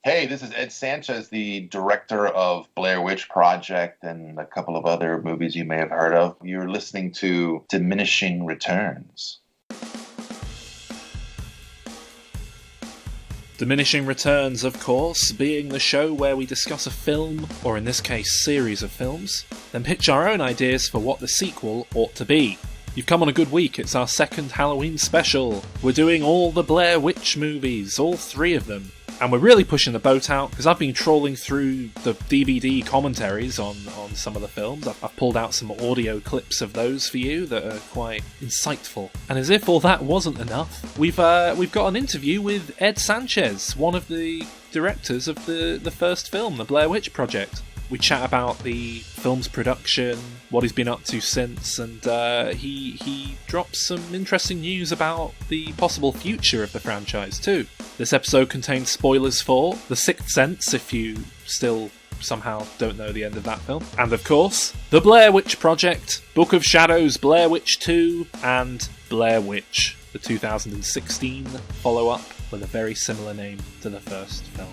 Hey, this is Ed Sanchez, the director of Blair Witch Project and a couple of other movies you may have heard of. You're listening to Diminishing Returns. Diminishing Returns, of course, being the show where we discuss a film, or in this case, series of films, then pitch our own ideas for what the sequel ought to be. You've come on a good week, it's our second Halloween special. We're doing all the Blair Witch movies, all 3 of them. And we're really pushing the boat out, because I've been trawling through the DVD commentaries on some of the films. I've pulled out some audio clips of those for you that are quite insightful. And as if all that wasn't enough, we've got an interview with Ed Sanchez, one of the directors of the first film, the Blair Witch Project. We chat about the film's production, what he's been up to since, and he drops some interesting news about the possible future of the franchise too. This episode contains spoilers for The Sixth Sense, if you still somehow don't know the end of that film. And of course, The Blair Witch Project, Book of Shadows, Blair Witch 2, and Blair Witch, the 2016 follow-up with a very similar name to the first film.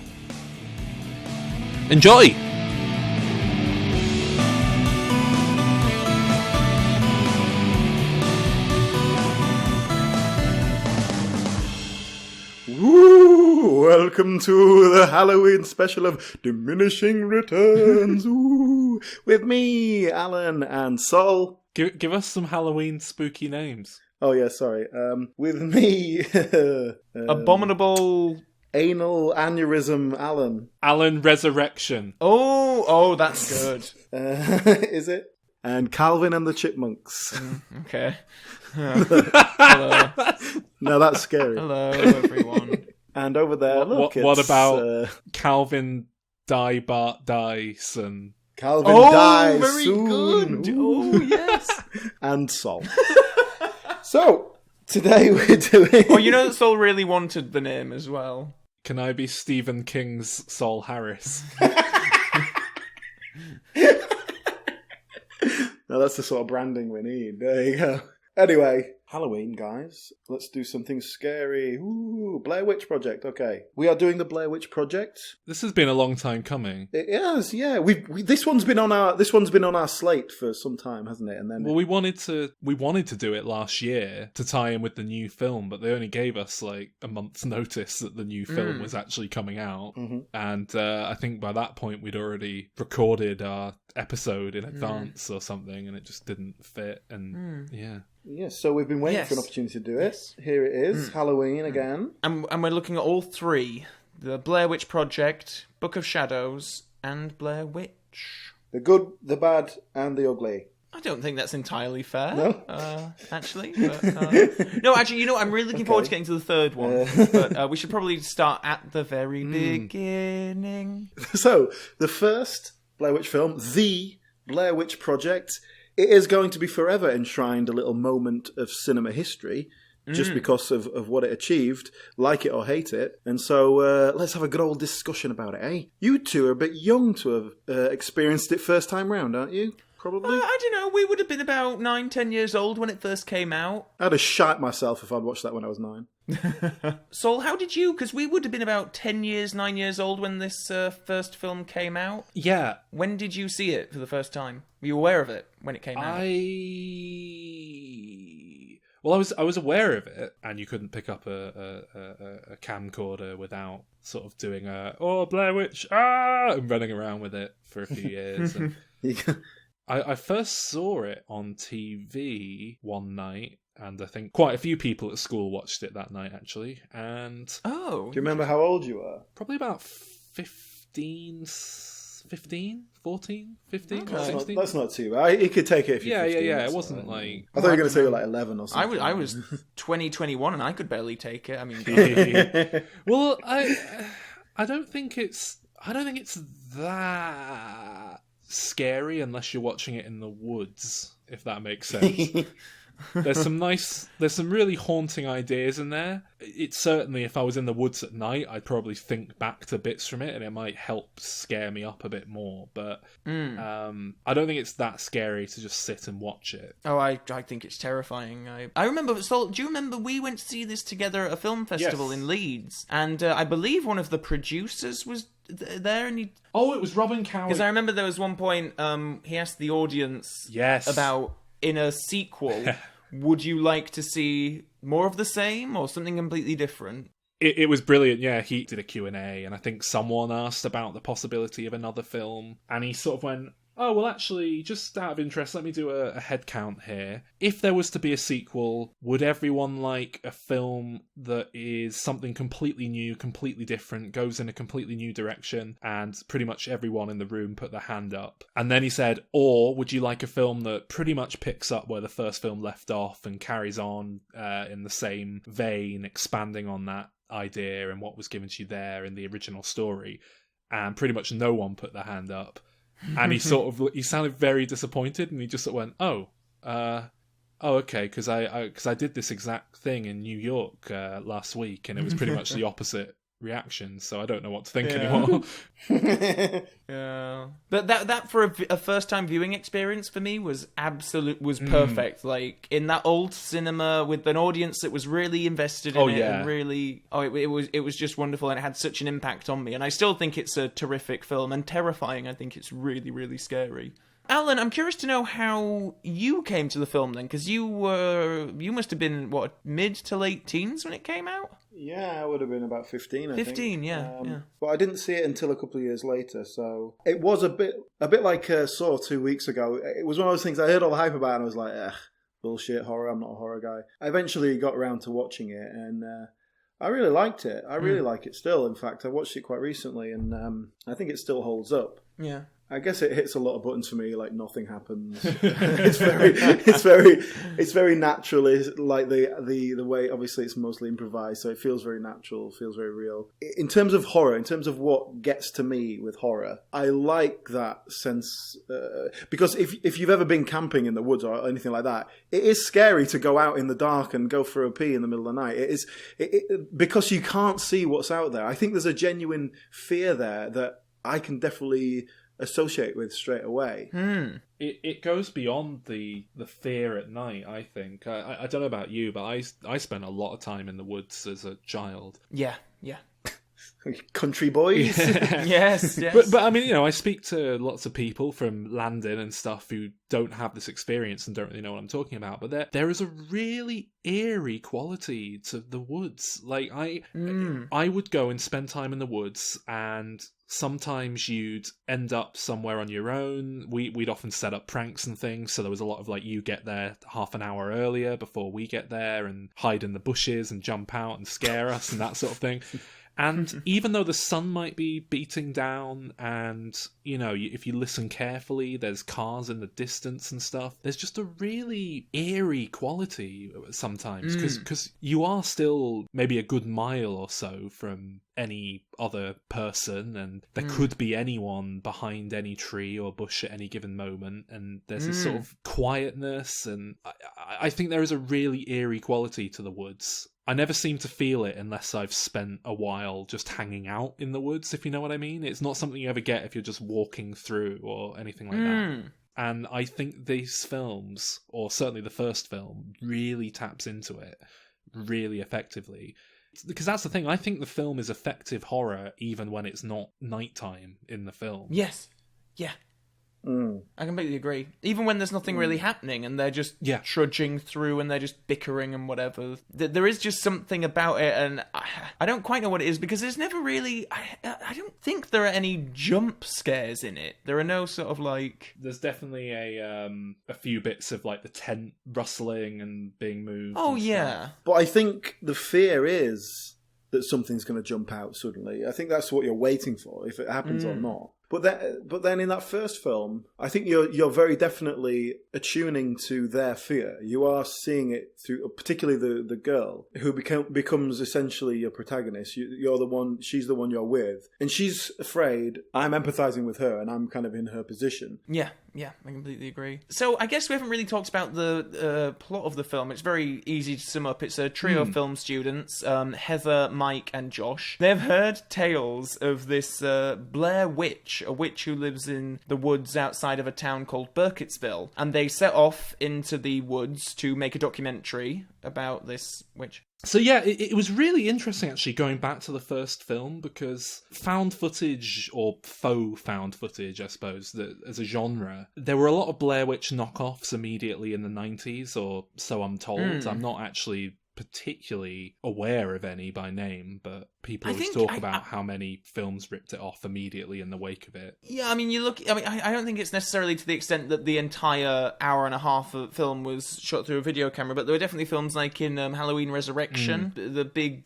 Enjoy! Woo! Welcome to the Halloween special of Diminishing Returns. Woo! With me, Alan, and Sol. Give us some Halloween spooky names. Oh yeah, sorry. With me, Abominable Anal Aneurysm Alan. Alan Resurrection. Oh, that's good. Is it? And Calvin and the Chipmunks. Okay. Hello. No, that's scary. Hello, everyone. And over there, look, what it's, about Calvin Bart Dice and Calvin dies very soon. good. Oh, yes. And Sol. So, today we're doing... Oh, you know that Sol really wanted the name as well. Can I be Stephen King's Sol Harris? No, that's the sort of branding we need. There you go. Anyway, Halloween, guys. Let's do something scary. Ooh, Blair Witch Project. Okay, we are doing the Blair Witch Project. This has been a long time coming. It is, yeah. This one's been on our slate for some time, hasn't it? And then we wanted to do it last year to tie in with the new film, but they only gave us like a month's notice that the new film was actually coming out, and I think by that point we'd already recorded our episode in advance or something, and it just didn't fit. And Yes, so we've been waiting for an opportunity to do it. Here it is, Halloween again. And we're looking at all 3. The Blair Witch Project, Book of Shadows, and Blair Witch. The good, the bad, and the ugly. I don't think that's entirely fair. No? Actually. But, no, actually, you know, I'm really looking forward to getting to the third one. But we should probably start at the very beginning. So, the first Blair Witch film, The Blair Witch Project, it is going to be forever enshrined a little moment of cinema history just because of what it achieved, like it or hate it. And so let's have a good old discussion about it, eh? You two are a bit young to have experienced it first time round, aren't you? Probably? I don't know. We would have been about 9-10 years old when it first came out. I'd have shite myself if I'd watched that when I was 9. Sol, how did you? Because we would have been about 9 years old when this first film came out. yeah, When did you see it for the first time? Were you aware of it when it came out? I was aware of it, and you couldn't pick up a camcorder without sort of doing Blair Witch, and running around with it for a few years. And I first saw it on TV one night, and I think quite a few people at school watched it that night, actually. And Do you remember how old you were? probably about 15, 14, 15, Okay. 16. That's not too bad. You could take it if you're 15. Yeah. that's It wasn't fine. like... I thought you were going to say you were like 11 or something. I was 21 and I could barely take it. I mean, Well, I don't think it's that scary unless you're watching it in the woods, if that makes sense. There's some really haunting ideas in there. It's certainly, if I was in the woods at night, I'd probably think back to bits from it, and it might help scare me up a bit more. But I don't think it's that scary to just sit and watch it. Oh, I think it's terrifying. I remember. So, do you remember we went to see this together at a film festival in Leeds, and I believe one of the producers was there, and it was Robin Cowie. Because I remember there was one point he asked the audience about, in a sequel, would you like to see more of the same or something completely different? It was brilliant. Yeah, he did a Q&A, and I think someone asked about the possibility of another film, and he sort of went, oh, well, actually, just out of interest, let me do a head count here. If there was to be a sequel, would everyone like a film that is something completely new, completely different, goes in a completely new direction? And pretty much everyone in the room put their hand up. And then he said, or would you like a film that pretty much picks up where the first film left off and carries on in the same vein, expanding on that idea and what was given to you there in the original story? And pretty much no one put their hand up. And he sounded very disappointed, and he just sort of went, okay, because I did this exact thing in New York last week, and it was pretty much the opposite reaction, so I don't know what to think anymore. Yeah, but that for a first time viewing experience for me was perfect. Like in that old cinema with an audience that was really invested in it, and really, it was just wonderful, and it had such an impact on me. And I still think it's a terrific film and terrifying. I think it's really, really scary. Alan, I'm curious to know how you came to the film then, because you must have been, mid to late teens when it came out? Yeah, I would have been about 15, I think. 15, yeah. But I didn't see it until a couple of years later, so it was a bit like Saw 2 weeks ago. It was one of those things I heard all the hype about, and I was like, bullshit, horror, I'm not a horror guy. I eventually got around to watching it, and I really liked it. I really like it still. In fact, I watched it quite recently, and I think it still holds up. Yeah. I guess it hits a lot of buttons for me. Like nothing happens. It's very natural. It's like the way. Obviously, it's mostly improvised, so it feels very natural. Feels very real. In terms of horror, in terms of what gets to me with horror, I like that sense because if you've ever been camping in the woods or anything like that, it is scary to go out in the dark and go for a pee in the middle of the night. It is because you can't see what's out there. I think there's a genuine fear there that I can definitely associate with straight away. It goes beyond the fear at night, I think. I don't know about you, but I spent a lot of time in the woods as a child. Yeah. Country boys. Yes. But I mean, I speak to lots of people from Landon and stuff who don't have this experience and don't really know what I'm talking about. But there is a really eerie quality to the woods. Like I would go and spend time in the woods, and sometimes you'd end up somewhere on your own. We'd often set up pranks and things, so there was a lot of like, you get there half an hour earlier before we get there and hide in the bushes and jump out and scare us and that sort of thing. And even though the sun might be beating down and, if you listen carefully, there's cars in the distance and stuff, there's just a really eerie quality sometimes because you are still maybe a good mile or so from any other person, and there could be anyone behind any tree or bush at any given moment, and there's this sort of quietness, and I think there is a really eerie quality to the woods. I never seem to feel it unless I've spent a while just hanging out in the woods, if you know what I mean. It's not something you ever get if you're just walking through or anything like that. And I think these films, or certainly the first film, really taps into it really effectively. Because that's the thing, I think the film is effective horror even when it's not nighttime in the film. Yes. Yeah. I completely agree. Even when there's nothing really happening and they're just trudging through and they're just bickering and whatever, there is just something about it, and I don't quite know what it is because there's never really... I don't think there are any jump scares in it. There are no sort of like... There's definitely a few bits of like the tent rustling and being moved. Oh, yeah. But I think the fear is that something's going to jump out suddenly. I think that's what you're waiting for, if it happens or not. But then in that first film, I think you're very definitely attuning to their fear. You are seeing it through, particularly the girl who becomes essentially your protagonist. You're the one, she's the one you're with, and she's afraid. I'm empathizing with her, and I'm kind of in her position. Yeah, I completely agree. So I guess we haven't really talked about the plot of the film. It's very easy to sum up. It's a trio of film students, Heather, Mike, and Josh. They've heard tales of this Blair Witch, a witch who lives in the woods outside of a town called Burkittsville, and they set off into the woods to make a documentary about this witch. So yeah, it was really interesting actually going back to the first film, because found footage, or faux found footage, I suppose, that as a genre, there were a lot of Blair Witch knockoffs immediately in the 90s, or so I'm told. I'm not actually particularly aware of any by name, but people always talk about how many films ripped it off immediately in the wake of it. Yeah, I mean, I don't think it's necessarily to the extent that the entire hour and a half of film was shot through a video camera, but there were definitely films like in Halloween Resurrection. The big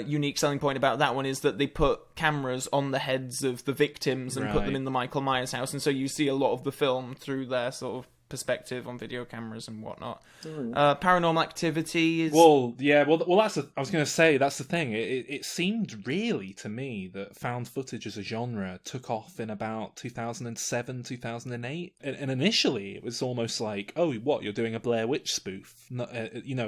unique selling point about that one is that they put cameras on the heads of the victims and put them in the Michael Myers house, and so you see a lot of the film through their sort of perspective on video cameras and whatnot. Paranormal Activity is... Well, that's I was going to say, that's the thing. It seemed really to me that found footage as a genre took off in about 2007, 2008. And initially it was almost like, oh, what, you're doing a Blair Witch spoof?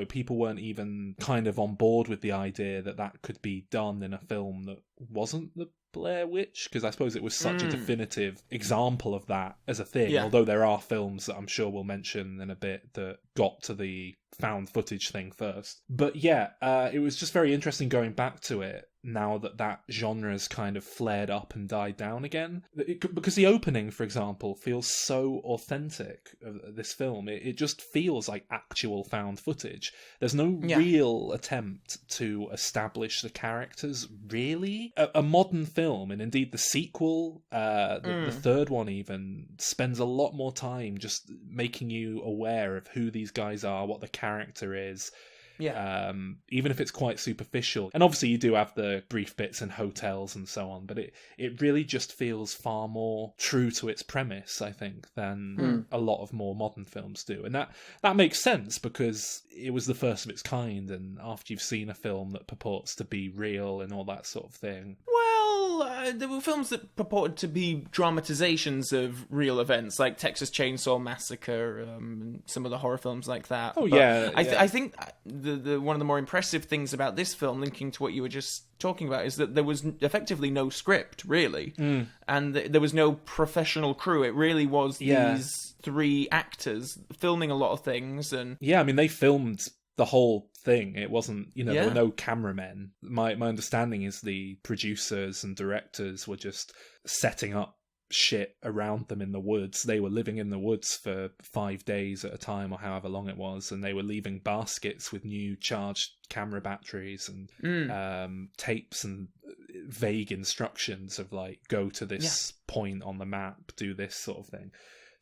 People weren't even kind of on board with the idea that could be done in a film that wasn't the Blair Witch, because I suppose it was such a definitive example of that as a thing, although there are films that I'm sure we'll mention in a bit that got to the found footage thing first. But yeah, it was just very interesting going back to it now that genre's kind of flared up and died down again. Because the opening, for example, feels so authentic of this film. It just feels like actual found footage. There's no real attempt to establish the characters, really. A modern film, and indeed the sequel, the third one even, spends a lot more time just making you aware of who these guys are, what the character is. Yeah. Even if it's quite superficial. And obviously you do have the brief bits in hotels and so on, but it really just feels far more true to its premise, I think, than a lot of more modern films do. And that makes sense, because it was the first of its kind, and after you've seen a film that purports to be real and all that sort of thing... there were films that purported to be dramatizations of real events, like Texas Chainsaw Massacre, and some of the horror films like that. Oh, but I think the one of the more impressive things about this film, linking to what you were just talking about, is that there was effectively no script, really, and there was no professional crew. It really was these three actors filming a lot of things, and I mean, they filmed the whole thing. It wasn't, there were no cameramen. My understanding is the producers and directors were just setting up shit around them in the woods. They were living in the woods for 5 days at a time, or however long it was, and they were leaving baskets with new charged camera batteries and tapes and vague instructions of like, go to this point on the map, do this sort of thing.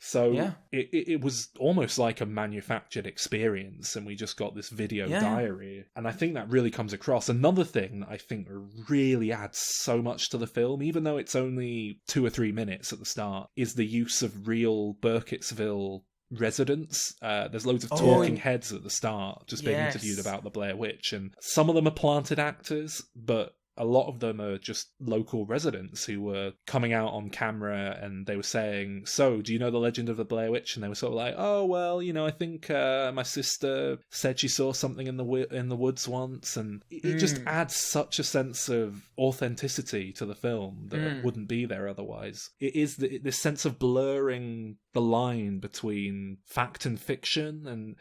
So it was almost like a manufactured experience, and we just got this video diary. And I think that really comes across. Another thing that I think really adds so much to the film, even though it's only 2 or 3 minutes at the start, is the use of real Burkittsville residents. There's loads of talking heads at the start, just being interviewed about the Blair Witch. And some of them are planted actors, but a lot of them are just local residents who were coming out on camera, and they were saying, so, do you know the legend of the Blair Witch? And they were sort of like, oh, well, I think my sister said she saw something in the woods once. And it just adds such a sense of authenticity to the film that wouldn't be there otherwise. It is this sense of blurring the line between fact and fiction, and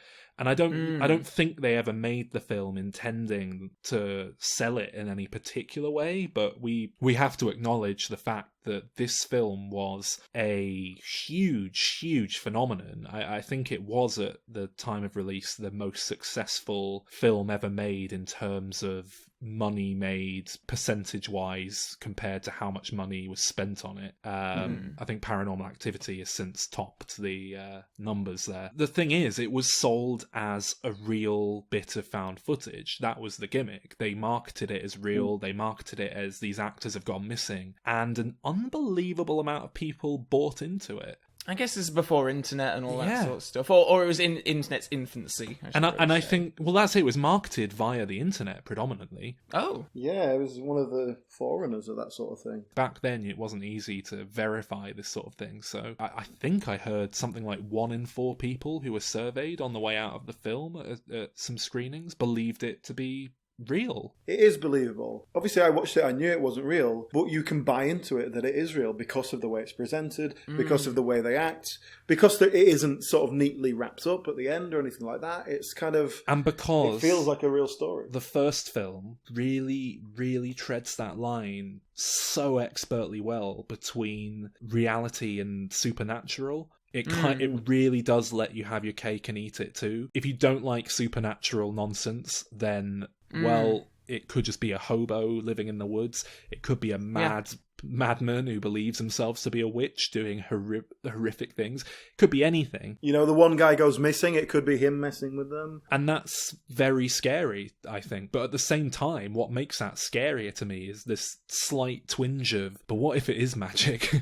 I don't think they ever made the film intending to sell it in any particular way, but we have to acknowledge the fact that this film was a huge phenomenon. I think it was, at the time of release, the most successful film ever made in terms of money made percentage-wise compared to how much money was spent on it. I think Paranormal Activity has since topped the numbers there. The thing is, it was sold as a real bit of found footage. That was the gimmick. They marketed it as real. They marketed it as these actors have gone missing. And an unbelievable amount of people bought into it. I guess this is before internet and all that sort of stuff, or it was in internet's infancy. I think, well, that's it. It was marketed via the internet predominantly. Oh, yeah, it was one of the forerunners of that sort of thing. Back then, it wasn't easy to verify this sort of thing. So I think I heard something like 1 in 4 people who were surveyed on the way out of the film at some screenings believed it to be real. It is believable. Obviously, I watched it, I knew it wasn't real, but you can buy into it that it is real because of the way it's presented, because of the way they act, because it isn't sort of neatly wrapped up at the end or anything like that. It's kind of... And because... it feels like a real story. The first film really, really treads that line so expertly well between reality and supernatural. It really does let you have your cake and eat it too. If you don't like supernatural nonsense, then, well, it could just be a hobo living in the woods. It could be a madman who believes himself to be a witch doing horrific things. It could be anything. You know, the one guy goes missing, it could be him messing with them. And that's very scary, I think. But at the same time, what makes that scarier to me is this slight twinge of, but what if it is magic?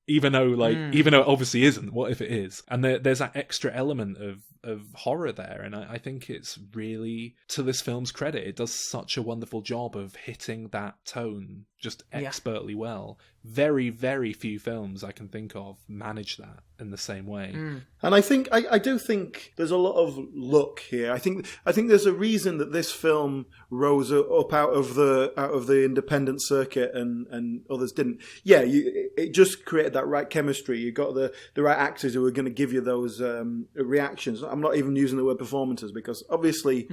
Even though it obviously isn't, what if it is? And there's that extra element of horror there, and I think it's really, to this film's credit, it does such a wonderful job of hitting that tone just expertly well. Very, very few films I can think of manage that in the same way. And I do think there's a lot of luck here. I think there's a reason that this film rose up out of the independent circuit and others didn't. Yeah, it just created that right chemistry. You got the right actors who are going to give you those reactions. I'm not even using the word performances because obviously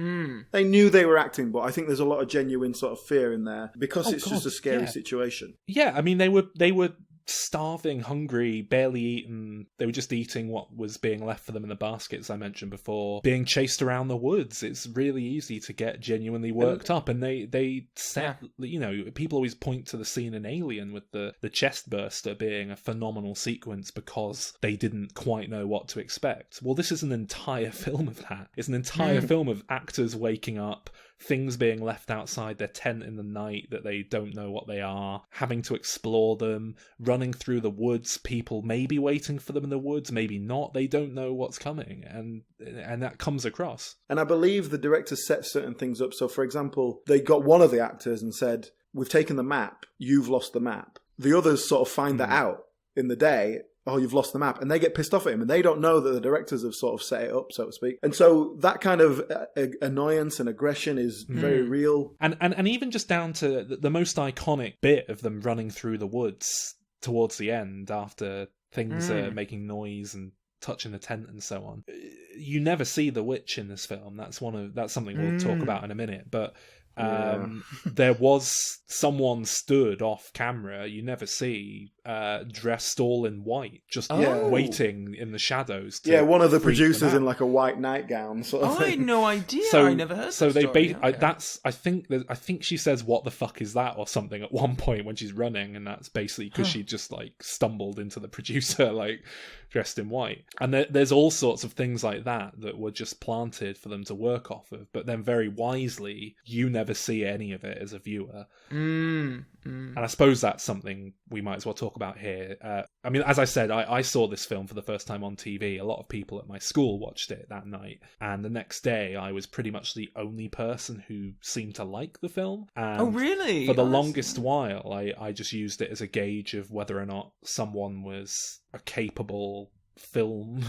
they knew they were acting, but I think there's a lot of genuine sort of fear in there because it's just a scary situation. Yeah, I mean they were starving, hungry, barely eaten. They were just eating what was being left for them in the baskets I mentioned before. Being chased around the woods. It's really easy to get genuinely worked up. And they set, you know, people always point to the scene in Alien with the chest burster being a phenomenal sequence because they didn't quite know what to expect. Well, this is an entire film of that. It's an entire film of actors waking up, things being left outside their tent in the night that they don't know what they are, having to explore them, running through the woods, people maybe waiting for them in the woods, maybe not, they don't know what's coming, and that comes across. And I believe the director set certain things up. So, for example, they got one of the actors and said, we've taken the map, you've lost the map. The others sort of find that out in the day. Oh, you've lost the map. And they get pissed off at him. And they don't know that the directors have sort of set it up, so to speak. And so that kind of annoyance and aggression is very real. And even just down to the most iconic bit of them running through the woods towards the end after things are making noise and touching the tent and so on. You never see the witch in this film. That's something we'll talk about in a minute. But there was someone stood off camera you never see, dressed all in white, just waiting in the shadows to one of the producers in like a white nightgown sort of thing. I had no idea. I never heard so that they story. I think she says what the fuck is that or something at one point when she's running, and that's basically because she just like stumbled into the producer like dressed in white. And there's all sorts of things like that were just planted for them to work off of, but then very wisely you never see any of it as a viewer. And I suppose that's something we might as well talk about here. I mean, as I said, I saw this film for the first time on TV. A lot of people at my school watched it that night, and the next day I was pretty much the only person who seeed to like the film. And oh, really? For the longest while, I just used it as a gauge of whether or not someone was a capable film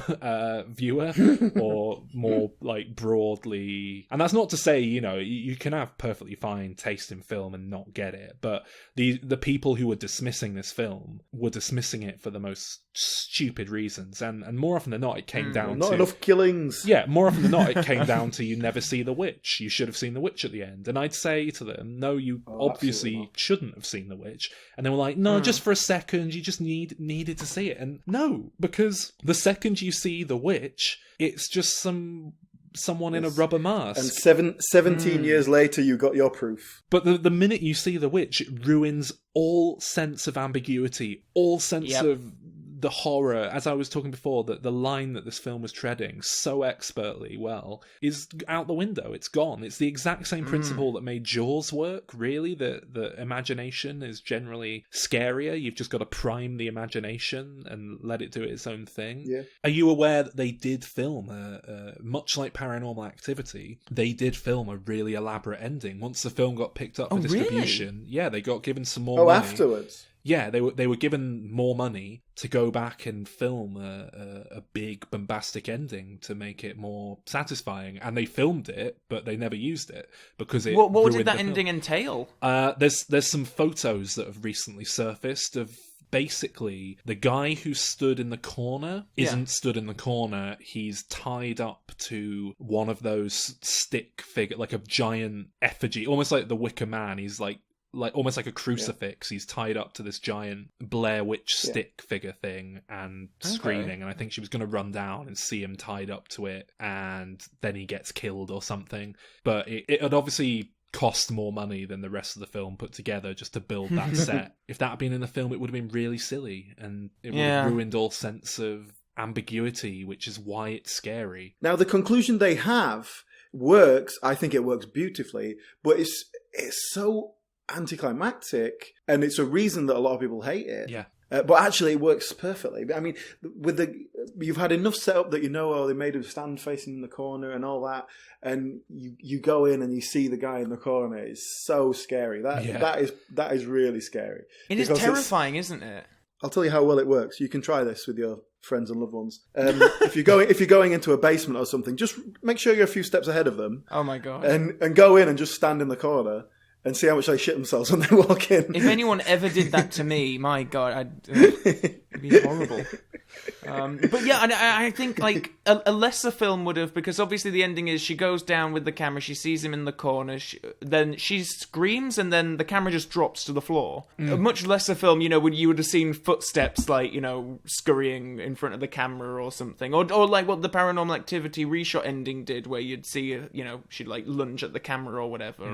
viewer or more like broadly. And that's not to say, you know, you can have perfectly fine taste in film and not get it, but the people who were dismissing this film were dismissing it for the most stupid reasons, and more often than not it came down not to enough killings. More often than not it came down to you never see the witch. You should have seen the witch at the end. And I'd say to them, no, you obviously shouldn't have seen the witch. And they were like, no, just for a second, you just needed to see it. And no, because the second you see the witch, it's just some someone in a rubber mask. And 17 years later, you got your proof. But the minute you see the witch, it ruins all sense of ambiguity, all sense of the horror. As I was talking before, that the line that this film was treading so expertly well is out the window. It's gone. It's the exact same principle that made Jaws work, really. The imagination is generally scarier. You've just got to prime the imagination and let it do its own thing. Yeah. Are you aware that they did film, much like Paranormal Activity, they did film a really elaborate ending. Once the film got picked up for distribution, really? They got given some more money. Afterwards? Yeah, they were given more money to go back and film a big bombastic ending to make it more satisfying, and they filmed it, but they never used it because it. What did that ending entail? There's some photos that have recently surfaced of. Basically, the guy who stood in the corner isn't stood in the corner. He's tied up to one of those stick figure, like a giant effigy, almost like the Wicker Man. He's like almost like a crucifix. He's tied up to this giant Blair Witch stick figure thing and screaming. And I think she was going to run down and see him tied up to it, and then he gets killed or something. But it had obviously cost more money than the rest of the film put together just to build that set. If that had been in the film, it would have been really silly, and it would have ruined all sense of ambiguity, which is why it's scary. Now, the conclusion they have works. I think it works beautifully, but it's so anticlimactic, and it's a reason that a lot of people hate it. Yeah. But actually, it works perfectly. I mean, you've had enough setup that they made him stand facing the corner and all that, and you go in and you see the guy in the corner. It's so scary. That is really scary. It is terrifying, isn't it? I'll tell you how well it works. You can try this with your friends and loved ones. If you're going into a basement or something, just make sure you're a few steps ahead of them. Oh my god! And go in and just stand in the corner. And see how much they shit themselves when they walk in. If anyone ever did that to me, my God, it'd be horrible. But yeah, I think like a lesser film would have, because obviously the ending is she goes down with the camera, she sees him in the corner, then she screams, and then the camera just drops to the floor. A much lesser film, when you would have seen footsteps like scurrying in front of the camera or something, or like what the Paranormal Activity reshot ending did, where you'd see she'd like lunge at the camera or whatever,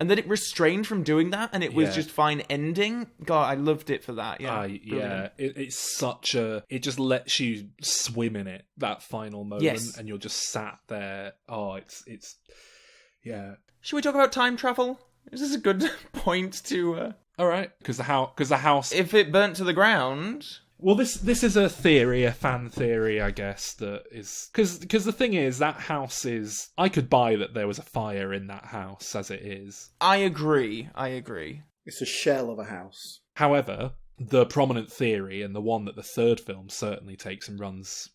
and then it restrained from doing that, and it was just fine ending. God, I loved it for that. It's such a. It just lets you swim in it, that final moment, and you're just sat there. Oh, it's yeah. Should we talk about time travel? Is this a good point to? All right, because the house. If it burnt to the ground. Well, this is a theory, a fan theory, I guess, that is... Because the thing is, that house is... I could buy that there was a fire in that house, as it is. I agree. It's a shell of a house. However, the prominent theory, and the one that the third film certainly takes and runs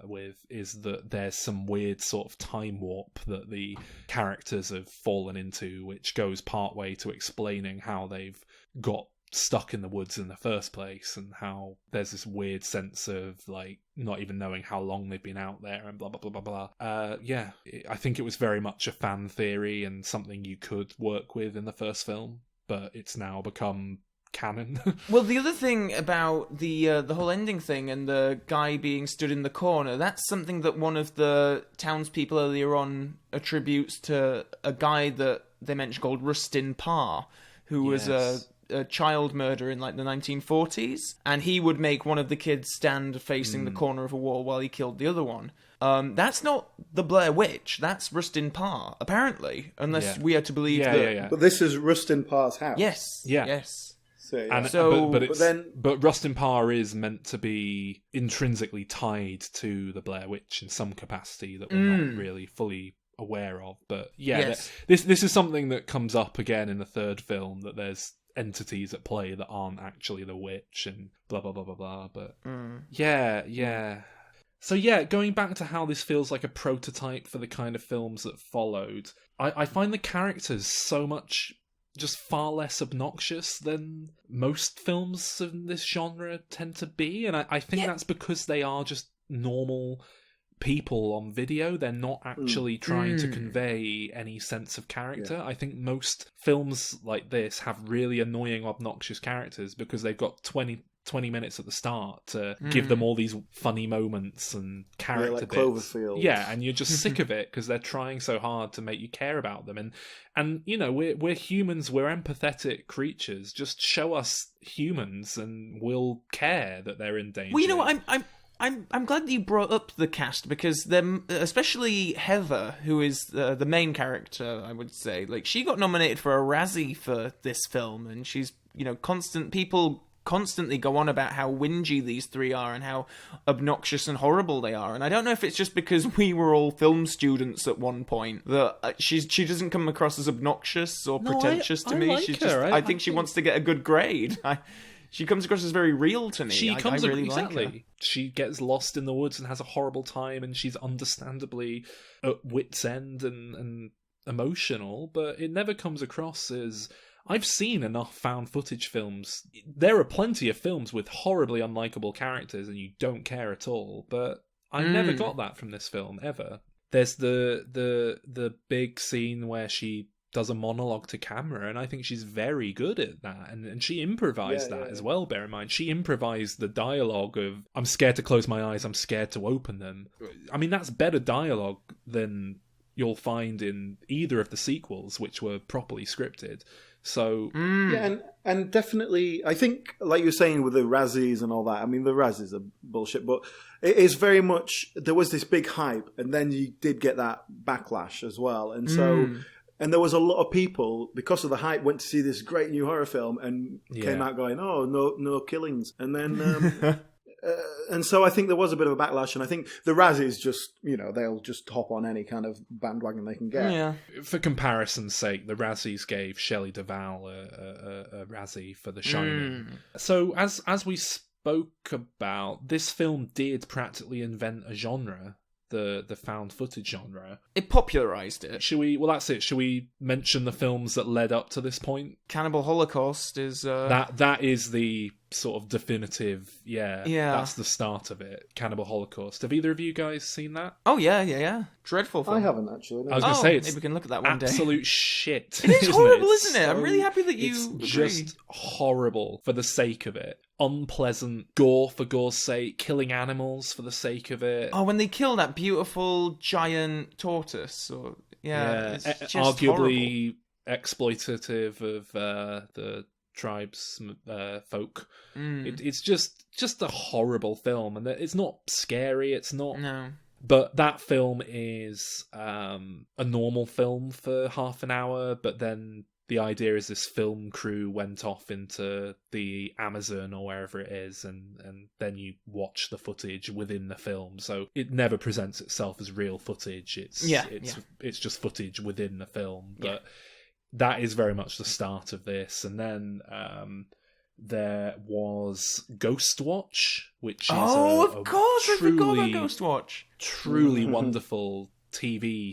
with, is that there's some weird sort of time warp that the characters have fallen into, which goes partway to explaining how they've got stuck in the woods in the first place, and how there's this weird sense of like not even knowing how long they've been out there and blah blah blah blah blah. I think it was very much a fan theory and something you could work with in the first film, but it's now become canon. Well, the other thing about the whole ending thing and the guy being stood in the corner, that's something that one of the townspeople earlier on attributes to a guy that they mentioned called Rustin Parr, who was a child murderer in like the 1940s, and he would make one of the kids stand facing the corner of a wall while he killed the other one. That's not the Blair Witch. That's Rustin Parr, apparently, unless we are to believe that. But this is Rustin Parr's house. Yes. But Rustin Parr is meant to be intrinsically tied to the Blair Witch in some capacity that we're not really fully aware of. But this is something that comes up again in the third film, that there's entities at play that aren't actually the witch and blah blah blah blah blah. But so going back to how this feels like a prototype for the kind of films that followed, I find the characters so much just far less obnoxious than most films in this genre tend to be, and I think that's because they are just normal people on video. They're not actually trying to convey any sense of character. I think most films like this have really annoying, obnoxious characters because they've got 20 20 minutes at the start to give them all these funny moments and character like bits. Cloverfield. Yeah, and you're just sick of it because they're trying so hard to make you care about them. And you know, we're humans, we're empathetic creatures. Just show us humans and we'll care that they're in danger. Well, you know what, I'm glad that you brought up the cast, because them, especially Heather, who is the main character, I would say, like, she got nominated for a Razzie for this film, and she's, you know, people constantly go on about how whingy these three are and how obnoxious and horrible they are. And I don't know if it's just because we were all film students at one point that she doesn't come across as obnoxious or pretentious to me. Like She's her. I think she wants to get a good grade. She comes across as very real to me. I really exactly. like her. She gets lost in the woods and has a horrible time, and she's understandably at wit's end and emotional, but it never comes across as... I've seen enough found footage films. There are plenty of films with horribly unlikable characters and you don't care at all, but I never got that from this film, ever. There's the big scene where she does a monologue to camera, and I think she's very good at that, and she improvised that as well, bear in mind. She improvised the dialogue of, I'm scared to close my eyes, I'm scared to open them. I mean, that's better dialogue than you'll find in either of the sequels, which were properly scripted. So yeah, and definitely, I think, like you were saying with the Razzies and all that, I mean, the Razzies are bullshit, but it is very much, there was this big hype, and then you did get that backlash as well, and so... And there was a lot of people, because of the hype, went to see this great new horror film and came out going, "Oh, no killings." And then, and so I think there was a bit of a backlash. And I think the Razzies just, you know, they'll just hop on any kind of bandwagon they can get. Yeah. For comparison's sake, the Razzies gave Shelley Duvall a Razzie for The Shining. So as we spoke about, this film did practically invent a genre. The found footage genre. It popularised it. Should we? Well, that's it. Should we mention the films that led up to this point? Cannibal Holocaust is that is the sort of definitive. Yeah. That's the start of it. Cannibal Holocaust. Have either of you guys seen that? Oh yeah. Dreadful film. I haven't actually. No. I was going to say, it's maybe we can look at that one day. Absolute shit. It is horrible, isn't it? So, I'm really happy that you It's just horrible for the sake of it. Unpleasant gore for gore's sake, killing animals for the sake of it. Oh, when they kill that beautiful giant tortoise, it's just arguably exploitative of the tribes folk. It's just a horrible film, and it's not scary. It's not. No. But that film is a normal film for half an hour, but then the idea is this film crew went off into the Amazon or wherever it is, and then you watch the footage within the film. So it never presents itself as real footage. It's just footage within the film. But that is very much the start of this. And then there was Ghostwatch, which is of course, I forgot about Ghostwatch. Truly wonderful TV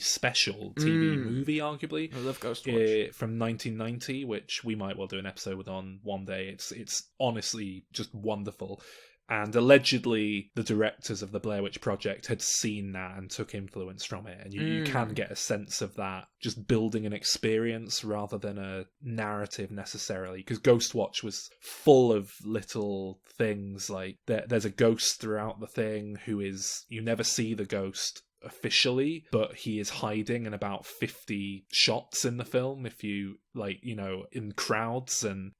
movie, arguably. I love Ghostwatch. From 1990, which we might well do an episode on one day. It's honestly just wonderful. And allegedly, the directors of the Blair Witch Project had seen that and took influence from it. And you can get a sense of that, just building an experience rather than a narrative necessarily. Because Ghostwatch was full of little things like there's a ghost throughout the thing who is, you never see the ghost officially, but he is hiding in about 50 shots in the film, if you in crowds and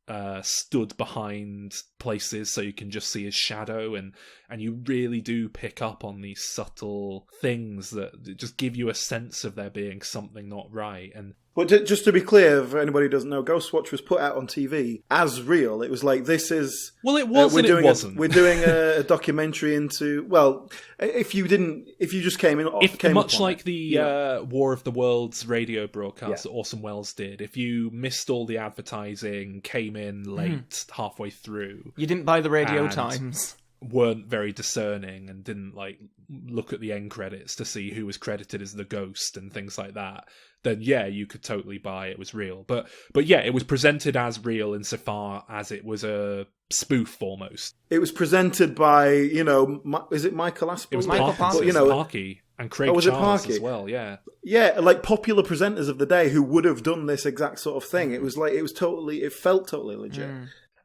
stood behind places so you can just see his shadow, and you really do pick up on these subtle things that just give you a sense of there being something not right. And but just to be clear, for anybody who doesn't know, Ghostwatch was put out on TV as real. It was like, this is... Well, it was and it wasn't. We're doing a documentary into... Well, if you just came in... Much like the War of the Worlds radio broadcast that Orson Welles did, if you missed all the advertising, came in late, halfway through... You didn't buy the Radio Times. Weren't very discerning and didn't look at the end credits to see who was credited as the ghost and things like that, then you could totally buy it was real. But it was presented as real insofar as it was a spoof almost. It was presented by, is it Michael Aspel? It was Michael Parky. It was Parky. And Craig Charles as well, yeah. Yeah, like popular presenters of the day who would have done this exact sort of thing. It felt totally legit.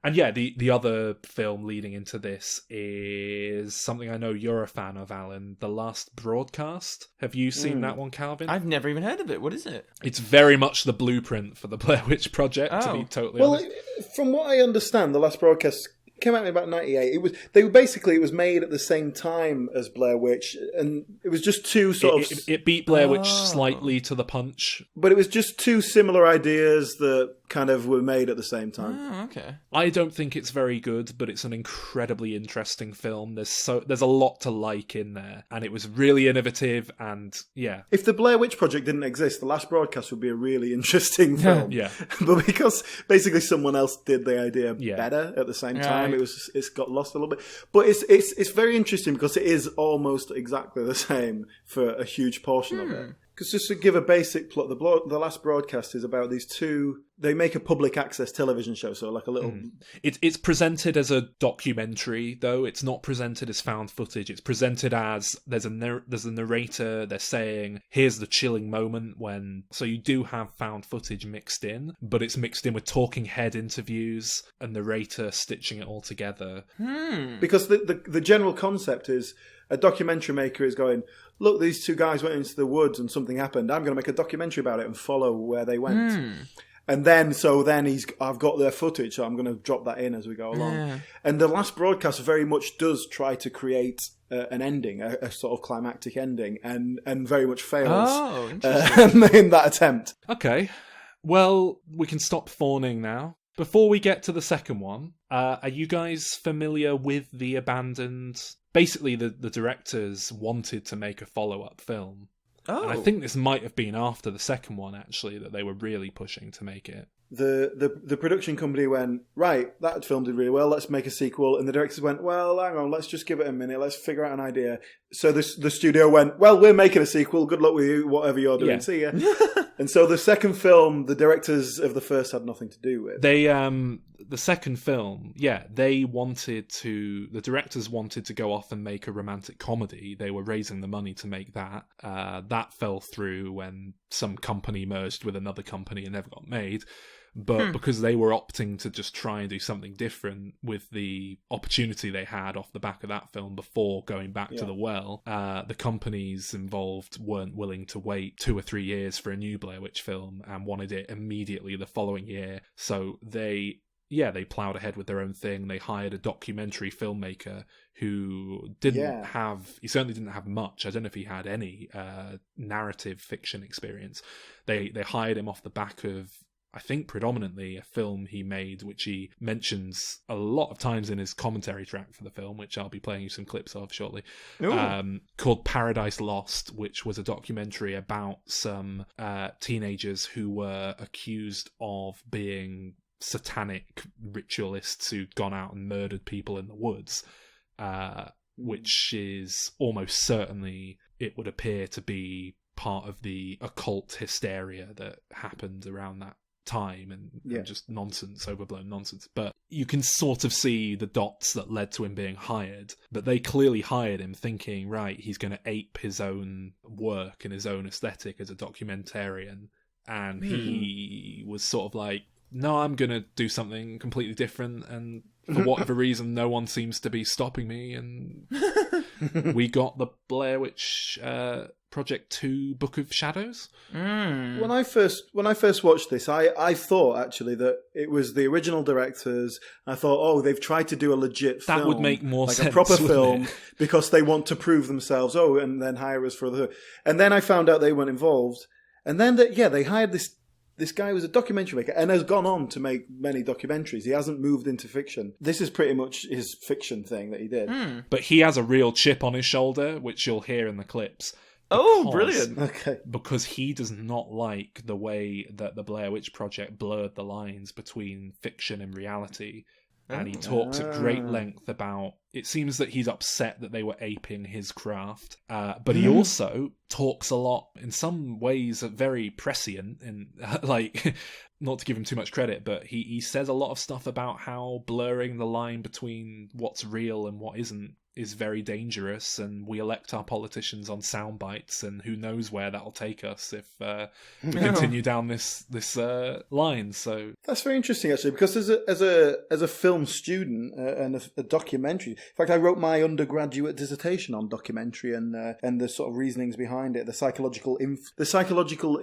And yeah, the other film leading into this is something I know you're a fan of, Alan, The Last Broadcast. Have you seen that one, Calvin? I've never even heard of it. What is it? It's very much the blueprint for the Blair Witch Project, to be totally honest. From what I understand, The Last Broadcast came out in about 98. It was made at the same time as Blair Witch, and it was just two it beat Blair Witch slightly to the punch. But it was just two similar ideas that kind of were made at the same time. Oh, okay. I don't think it's very good, but it's an incredibly interesting film. There's a lot to like in there, and it was really innovative, and yeah. If the Blair Witch Project didn't exist, The Last Broadcast would be a really interesting film. Yeah. But because basically someone else did the idea better at the same time, it's got lost a little bit. But it's very interesting because it is almost exactly the same for a huge portion of it. Because just to give a basic plot, the Last Broadcast is about these two. They make a public access television show, so like a little. It's presented as a documentary, though. It's not presented as found footage. It's presented as there's a narrator. They're saying, "Here's the chilling moment when." So you do have found footage mixed in, but it's mixed in with talking head interviews and narrator stitching it all together. Because the general concept is a documentary maker is going, look, these two guys went into the woods and something happened. I'm going to make a documentary about it and follow where they went. And then I've got their footage, so I'm going to drop that in as we go along. Yeah. And The Last Broadcast very much does try to create an ending, a sort of climactic ending, and very much fails in that attempt. Okay. Well, we can stop fawning now. Before we get to the second one, are you guys familiar with the abandoned... Basically, the directors wanted to make a follow-up film. And I think this might have been after the second one, actually, that they were really pushing to make it. The production company went, right, that film did really well, let's make a sequel. And the directors went, well, hang on, let's just give it a minute, let's figure out an idea. So the studio went, well, we're making a sequel, good luck with you, whatever you're doing, see ya. And so the second film, the directors of the first had nothing to do with. The second film, the directors wanted to go off and make a romantic comedy. They were raising the money to make that. That fell through when some company merged with another company and never got made. But because they were opting to just try and do something different with the opportunity they had off the back of that film before going back to the well, the companies involved weren't willing to wait 2 or 3 years for a new Blair Witch film and wanted it immediately the following year. So they ploughed ahead with their own thing. They hired a documentary filmmaker who he certainly didn't have much. I don't know if he had any narrative fiction experience. They hired him off the back of, I think, predominantly a film he made, which he mentions a lot of times in his commentary track for the film, which I'll be playing you some clips of shortly, called Paradise Lost, which was a documentary about some teenagers who were accused of being satanic ritualists who'd gone out and murdered people in the woods, which is almost certainly, it would appear to be part of the occult hysteria that happened around that time and just nonsense, overblown nonsense. But you can sort of see the dots that led to him being hired. But they clearly hired him thinking, right, he's going to ape his own work and his own aesthetic as a documentarian. And he was sort of like, no, I'm going to do something completely different, and for whatever reason, no one seems to be stopping me, and we got the Blair Witch Project 2 Book of Shadows. When I first watched this, I thought actually that it was the original directors. I thought, they've tried to do a legit film. That would make more sense, like a proper film, because they want to prove themselves. And then hire us for the... And then I found out they weren't involved. And then, they hired this guy who was a documentary maker and has gone on to make many documentaries. He hasn't moved into fiction. This is pretty much his fiction thing that he did. But he has a real chip on his shoulder, which you'll hear in the clips. Brilliant. Okay. Because he does not like the way that the Blair Witch Project blurred the lines between fiction and reality. And he talks at great length about It seems that he's upset that they were aping his craft, but he also talks a lot, in some ways very prescient, and like, not to give him too much credit, but he says a lot of stuff about how blurring the line between what's real and what isn't is very dangerous, and we elect our politicians on sound bites, and who knows where that'll take us if we continue down this line. So that's very interesting, actually, because as a film student and a documentary, in fact, I wrote my undergraduate dissertation on documentary and the sort of reasonings behind it, the psychological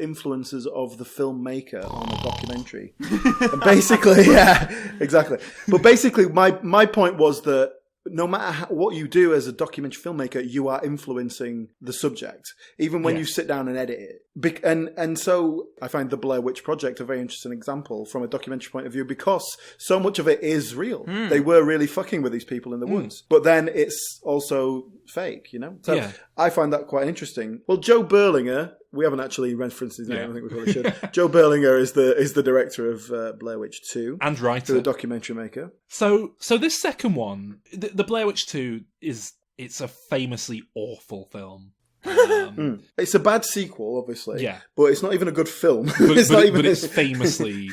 influences of the filmmaker on a documentary. And basically, yeah, exactly. But basically, my point was that no matter what you do as a documentary filmmaker, you are influencing the subject, even when you sit down and edit it. And so I find the Blair Witch Project a very interesting example from a documentary point of view, because so much of it is real. They were really fucking with these people in the woods. But then it's also fake, you know? So I find that quite interesting. Well, Joe Berlinger, we haven't actually referenced his name, I think we probably should. Joe Berlinger is the director of Blair Witch 2. And writer. The documentary maker. So this second one, the Blair Witch 2, it's a famously awful film. It's a bad sequel, obviously. Yeah. But it's not even a good film. But it's famously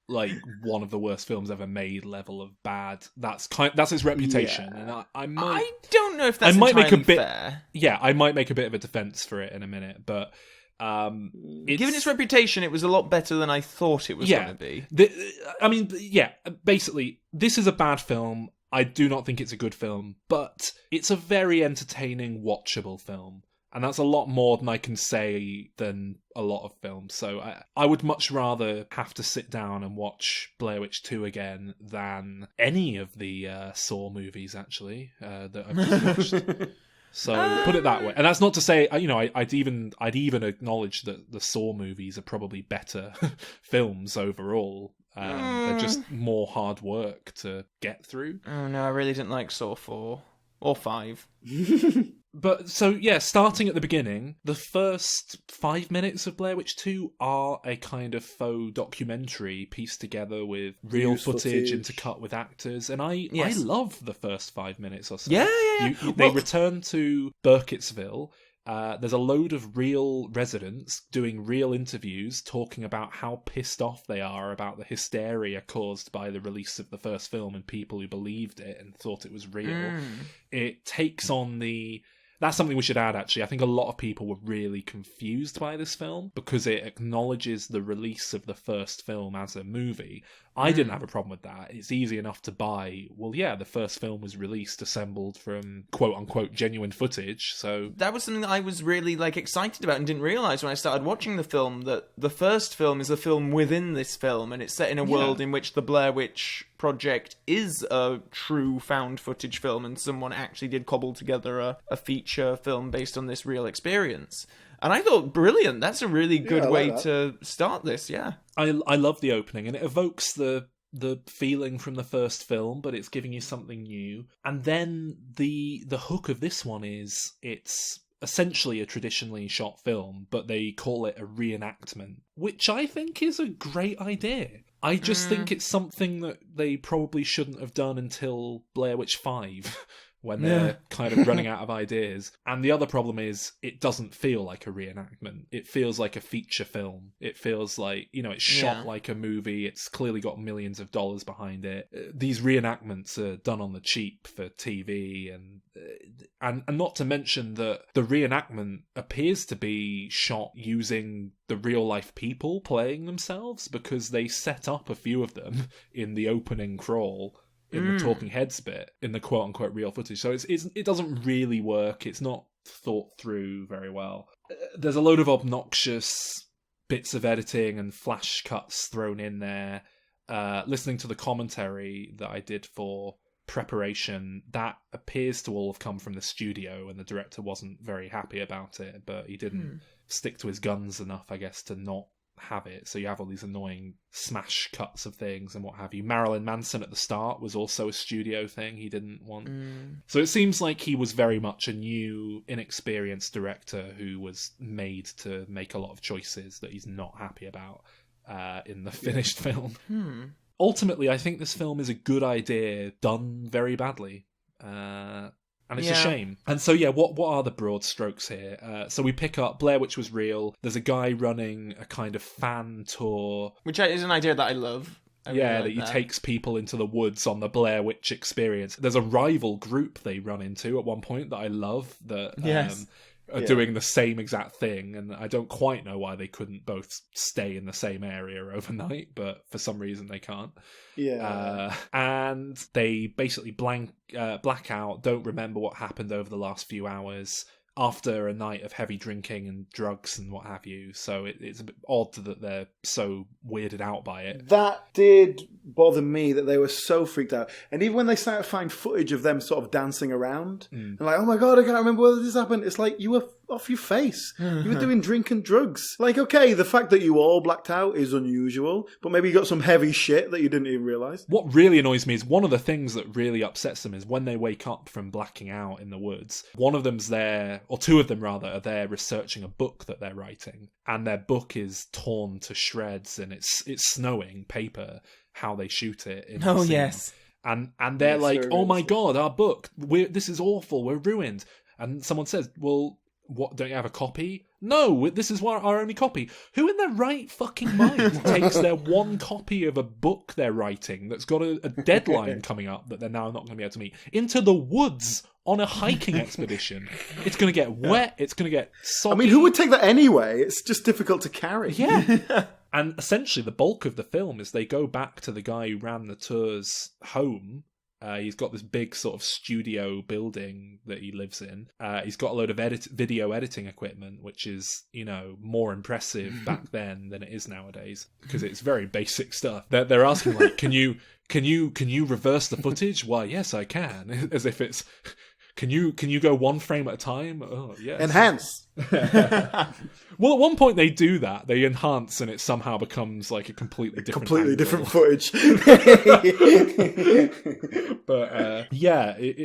like one of the worst films ever made level of bad. That's its reputation. Yeah. And I don't know if that's entirely fair. Yeah, I might make a bit of a defense for it in a minute, but given its reputation, it was a lot better than I thought it was going to be. Basically, this is a bad film. I do not think it's a good film, but it's a very entertaining, watchable film. And that's a lot more than I can say than a lot of films. So I would much rather have to sit down and watch Blair Witch 2 again than any of the Saw movies, actually, that I've just watched. So put it that way. And that's not to say, I'd even acknowledge that the Saw movies are probably better films overall. They're just more hard work to get through. Oh no, I really didn't like Saw 4 or 5. But so yeah, starting at the beginning, the first 5 minutes of Blair Witch 2 are a kind of faux documentary pieced together with real footage intercut with actors, and I love the first 5 minutes or so. Yeah. They return to Burkittsville. There's a load of real residents doing real interviews talking about how pissed off they are about the hysteria caused by the release of the first film and people who believed it and thought it was real. It takes on that's something we should add, actually. I think a lot of people were really confused by this film because it acknowledges the release of the first film as a movie. I didn't have a problem with that. It's easy enough to buy, well, yeah, the first film was released, assembled from quote-unquote genuine footage, so... That was something that I was really, excited about and didn't realise when I started watching the film, that the first film is a film within this film, and it's set in a world in which the Blair Witch Project is a true found footage film, and someone actually did cobble together a feature film based on this real experience. And I thought, brilliant, that's a really good way to start this, yeah. I love the opening, and it evokes the feeling from the first film, but it's giving you something new. And then the hook of this one is, it's essentially a traditionally shot film, but they call it a reenactment, which I think is a great idea. I just think it's something that they probably shouldn't have done until Blair Witch 5, when they're kind of running out of ideas. And the other problem is, it doesn't feel like a reenactment. It feels like a feature film. It feels like, it's shot like a movie. It's clearly got millions of dollars behind it. These reenactments are done on the cheap for TV, and not to mention that the reenactment appears to be shot using the real life people playing themselves, because they set up a few of them in the opening crawl in the talking heads bit, in the quote-unquote real footage. So it doesn't really work. It's not thought through very well. There's a load of obnoxious bits of editing and flash cuts thrown in there. Listening to the commentary that I did for preparation, that appears to all have come from the studio, and the director wasn't very happy about it, but he didn't stick to his guns enough, I guess, to not have it. So you have all these annoying smash cuts of things and what have you. Marilyn Manson at the start was also a studio thing he didn't want. So it seems like he was very much a new, inexperienced director who was made to make a lot of choices that he's not happy about in the finished film. Ultimately, I think this film is a good idea done very badly. And it's a shame. And so, what are the broad strokes here? So we pick up Blair Witch was real. There's a guy running a kind of fan tour. Which is an idea that I love. That he takes people into the woods on the Blair Witch experience. There's a rival group they run into at one point that I love that are doing the same exact thing, and I don't quite know why they couldn't both stay in the same area overnight, but for some reason they can't. And they basically black out, don't remember what happened over the last few hours after a night of heavy drinking and drugs and what have you. So it's a bit odd that they're so weirded out by it. That did bother me, that they were so freaked out. And even when they started to find footage of them sort of dancing around, and like, oh my God, I can't remember whether this happened. It's like, you were off your face. You were doing drink and drugs. Like, okay, the fact that you all blacked out is unusual, but maybe you got some heavy shit that you didn't even realise. What really annoys me is one of the things that really upsets them is when they wake up from blacking out in the woods, one of them's there, or two of them rather, are there researching a book that they're writing, and their book is torn to shreds, and it's snowing paper, how they shoot it. Yes. And they're like, oh my God, our book, this is awful, we're ruined. And someone says, well, what, don't you have a copy? No, this is our only copy. Who in their right fucking mind takes their one copy of a book they're writing that's got a deadline coming up that they're now not going to be able to meet into the woods on a hiking expedition? It's going to get wet. It's going to get soggy. I mean, who would take that anyway? It's just difficult to carry. Yeah. And essentially the bulk of the film is they go back to the guy who ran the tour's home. He's got this big sort of studio building that he lives in. He's got a load of video editing equipment, which is, more impressive back then than it is nowadays, because it's very basic stuff. They're asking, like, can you reverse the footage? Why, yes, I can. As if it's, can you go one frame at a time? Oh, yes. Enhance. Well, at one point they do that. They enhance, and it somehow becomes like a completely different footage. But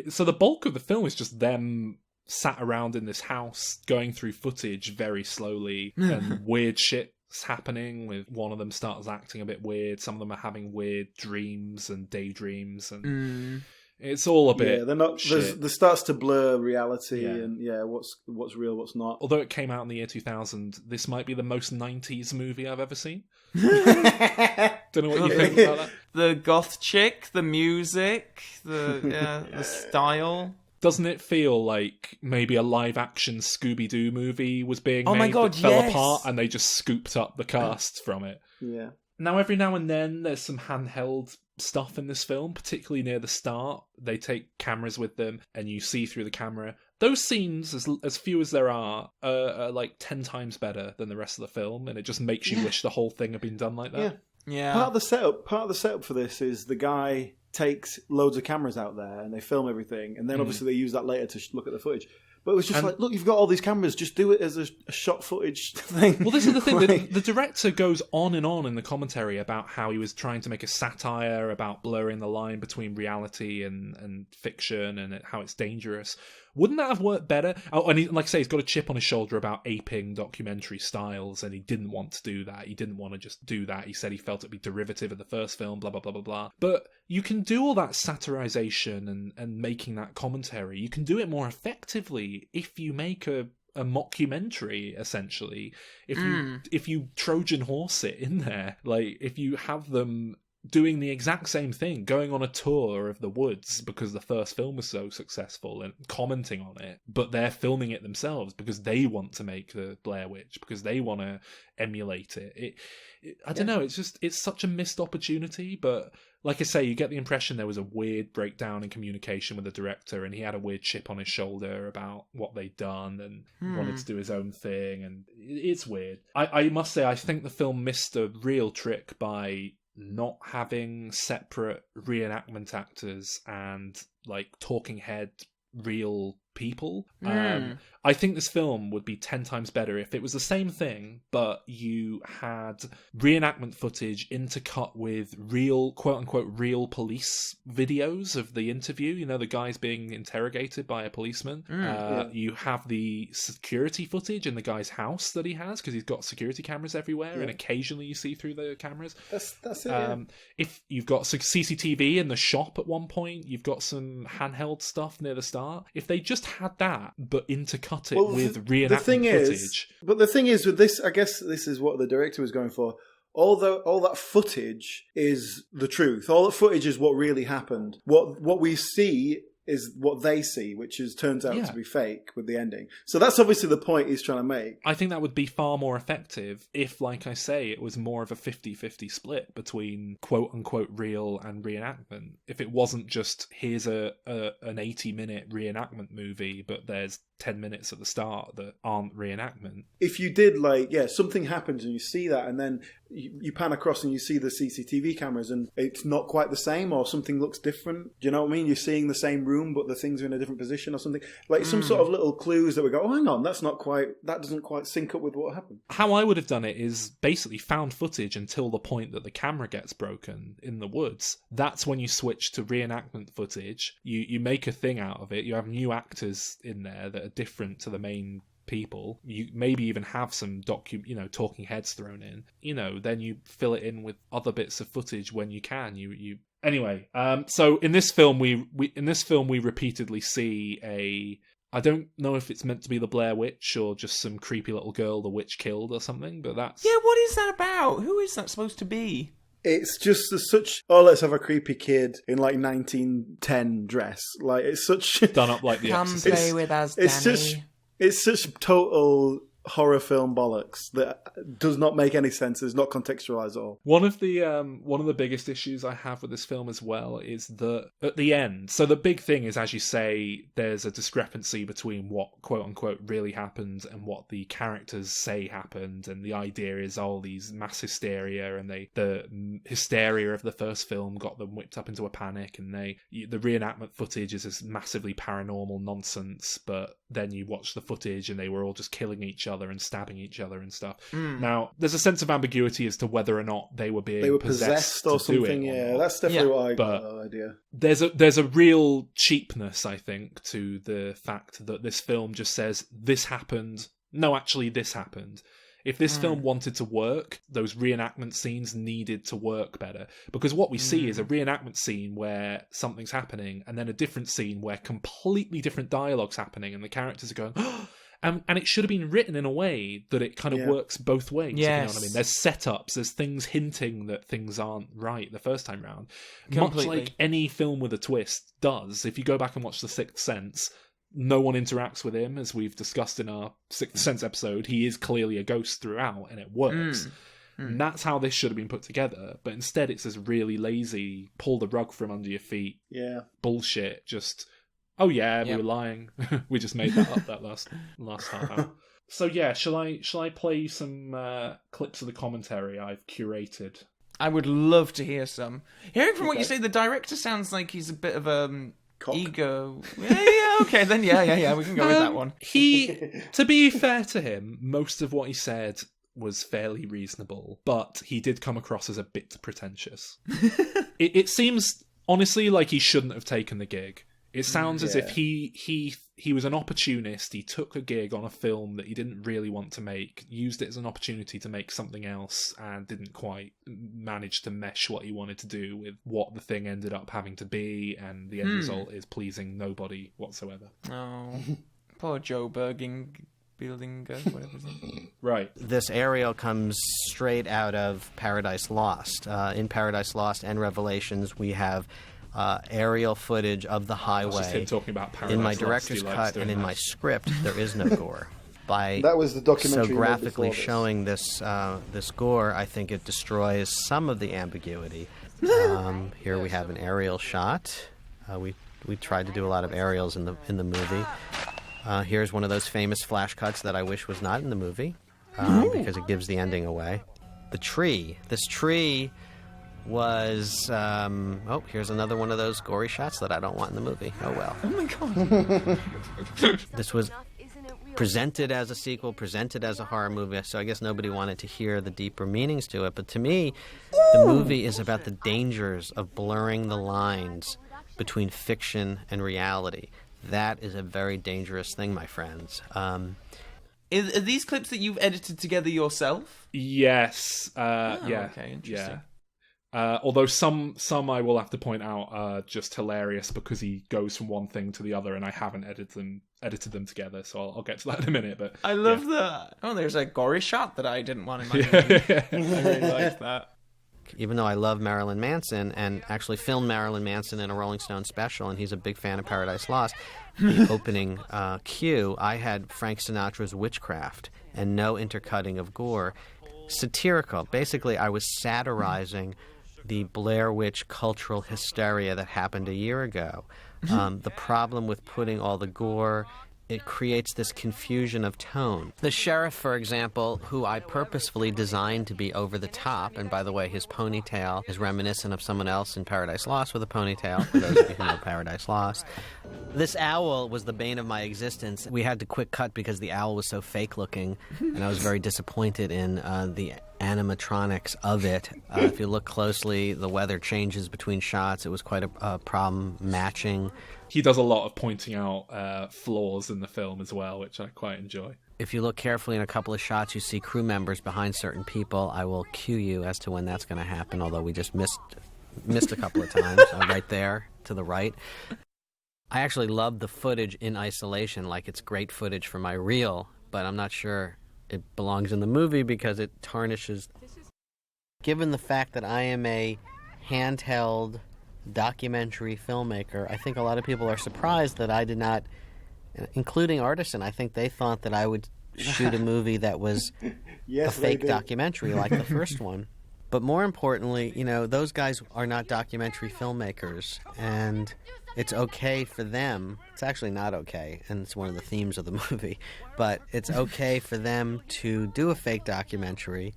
so the bulk of the film is just them sat around in this house going through footage very slowly, and weird shit's happening. With one of them starts acting a bit weird. Some of them are having weird dreams and daydreams, and it's all a bit. They're not. There starts to blur reality, and what's real, what's not. Although it came out in the year 2000, this might be the most 90s movie I've ever seen. Don't know what you think about that. The goth chick, the music, the style. Doesn't it feel like maybe a live-action Scooby-Doo movie was being made that fell apart, and they just scooped up the cast from it? Yeah. Now, every now and then, there's some handheld stuff in this film, particularly near the start. They take cameras with them, and you see through the camera. Those scenes, as few as there are like 10 times better than the rest of the film, and it just makes you wish the whole thing had been done like that. Yeah. Part of the setup for this is the guy takes loads of cameras out there and they film everything, and then obviously they use that later to look at the footage. But it was just like, look, you've got all these cameras, just do it as a shot footage thing. Well, this is the thing. The director goes on and on in the commentary about how he was trying to make a satire about blurring the line between reality and fiction, and how it's dangerous. Wouldn't that have worked better? Oh, and like I say, he's got a chip on his shoulder about aping documentary styles, and he didn't want to do that. He didn't want to just do that. He said he felt it'd be derivative of the first film, blah, blah, blah, blah, blah. But you can do all that satirization and making that commentary. You can do it more effectively if you make a mockumentary, essentially. If you Trojan horse it in there, like if you have them doing the exact same thing, going on a tour of the woods because the first film was so successful and commenting on it, but they're filming it themselves because they want to make the Blair Witch, because they want to emulate it. I don't know, it's such a missed opportunity. But like I say, you get the impression there was a weird breakdown in communication with the director, and he had a weird chip on his shoulder about what they'd done and wanted to do his own thing, and it's weird. I must say, I think the film missed a real trick by not having separate reenactment actors and like talking head real people. I think this film would be 10 times better if it was the same thing, but you had reenactment footage intercut with real, quote-unquote, real police videos of the interview. You know, the guy's being interrogated by a policeman. You have the security footage in the guy's house that he has, because he's got security cameras everywhere, and occasionally you see through the cameras. That's it, If you've got CCTV in the shop at one point, you've got some handheld stuff near the start. If they just had that, but intercut it with reenactment footage. But the thing is with this, I guess this is what the director was going for. All that footage is the truth. All that footage is what really happened. What we see is what they see, which turns out to be fake with the ending. So that's obviously the point he's trying to make. I think that would be far more effective if, like I say, it was more of a 50-50 split between quote-unquote real and reenactment. If it wasn't just, here's an 80-minute reenactment movie, but there's 10 minutes at the start that aren't reenactment. If you did, something happens and you see that, and then you pan across and you see the CCTV cameras and it's not quite the same, or something looks different. Do you know what I mean? You're seeing the same room, but the things are in a different position or something. Some sort of little clues that we go, oh, hang on, that doesn't quite sync up with what happened. How I would have done it is basically found footage until the point that the camera gets broken in the woods. That's when you switch to reenactment footage. You make a thing out of it. You have new actors in there that are different to the main people. You maybe even have some talking heads thrown in. Then you fill it in with other bits of footage when you can. Anyway. So in this film, we repeatedly see I don't know if it's meant to be the Blair Witch or just some creepy little girl the witch killed or something, but that's... Yeah, what is that about? Who is that supposed to be? It's just let's have a creepy kid in 1910 dress. It's such... Done up like The Exorcist. Come play with us, Danny. It's such total horror film bollocks that does not make any sense. It's not contextualized at all. One of the biggest issues I have with this film as well is that at the end, so the big thing is, as you say, there's a discrepancy between what quote unquote really happened and what the characters say happened, and the idea is these mass hysteria, and the hysteria of the first film got them whipped up into a panic, and the reenactment footage is this massively paranormal nonsense, but then you watch the footage and they were all just killing each other and stabbing each other and stuff. Now, there's a sense of ambiguity as to whether or not they were possessed or something. Yeah, that's definitely what I got the idea. There's a real cheapness, I think, to the fact that this film just says, this happened. No, actually, this happened. If this film wanted to work, those reenactment scenes needed to work better. Because what we see is a reenactment scene where something's happening, and then a different scene where completely different dialogue's happening, and the characters are going, oh! And it should have been written in a way that it kind of works both ways. Yes. You know what I mean? There's setups, there's things hinting that things aren't right the first time round. Completely. Much like any film with a twist does. If you go back and watch The Sixth Sense, no one interacts with him, as we've discussed in our Sixth Sense episode. He is clearly a ghost throughout, and it works. And that's how this should have been put together. But instead, it's this really lazy, pull the rug from under your feet bullshit. Just, oh yeah, we were lying. We just made that up that last half hour. So yeah, shall I play some clips of the commentary I've curated? I would love to hear some. Hearing from what you say, the director sounds like he's a bit of a... ego. Okay, then yeah, we can go with that one. To be fair to him, most of what he said was fairly reasonable, but he did come across as a bit pretentious. It seems, honestly, like he shouldn't have taken the gig. It sounds as if he was an opportunist. He took a gig on a film that he didn't really want to make, used it as an opportunity to make something else, and didn't quite manage to mesh what he wanted to do with what the thing ended up having to be, and the end result is pleasing nobody whatsoever. Oh, poor Joe Building, whatever his name. Right. This aerial comes straight out of Paradise Lost. In Paradise Lost and Revelations, we have aerial footage of the highway. That's just him talking about Paradise in my Lost. director's cut and in my script, there is no gore. By that was the documentary. So graphically showing this gore, I think it destroys some of the ambiguity. Here we have an aerial shot. We tried to do a lot of aerials in the movie. Here's one of those famous flash cuts that I wish was not in the movie because it gives the ending away. This tree was here's another one of those gory shots that I don't want in the movie. Oh well. Oh my god. This was presented as a sequel, presented as a horror movie, so I guess nobody wanted to hear the deeper meanings to it. But to me, the movie is about the dangers of blurring the lines between fiction and reality. That is a very dangerous thing, my friends. Are these clips that you've edited together yourself? Yes. Okay, interesting. Yeah. Although some I will have to point out are just hilarious because he goes from one thing to the other, and I haven't edited them together, so I'll get to that in a minute. But I love that. Oh, there's a gory shot that I didn't want in my movie. I really liked that. Even though I love Marilyn Manson and actually filmed Marilyn Manson in a Rolling Stone special, and he's a big fan of Paradise Lost, the opening cue, I had Frank Sinatra's Witchcraft and no intercutting of gore. Satirical. Basically, I was satirizing the Blair Witch cultural hysteria that happened a year ago. The problem with putting all the gore, it creates this confusion of tone. The sheriff, for example, who I purposefully designed to be over the top, and by the way, his ponytail is reminiscent of someone else in Paradise Lost with a ponytail, for those of you who know Paradise Lost. This owl was the bane of my existence. We had to quick cut because the owl was so fake-looking, and I was very disappointed in the animatronics of it. If you look closely, the weather changes between shots. It was quite a problem matching. He does a lot of pointing out flaws in the film as well, which I quite enjoy. If you look carefully in a couple of shots, you see crew members behind certain people. I will cue you as to when that's going to happen, although we just missed a couple of times. Right there to the right. I actually love the footage in isolation, like it's great footage for my reel, but I'm not sure it belongs in the movie because it tarnishes. Given the fact that I am a handheld documentary filmmaker, I think a lot of people are surprised that I did not, including Artisan. I think they thought that I would shoot a movie that was a fake documentary like the first one. But more importantly, those guys are not documentary filmmakers, and it's okay for them. It's actually not okay, and it's one of the themes of the movie, but it's okay for them to do a fake documentary.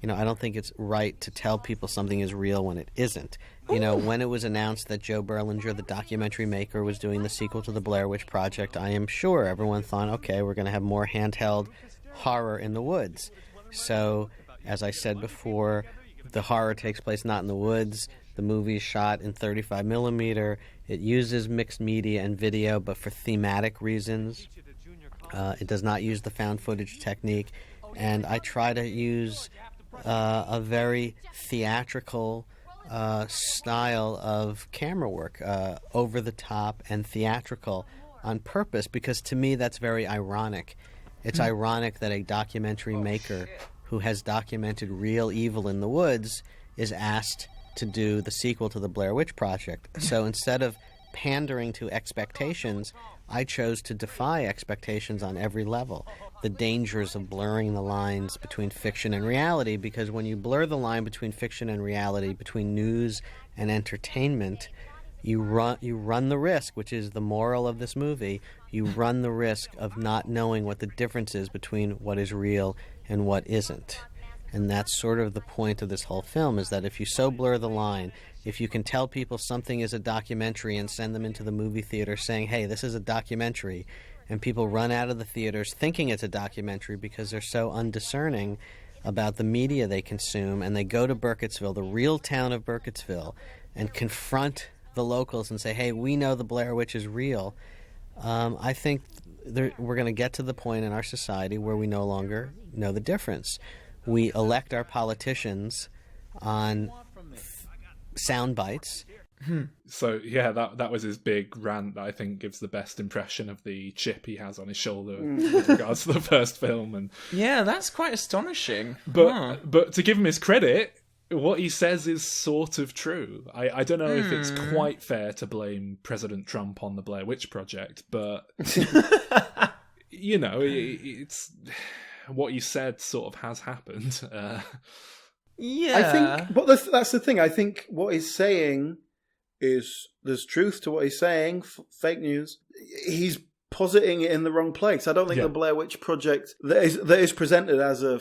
I don't think it's right to tell people something is real when it isn't. When it was announced that Joe Berlinger, the documentary maker, was doing the sequel to the Blair Witch Project, I am sure everyone thought, okay, we're going to have more handheld horror in the woods. So, as I said before, the horror takes place not in the woods. The movie is shot in 35 millimeter. It uses mixed media and video, but for thematic reasons. It does not use the found footage technique. And I try to use a very theatrical style of camera work, over the top and theatrical on purpose, because to me that's very ironic. It's ironic that a documentary maker who has documented real evil in the woods is asked to do the sequel to the Blair Witch Project. So instead of pandering to expectations, I chose to defy expectations on every level. The dangers of blurring the lines between fiction and reality, because when you blur the line between fiction and reality, between news and entertainment, you run the risk, which is the moral of this movie, you run the risk of not knowing what the difference is between what is real and what isn't. And that's sort of the point of this whole film, is that if you so blur the line, if you can tell people something is a documentary and send them into the movie theater saying, hey, this is a documentary, and people run out of the theaters thinking it's a documentary because they're so undiscerning about the media they consume, and they go to Burkittsville, the real town of Burkittsville, and confront the locals and say, hey, we know the Blair Witch is real. I think we're going to get to the point in our society where we no longer know the difference. We elect our politicians on sound bites. So yeah, that was his big rant that I think gives the best impression of the chip he has on his shoulder with regards to the first film. And yeah, that's quite astonishing. But to give him his credit, what he says is sort of true. I don't know if it's quite fair to blame President Trump on the Blair Witch Project, but it's what you said sort of has happened. Yeah, I think, but that's the thing. I think what he's saying is there's truth to what he's saying. Fake news. He's positing it in the wrong place. I don't think the Blair Witch Project that is presented as a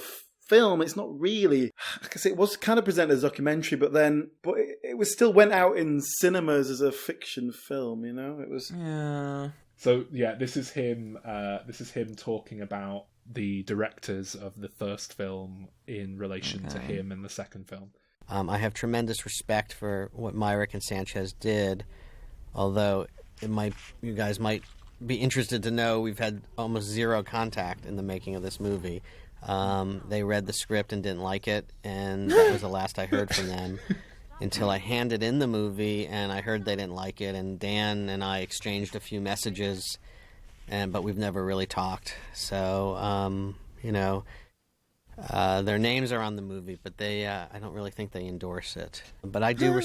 film. It's not really, because it was kind of presented as a documentary, but it was still went out in cinemas as a fiction film. You know, it was. Yeah. So yeah, this is him. This is him talking about the directors of the first film in relation to him in the second film. I have tremendous respect for what Myrick and Sanchez did, although you guys might be interested to know we've had almost zero contact in the making of this movie. They read the script and didn't like it, and that was the last I heard from them until I handed in the movie and I heard they didn't like it, and Dan and I exchanged a few messages, but we've never really talked. So, their names are on the movie, but I don't really think they endorse it. But I do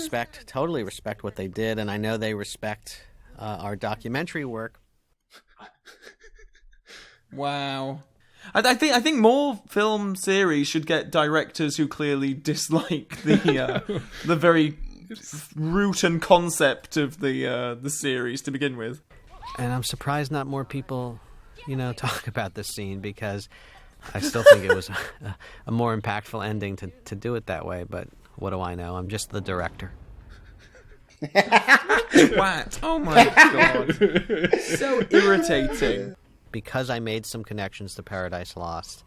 totally respect what they did, and I know they respect our documentary work. Wow. I think more film series should get directors who clearly dislike the very root and concept of the series to begin with. And I'm surprised not more people, talk about this scene, because I still think it was a more impactful ending to do it that way. But what do I know? I'm just the director. Twat. Oh my god. So irritating. Because I made some connections to Paradise Lost.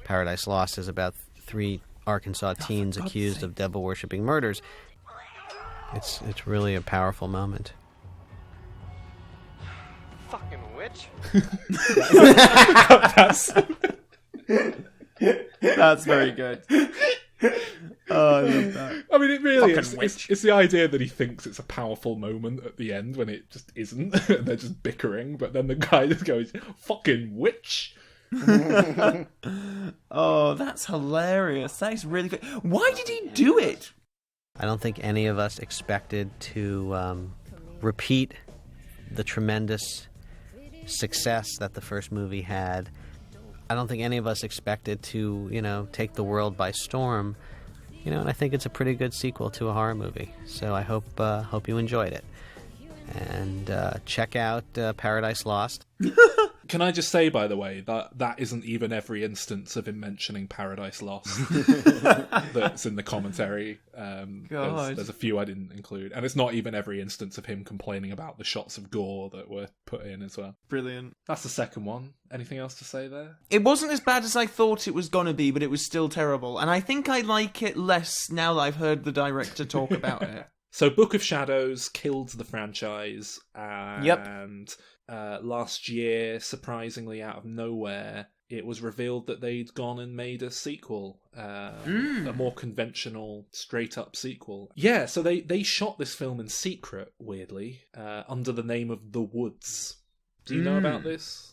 Paradise Lost is about 3 Arkansas teens accused of devil-worshipping murders. It's really a powerful moment. Fucking witch. That's very good. Oh, I love that. I mean, it really is. It's the idea that he thinks it's a powerful moment at the end when it just isn't. They're just bickering, but then the guy just goes, "Fucking witch." Oh, that's hilarious. That is really good. Why did he do it? I don't think any of us expected to repeat the tremendous success that the first movie had. I don't think any of us expected to, take the world by storm. And I think it's a pretty good sequel to a horror movie. So I hope you enjoyed it. And check out Paradise Lost. Can I just say, by the way, that isn't even every instance of him mentioning Paradise Lost that's in the commentary. There's a few I didn't include. And it's not even every instance of him complaining about the shots of gore that were put in as well. Brilliant. That's the second one. Anything else to say there? It wasn't as bad as I thought it was going to be, but it was still terrible. And I think I like it less now that I've heard the director talk about it. So Book of Shadows killed the franchise, and last year, surprisingly out of nowhere, it was revealed that they'd gone and made a sequel, a more conventional, straight-up sequel. Yeah, so they shot this film in secret, weirdly, under the name of The Woods. Do you know about this?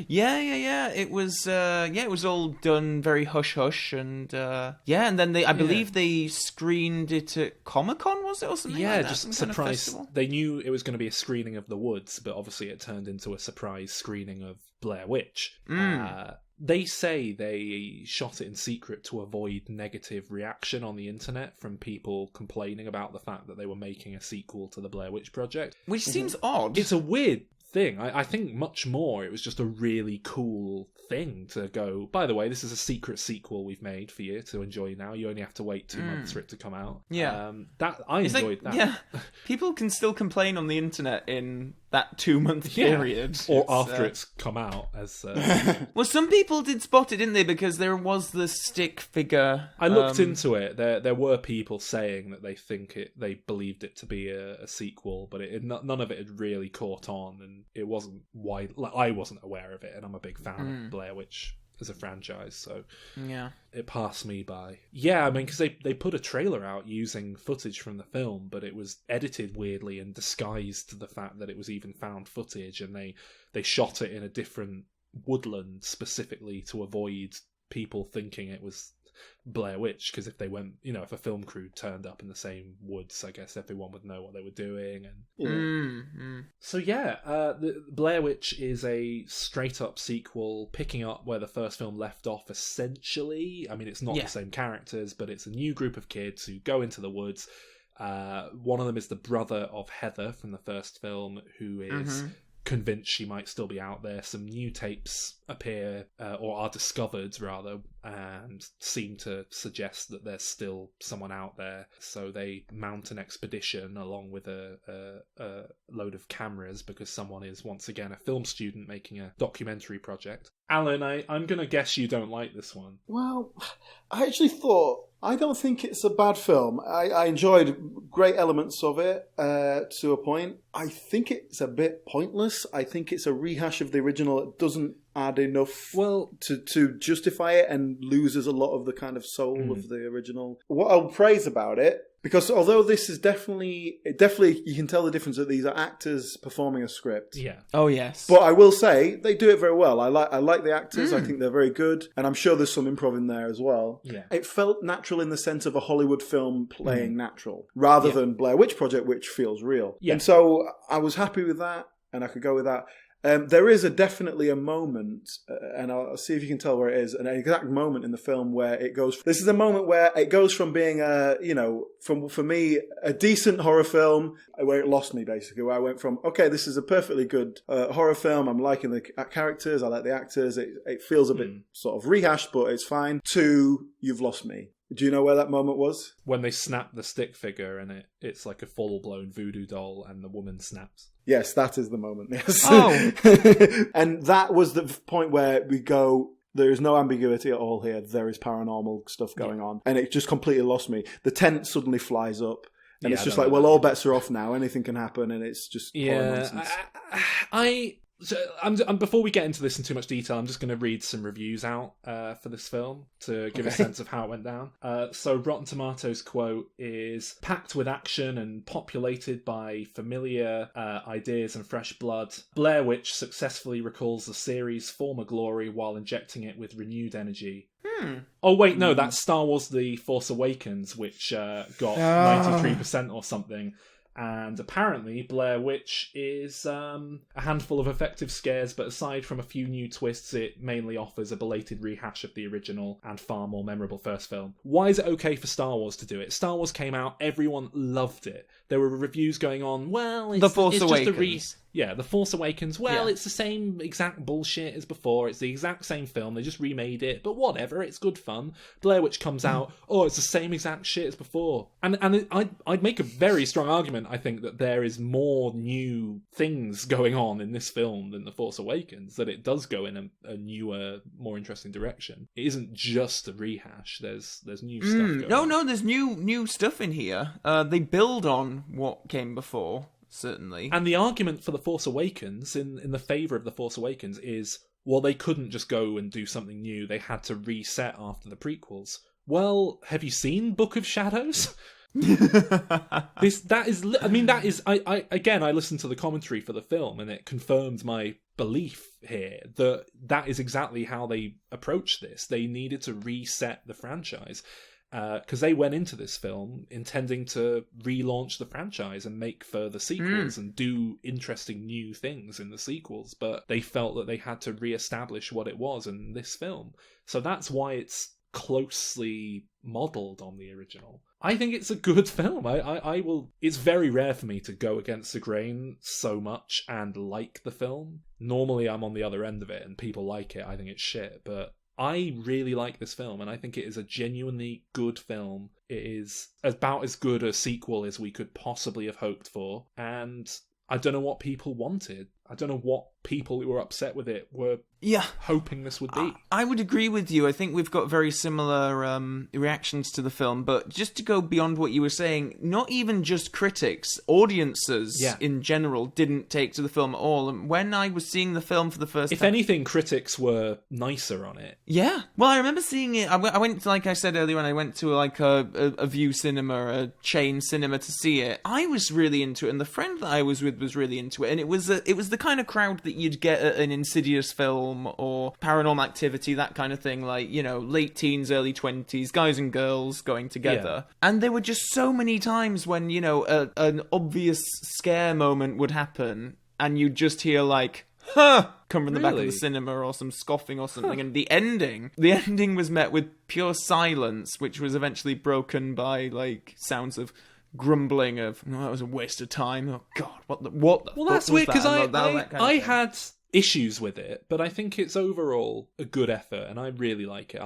Yeah. It was all done very hush-hush, and and then I believe they screened it at Comic-Con, was it, or something like that? Yeah, just surprise. They knew it was going to be a screening of The Woods, but obviously it turned into a surprise screening of Blair Witch. They say they shot it in secret to avoid negative reaction on the internet from people complaining about the fact that they were making a sequel to the Blair Witch Project. Which seems odd. It's a weird thing. I think much more it was just a really cool thing to go, by the way, this is a secret sequel we've made for you to enjoy now. You only have to wait 2 months for it to come out. Yeah. I enjoyed that. Yeah. People can still complain on the internet in that 2-month period. Or after it's come out. Well, some people did spot it, didn't they? Because there was the stick figure. I looked into it. There were people saying that they believed it to be a sequel, but none of it had really caught on, and it wasn't wide. I wasn't aware of it, and I'm a big fan of Blair Witch as a franchise, so yeah, it passed me by. Yeah, I mean, because they put a trailer out using footage from the film, but it was edited weirdly and disguised the fact that it was even found footage, and they shot it in a different woodland specifically to avoid people thinking it was Blair Witch, because if they went, if a film crew turned up in the same woods, I guess everyone would know what they were doing. And so the Blair Witch is a straight up sequel, picking up where the first film left off. Essentially, I mean, it's not the same characters, but it's a new group of kids who go into the woods. One of them is the brother of Heather from the first film, who is convinced she might still be out there. Some new tapes appear, or are discovered rather, and seem to suggest that there's still someone out there. So they mount an expedition along with a load of cameras, because someone is once again a film student making a documentary project. Alan, I'm going to guess you don't like this one. Well, I actually thought, I don't think it's a bad film. I enjoyed great elements of it to a point. I think it's a bit pointless. I think it's a rehash of the original. It doesn't add enough to justify it, and loses a lot of the kind of soul of the original. What I'll praise about it, because although this is definitely you can tell the difference that these are actors performing a script. Yeah. Oh yes. But I will say they do it very well. I like the actors. I think they're very good, and I'm sure there's some improv in there as well. Yeah. It felt natural in the sense of a Hollywood film playing natural, rather than Blair Witch Project, which feels real. Yeah. And so I was happy with that, and I could go with that. There is definitely a moment, and I'll see if you can tell where it is, an exact moment in the film where it goes. This is a moment where it goes from being for me, a decent horror film, where it lost me basically. Where I went from, okay, this is a perfectly good horror film. I'm liking the characters. I like the actors. It feels a bit sort of rehashed, but it's fine. To, you've lost me. Do you know where that moment was? When they snap the stick figure and it's like a full-blown voodoo doll and the woman snaps. Yes, that is the moment, yes. Oh! And that was the point where we go, there is no ambiguity at all here. There is paranormal stuff going on. And it just completely lost me. The tent suddenly flies up. And it's just like, well, all bets are off now. Anything can happen. And it's just nonsense. Before we get into this in too much detail, I'm just going to read some reviews out for this film to give a sense of how it went down. So Rotten Tomatoes quote is, packed with action and populated by familiar ideas and fresh blood, Blair Witch successfully recalls the series' former glory while injecting it with renewed energy. Oh wait, no, that's Star Wars The Force Awakens, which got 93% or something. And apparently Blair Witch is a handful of effective scares, but aside from a few new twists, it mainly offers a belated rehash of the original and far more memorable first film. Why is it okay for Star Wars to do it? Star Wars came out, everyone loved it. There were reviews going on, well, it's The Force Awakens. The Force Awakens. Well, Yeah. it's the same exact bullshit as before. It's the exact same film. They just remade it, but whatever. It's good fun. Blair Witch comes out. Oh, it's the same exact shit as before. And I'd make a very strong argument, I think, that there is more new things going on in this film than The Force Awakens, that it does go in a newer, more interesting direction. It isn't just a rehash. There's new stuff going on. No, there's new stuff in here. They build on what came before. Certainly. And the argument for The Force Awakens, in the favour of The Force Awakens, is, well, they couldn't just go and do something new. They had to reset after the prequels. Well, have you seen Book of Shadows? I listened to the commentary for the film, and it confirmed my belief here that is exactly how they approached this. They needed to reset the franchise. Because they went into this film intending to relaunch the franchise and make further sequels and do interesting new things in the sequels, but they felt that they had to re-establish what it was in this film. So that's why it's closely modelled on the original. I think it's a good film. I will. It's very rare for me to go against the grain so much and like the film. Normally I'm on the other end of it and people like it. I think it's shit, but I really like this film, and I think it is a genuinely good film. It is about as good a sequel as we could possibly have hoped for, and I don't know what people wanted. I don't know what people who were upset with it were hoping this would be. I would agree with you. I think we've got very similar reactions to the film, but just to go beyond what you were saying, not even just critics, audiences in general didn't take to the film at all. And when I was seeing the film for the first time... If anything, critics were nicer on it. Yeah. Well, I remember seeing it. I went, like I said earlier, when I went to like a View cinema, a chain cinema to see it. I was really into it, and the friend that I was with was really into it, and it was the kind of crowd that you'd get at an Insidious film or Paranormal Activity, that kind of thing, like, you know, late teens, early 20s, guys and girls going together. Yeah. And there were just so many times when, you know, an obvious scare moment would happen and you'd just hear like, huh, come from the back of the cinema, or some scoffing or something. And the ending was met with pure silence, which was eventually broken by like sounds of grumbling of, that was a waste of time. Oh God, what the well, that's weird because I had had issues with it, but I think it's overall a good effort, and I really like it.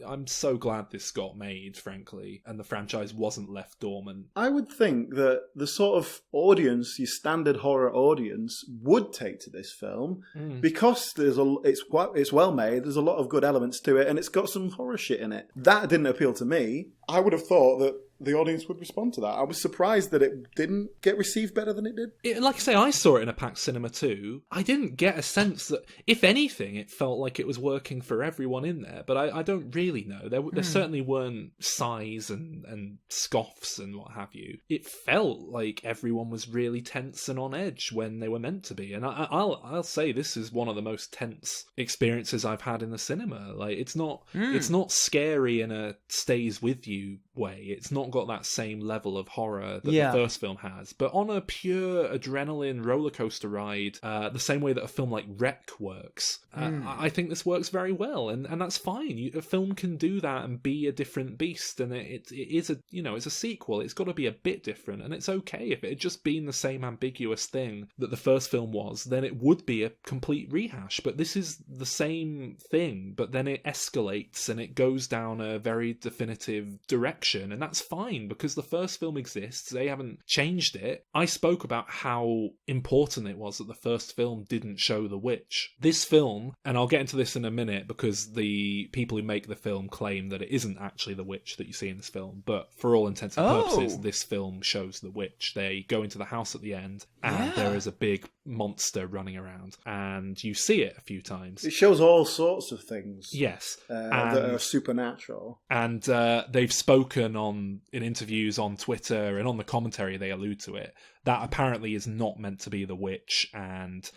I'm so glad this got made, frankly, and the franchise wasn't left dormant. I would think that the sort of audience, your standard horror audience, would take to this film because it's well made. There's a lot of good elements to it, and it's got some horror shit in it. That didn't appeal to me. I would have thought that the audience would respond to that. I was surprised that it didn't get received better than it did. Like I say, I saw it in a packed cinema too. I didn't get a sense that, if anything, it felt like it was working for everyone in there, but I don't really know. There certainly weren't sighs and scoffs and what have you. It felt like everyone was really tense and on edge when they were meant to be, and I'll say this is one of the most tense experiences I've had in the cinema. Like, it's not scary in a stays with you way. It's not got that same level of horror that the first film has, but on a pure adrenaline roller coaster ride, the same way that a film like Wreck works. I think this works very well, and that's fine. A film can do that and be a different beast, and it is it's a sequel. It's got to be a bit different, and it's okay if it had just been the same ambiguous thing that the first film was. Then it would be a complete rehash. But this is the same thing, but then it escalates and it goes down a very definitive direction, and that's fine because the first film exists. They haven't changed it. I spoke about how important it was that the first film didn't show the witch. This film, and I'll get into this in a minute because the people who make the film claim that it isn't actually the witch that you see in this film, but for all intents and purposes, this film shows the witch. They go into the house at the end and there is a big monster running around, and you see it a few times. It shows all sorts of things. Yes. That are supernatural. And they've spoken in interviews on Twitter and on the commentary, they allude to it. That apparently is not meant to be the witch, and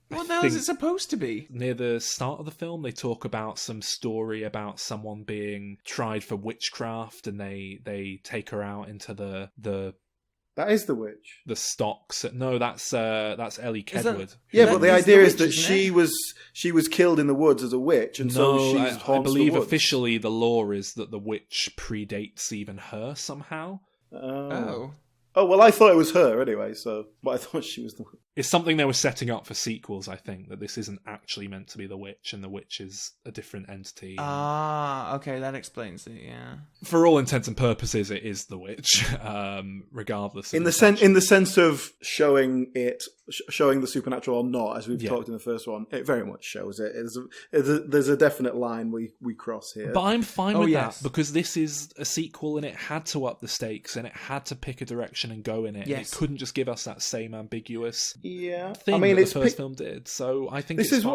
what the hell is it supposed to be? Near the start of the film, they talk about some story about someone being tried for witchcraft, and they take her out into the That is the witch. The stocks. No, that's Ellie Kedward. But the idea is that she was killed in the woods as a witch, and I believe officially the law is that the witch predates even her somehow. Oh, well, I thought it was her anyway, but I thought she was the witch. It's something they were setting up for sequels, I think, that this isn't actually meant to be the witch, and the witch is a different entity. Okay, that explains it, yeah. For all intents and purposes, it is the witch, regardless. In the sense of showing the supernatural or not, as we've talked in the first one, it very much shows it. There's a definite line we cross here. But I'm fine with that, because this is a sequel, and it had to up the stakes, and it had to pick a direction and go in it. Yes. And it couldn't just give us that same ambiguous thing that the first film did. So I think this is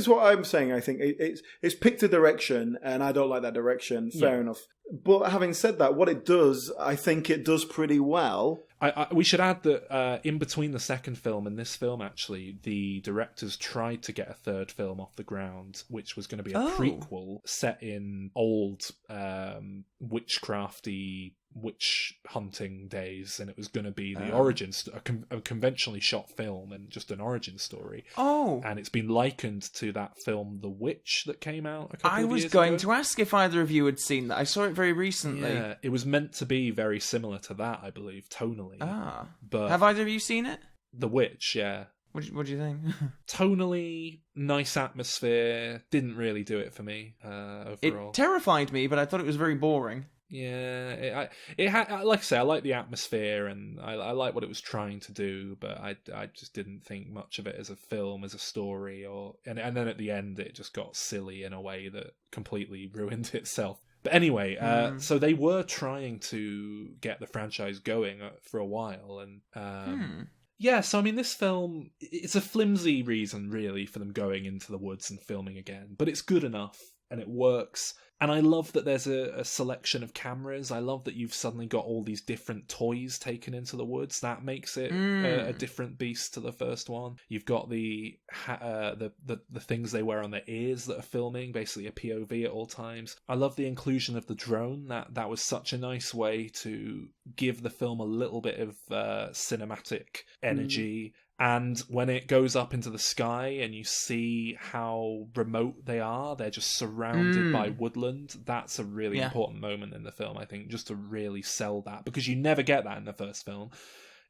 what I'm saying. I think it's picked a direction, and I don't like that direction. Fair enough. But having said that, what it does, I think it does pretty well. We should add that in between the second film and this film, actually, the directors tried to get a third film off the ground, which was going to be a prequel set in old witchcrafty witch hunting days, and it was going to be the origins, a conventionally shot film and just an origin story. And it's been likened to that film The Witch that came out a couple of years ago. I was going to ask if either of you had seen that. I saw it very recently. Yeah, it was meant to be very similar to that, I believe, tonally. But have either of you seen it? The Witch, yeah. What do you think? Tonally, nice atmosphere. Didn't really do it for me overall. It terrified me, but I thought it was very boring. Yeah, it had, like I say, I like the atmosphere, and I like what it was trying to do, but I just didn't think much of it as a film, as a story, and then at the end it just got silly in a way that completely ruined itself. But anyway, so they were trying to get the franchise going for a while, and yeah, so I mean, this film, it's a flimsy reason really for them going into the woods and filming again, but it's good enough and it works. And I love that there's a selection of cameras. I love that you've suddenly got all these different toys taken into the woods. That makes it a different beast to the first one. You've got the things they wear on their ears that are filming, basically a POV at all times. I love the inclusion of the drone. That was such a nice way to give the film a little bit of cinematic energy. And when it goes up into the sky and you see how remote they are, they're just surrounded by woodland. That's a really important moment in the film, I think, just to really sell that, because you never get that in the first film.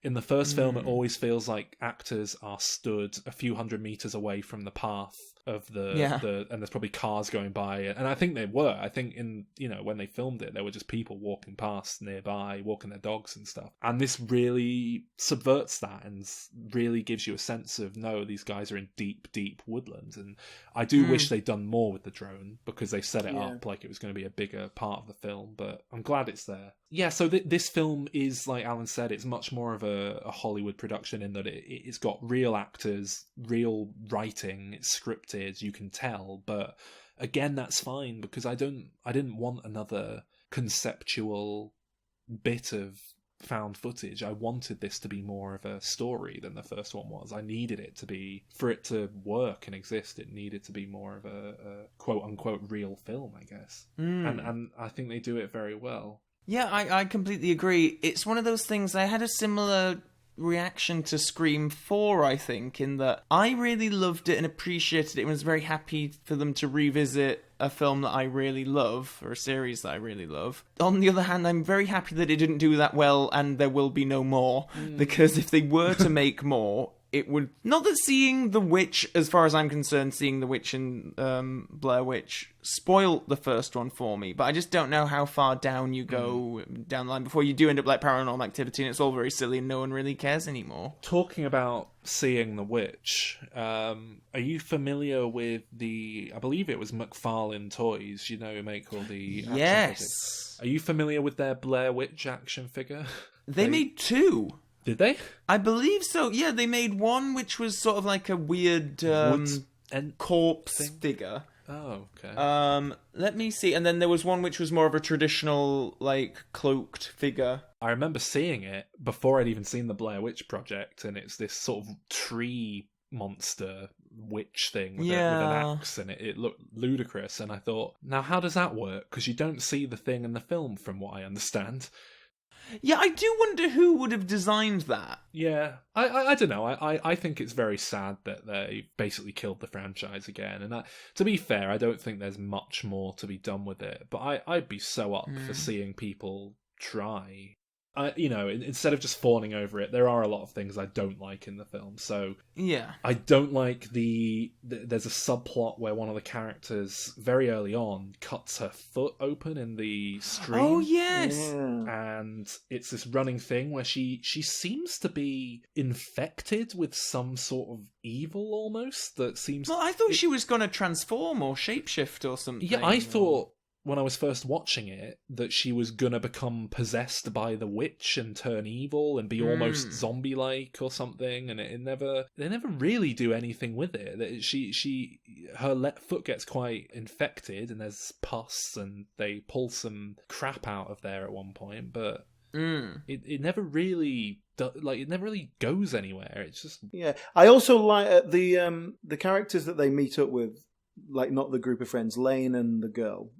In the first film, it always feels like actors are stood a few hundred meters away from the path of the and there's probably cars going by, and I think they were. I think when they filmed it, there were just people walking past nearby, walking their dogs and stuff. And this really subverts that and really gives you a sense of, no, these guys are in deep, deep woodlands. And I do wish they'd done more with the drone, because they set it up like it was going to be a bigger part of the film, but I'm glad it's there. Yeah, so this film is, like Alan said, it's much more of a Hollywood production in that it's got real actors, real writing, it's scripted, you can tell. But again, that's fine, because I didn't want another conceptual bit of found footage. I wanted this to be more of a story than the first one was. I needed it to be, for it to work and exist, it needed to be more of a quote-unquote real film, I guess. And I think they do it very well. Yeah, I completely agree. It's one of those things, I had a similar reaction to Scream 4, I think, in that I really loved it and appreciated it and was very happy for them to revisit a film that I really love, or a series that I really love. On the other hand, I'm very happy that it didn't do that well and there will be no more, because if they were to make more, it would... Not that seeing The Witch, as far as I'm concerned, seeing The Witch and Blair Witch spoiled the first one for me, but I just don't know how far down you go down the line before you do end up like Paranormal Activity, and it's all very silly and no one really cares anymore. Talking about seeing The Witch, are you familiar with I believe it was McFarlane Toys, who make all the action figures? Are you familiar with their Blair Witch action figure? They made 2. Did they? I believe so. Yeah, they made one which was sort of like a weird corpse figure. Oh, okay. Let me see. And then there was one which was more of a traditional, like, cloaked figure. I remember seeing it before I'd even seen the Blair Witch Project, and it's this sort of tree monster witch thing with an axe, and it looked ludicrous. And I thought, now how does that work? Because you don't see the thing in the film, from what I understand. Yeah, I do wonder who would have designed that. Yeah, I don't know. I think it's very sad that they basically killed the franchise again. And to be fair, I don't think there's much more to be done with it. But I'd be so up for seeing people try. Instead of just fawning over it, there are a lot of things I don't like in the film. So yeah, I don't like there's a subplot where one of the characters very early on cuts her foot open in the stream. Oh yes, and it's this running thing where she seems to be infected with some sort of evil almost that seems. Well, I thought she was going to transform or shapeshift or something. Yeah, I thought, when I was first watching it, that she was gonna become possessed by the witch and turn evil and be almost zombie-like or something, and they never really do anything with it. Her foot gets quite infected, and there's pus, and they pull some crap out of there at one point, but it never really it never really goes anywhere. It's just I also like the characters that they meet up with. Like, not the group of friends, Lane and the girl.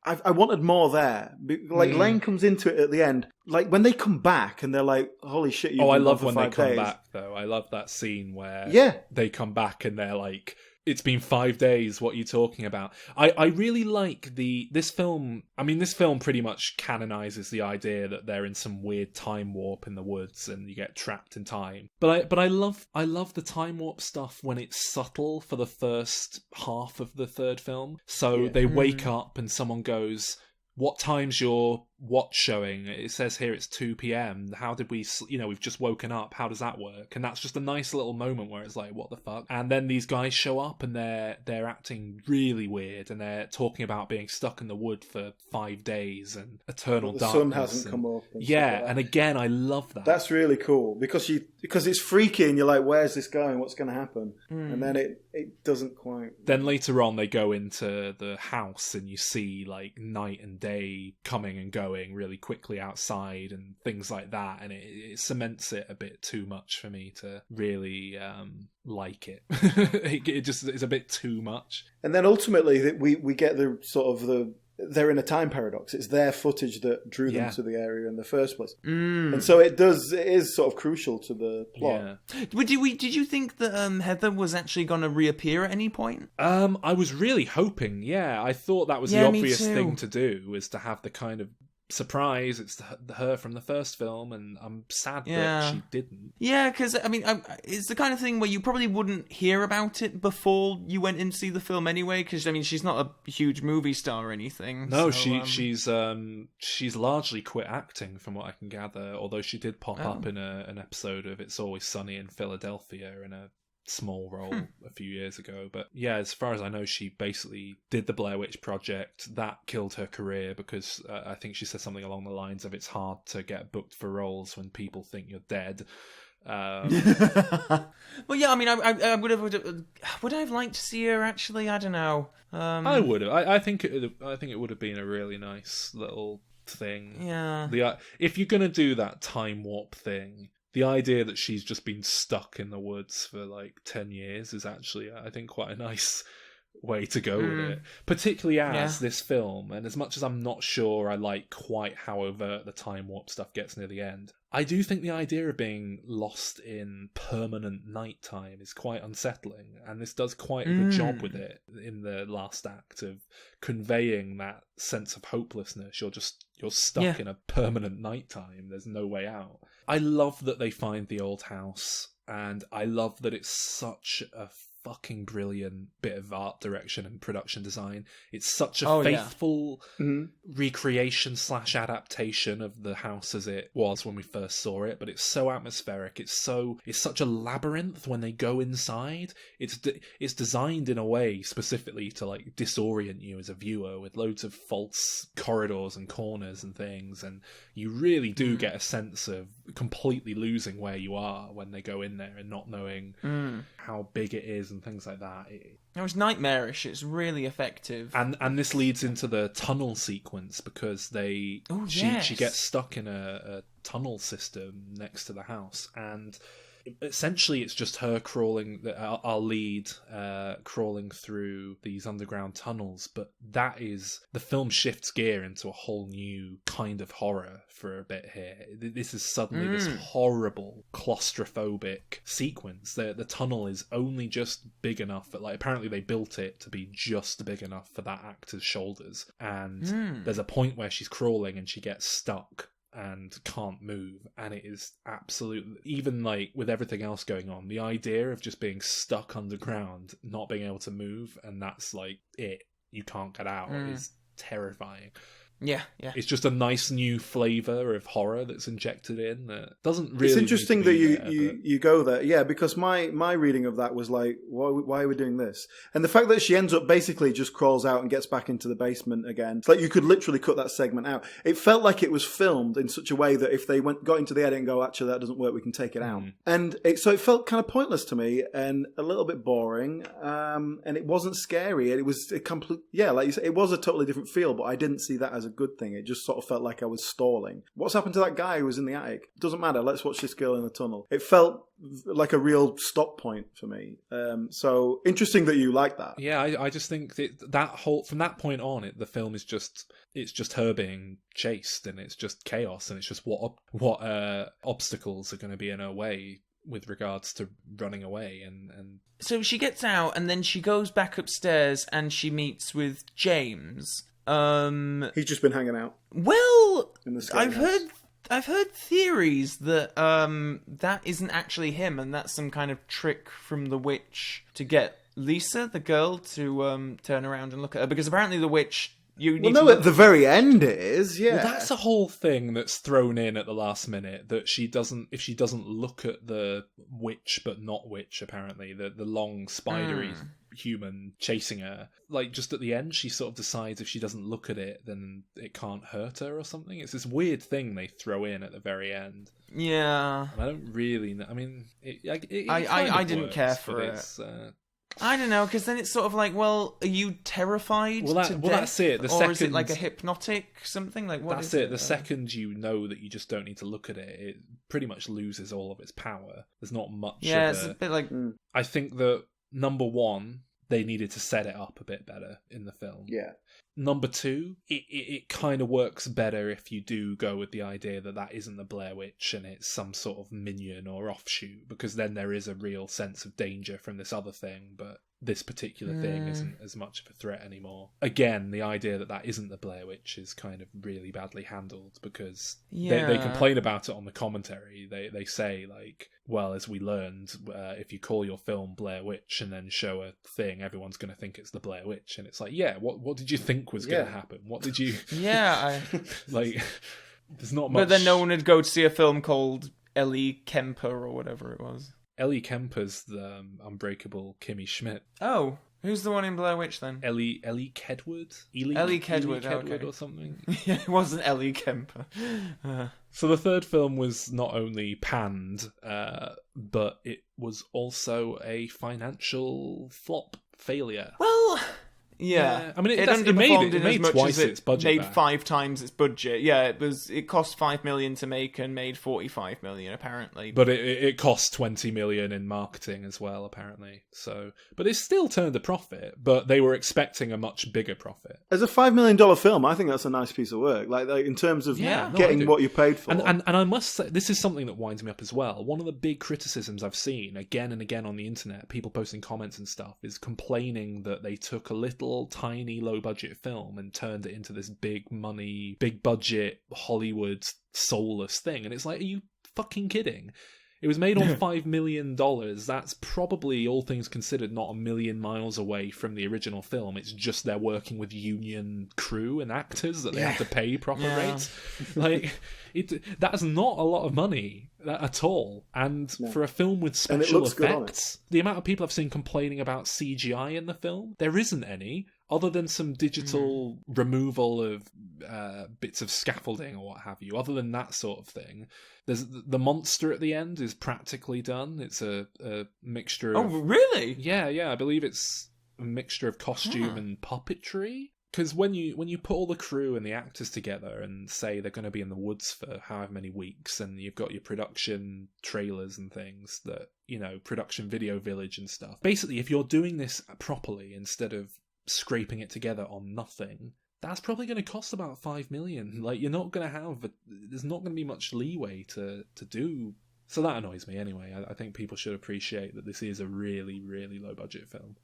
I wanted more there. Like, Lane comes into it at the end. Like, when they come back and they're like, holy shit, you've I been love gone when for they 5 come days. back, though. I love that scene where they come back and they're like, it's been 5 days, what are you talking about? I really like this film. I mean, this film pretty much canonizes the idea that they're in some weird time warp in the woods and you get trapped in time. But I love the time warp stuff when it's subtle for the first half of the third film. So they wake up and someone goes, what time's your watch showing? It says here it's 2 p.m. How did we, we've just woken up. How does that work? And that's just a nice little moment where it's like, what the fuck? And then these guys show up and they're acting really weird, and they're talking about being stuck in the wood for 5 days and eternal darkness. The sun hasn't come up. And again, I love that. That's really cool because it's freaky and you're like, where's this going? What's going to happen? And then it doesn't quite. Then later on, they go into the house and you see like night and day coming and going really quickly outside and things like that, and it cements it a bit too much for me to really like it. It just is a bit too much. And then ultimately we get the sort of the they're in a time paradox. It's their footage that drew them to the area in the first place. And so it is sort of crucial to the plot. Yeah. Did you think that Heather was actually going to reappear at any point? I was really hoping, I thought that was the obvious thing to do, was to have the kind of surprise, it's her from the first film, and I'm sad that she didn't. Yeah, because, I mean, it's the kind of thing where you probably wouldn't hear about it before you went in to see the film anyway, because, I mean, she's not a huge movie star or anything. No, so, she's largely quit acting, from what I can gather, although she did pop up in an episode of It's Always Sunny in Philadelphia in a small role a few years ago. But yeah, as far as I know, she basically did the Blair Witch Project. That killed her career because I think she said something along the lines of, it's hard to get booked for roles when people think you're dead. Well, yeah, I mean, I would I have liked to see her actually? I don't know. I would have. I think it would have been a really nice little thing. Yeah. If you're gonna do that time warp thing, the idea that she's just been stuck in the woods for like 10 years is actually, I think, quite a nice way to go with it. Particularly as this film, and as much as I'm not sure I like quite how overt the time warp stuff gets near the end, I do think the idea of being lost in permanent nighttime is quite unsettling, and this does quite a good job with it in the last act of conveying that sense of hopelessness. You're stuck in a permanent nighttime. There's no way out. I love that they find the old house, and I love that it's such a fucking brilliant bit of art direction and production design. It's such a faithful recreation / adaptation of the house as it was when we first saw it, but it's so atmospheric. It's such a labyrinth when they go inside. It's designed in a way specifically to like disorient you as a viewer, with loads of false corridors and corners and things, and you really do get a sense of completely losing where you are when they go in there and not knowing how big it is and things like that. It was nightmarish. It's really effective. And this leads into the tunnel sequence, because she gets stuck in a tunnel system next to the house, and essentially it's just her crawling, our lead crawling through these underground tunnels. But the film shifts gear into a whole new kind of horror for a bit here. This is suddenly this horrible claustrophobic sequence. The tunnel is only just big enough that, like, apparently they built it to be just big enough for that actor's shoulders, and there's a point where she's crawling and she gets stuck and can't move, and it is absolutely, even like with everything else going on, the idea of just being stuck underground, not being able to move, and that's like you can't get out, is terrifying. Yeah. It's just a nice new flavour of horror that's injected in that doesn't really. It's interesting that you go there, because my reading of that was like, why are we doing this? And the fact that she ends up basically just crawls out and gets back into the basement again. It's like you could literally cut that segment out. It felt like it was filmed in such a way that if they got into the edit and go, actually that doesn't work, we can take it out. And it felt kind of pointless to me and a little bit boring. And it wasn't scary. It was a complete, like you said, it was a totally different feel, but I didn't see that as a good thing. It just sort of felt like I was stalling. What's happened to that guy who was in the attic? Doesn't matter. Let's watch this girl in the tunnel. It felt like a real stop point for me. So interesting that you like that. Yeah, I just think that from that point on, the film is just her being chased, and it's just chaos, and it's just what obstacles are going to be in her way with regards to running away. And so she gets out, and then she goes back upstairs and she meets with James. He's just been hanging out. Well, in the I've heard theories that that isn't actually him, and that's some kind of trick from the witch to get Lisa, the girl, to turn around and look at her, because apparently the witch. At the very end it is, yeah. Well, that's a whole thing that's thrown in at the last minute, that if she doesn't look at the witch, but not witch, apparently, the long spidery human chasing her, like just at the end, she sort of decides if she doesn't look at it, then it can't hurt her or something. It's this weird thing they throw in at the very end. Yeah. And I don't really know. I mean, I didn't care for it. I don't know, because then it's sort of like, well, are you terrified to death? Well, that's it. Is it like a hypnotic something? Like what? That's it. The second you know that you just don't need to look at it, it pretty much loses all of its power. There's not much. Yeah, it's a bit like. I think that number one, they needed to set it up a bit better in the film. Yeah. Number 2, it kind of works better if you do go with the idea that isn't the Blair Witch and it's some sort of minion or offshoot, because then there is a real sense of danger from this other thing, but this particular thing isn't as much of a threat anymore. Again, the idea that isn't the Blair Witch is kind of really badly handled, because they complain about it on the commentary. They say, like, well, as we learned, if you call your film Blair Witch and then show a thing, everyone's going to think it's the Blair Witch. And it's like, yeah, what did you think was going to happen? What did you... Yeah, like, there's not much... But then no one would go to see a film called Ellie Kemper or whatever it was. Ellie Kemper's the unbreakable Kimmy Schmidt. Oh, who's the one in Blair Witch then? Ellie Kedwood? Ellie Kedwood, okay. Or something. Yeah, it wasn't Ellie Kemper. So the third film was not only panned, but it was also a financial flop failure. Well... Yeah. I mean, it made as much twice as its budget. Made back. 5 times its budget. Yeah, it cost $5 million to make and made $45 million apparently. But it cost $20 million in marketing as well, apparently. So, but it still turned a profit. But they were expecting a much bigger profit. As a $5 million film, I think that's a nice piece of work. Like in terms of getting what you paid for. And I must say, this is something that winds me up as well. One of the big criticisms I've seen again and again on the internet, people posting comments and stuff, is complaining that they took a little tiny low budget film and turned it into this big money, big budget Hollywood soulless thing. And it's like, are you fucking kidding? It was made on $5 million. That's probably, all things considered, not a million miles away from the original film. It's just they're working with union crew and actors that they have to pay proper rates. Like, that's not a lot of money at all. And for a film with special effects, the amount of people I've seen complaining about CGI in the film, there isn't any. Other than some digital removal of bits of scaffolding or what have you, other than that sort of thing, there's the monster at the end is practically done. It's a mixture of... Oh, really? Yeah, I believe it's a mixture of costume and puppetry. Because when you put all the crew and the actors together and say they're going to be in the woods for however many weeks, and you've got your production trailers and things that, production video village and stuff. Basically, if you're doing this properly instead of scraping it together on nothing, that's probably going to cost about $5 million. Like, you're not going to have... there's not going to be much leeway to do... So that annoys me anyway. I think people should appreciate that this is a really, really low-budget film.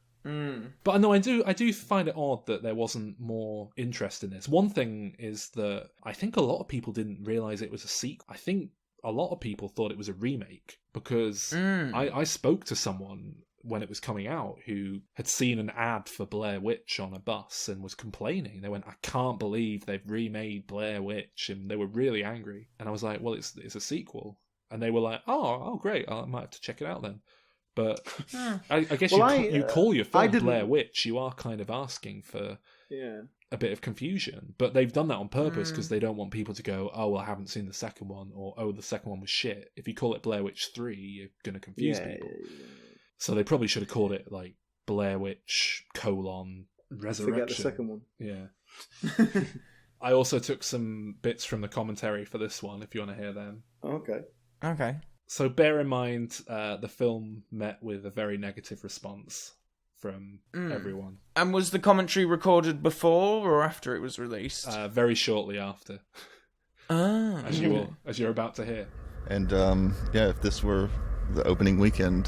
But no, I do find it odd that there wasn't more interest in this. One thing is that I think a lot of people didn't realise it was a sequel. I think a lot of people thought it was a remake, because I spoke to someone when it was coming out who had seen an ad for Blair Witch on a bus and was complaining. They went, I can't believe they've remade Blair Witch, and they were really angry. And I was like, well, it's a sequel. And they were like, oh great, I might have to check it out then. But I guess you call your film Blair Witch, you are kind of asking for a bit of confusion. But they've done that on purpose because they don't want people to go, oh, well, I haven't seen the second one, or oh, the second one was shit. If you call it Blair Witch 3, you're going to confuse people. So they probably should have called it like Blair Witch : Resurrection. Forget the second one. Yeah. I also took some bits from the commentary for this one, if you want to hear them. Okay. So bear in mind, the film met with a very negative response from everyone. And was the commentary recorded before or after it was released? Very shortly after. As you're about to hear. And if this were the opening weekend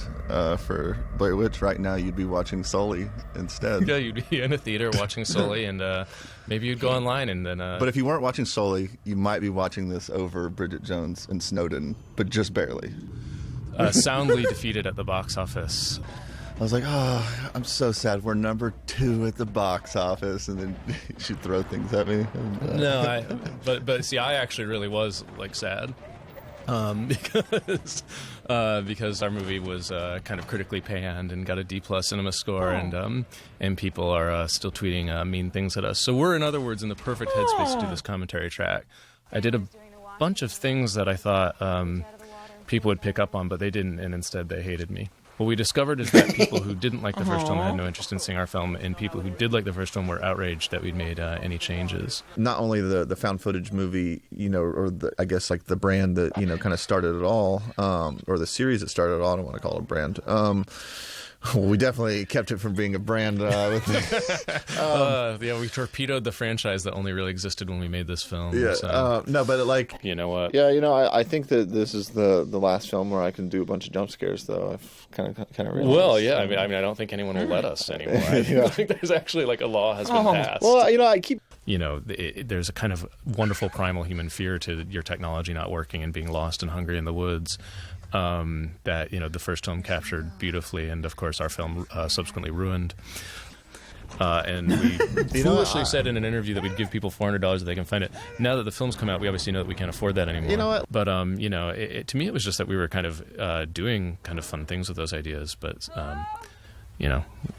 for Blair Witch right now, you'd be watching Sully instead. Yeah, you'd be in a theater watching Sully, and maybe you'd go online and then... But if you weren't watching Sully, you might be watching this over Bridget Jones and Snowden, but just barely. Soundly defeated at the box office. I was like, oh, I'm so sad. We're number 2 at the box office, and then she'd throw things at me. And, No, but see, I actually really was sad. Because our movie was kind of critically panned and got a D+ cinema score, and people are still tweeting mean things at us. So we're, in other words, in the perfect headspace to do this commentary track. I did a bunch of things that I thought people would pick up on, but they didn't, and instead they hated me. What we discovered is that people who didn't like the first film had no interest in seeing our film, and people who did like the first film were outraged that we'd made any changes. Not only the found footage movie, or I guess like the brand that, kind of started it all, or the series that started it all, I don't want to call it a brand, Well, we definitely kept it from being a brand. Yeah, we torpedoed the franchise that only really existed when we made this film. Yeah, so. no, but You know what? Yeah, I think that this is the last film where I can do a bunch of jump scares, though. I've kind of realized. Well, yeah, I mean, I don't think anyone will let us anymore. I think there's actually like a law has been passed. Well, I keep. There's a kind of wonderful primal human fear to your technology not working and being lost and hungry in the woods. That the first film captured beautifully, and of course our film subsequently ruined. And we foolishly said in an interview that we'd give people $400 if they can find it. Now that the film's come out, we obviously know that we can't afford that anymore. You know what? But to me, it was just that we were kind of doing kind of fun things with those ideas. But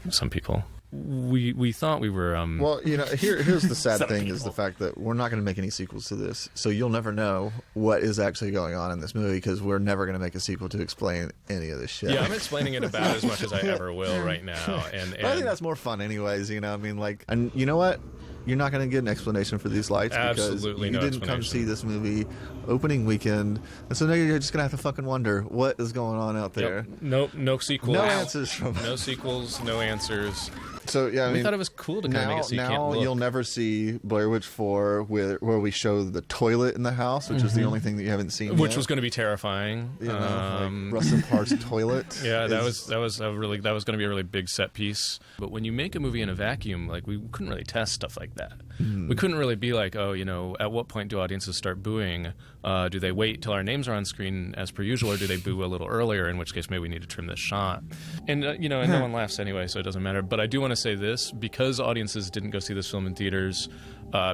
some people. We thought we were. Well, here's the sad thing is the fact that we're not going to make any sequels to this, so you'll never know what is actually going on in this movie because we're never going to make a sequel to explain any of this shit. Yeah, I'm explaining it about as much as I ever will right now, and I think that's more fun, anyways. And you know what? You're not going to get an explanation for these lights because you didn't come see this movie opening weekend, and so now you're just going to have to fucking wonder what is going on out there. Yep. No sequels. No answers no sequels. No answers. So yeah, we thought it was cool to kind of make it so you can't look. Now you'll never see Blair Witch 4 where we show the toilet in the house, which is the only thing that you haven't seen. Which was going to be terrifying. Like Russell Parr's toilet. Yeah, that was going to be a really big set piece. But when you make a movie in a vacuum, like we couldn't really test stuff like that. We couldn't really be like, at what point do audiences start booing? Do they wait till our names are on screen as per usual, or do they boo a little earlier? In which case, maybe we need to trim this shot. And and no one laughs anyway, so it doesn't matter. But I do want to say this: because audiences didn't go see this film in theaters,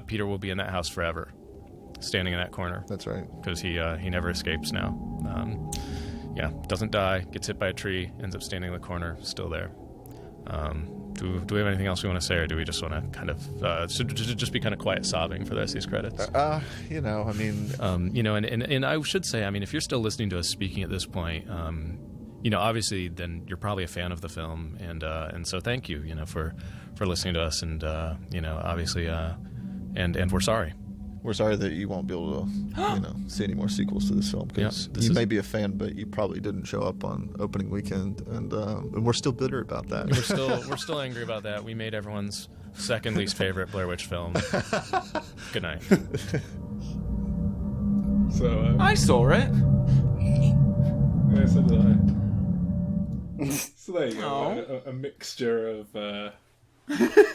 Peter will be in that house forever, standing in that corner. That's right. Because he never escapes now. Doesn't die, gets hit by a tree, ends up standing in the corner, still there. Do we have anything else we want to say, or do we just want to kind of just be kind of quiet sobbing for the rest of these credits? And I should say, I mean, if you're still listening to us speaking at this point, obviously, then you're probably a fan of the film, and so thank you, for listening to us, and obviously, and we're sorry. We're sorry that you won't be able to, see any more sequels to this film because you may be a fan, but you probably didn't show up on opening weekend, and we're still bitter about that. We're still angry about that. We made everyone's second least favorite Blair Witch film. Good night. So I saw it. Yeah, so did I. So there you go. A mixture of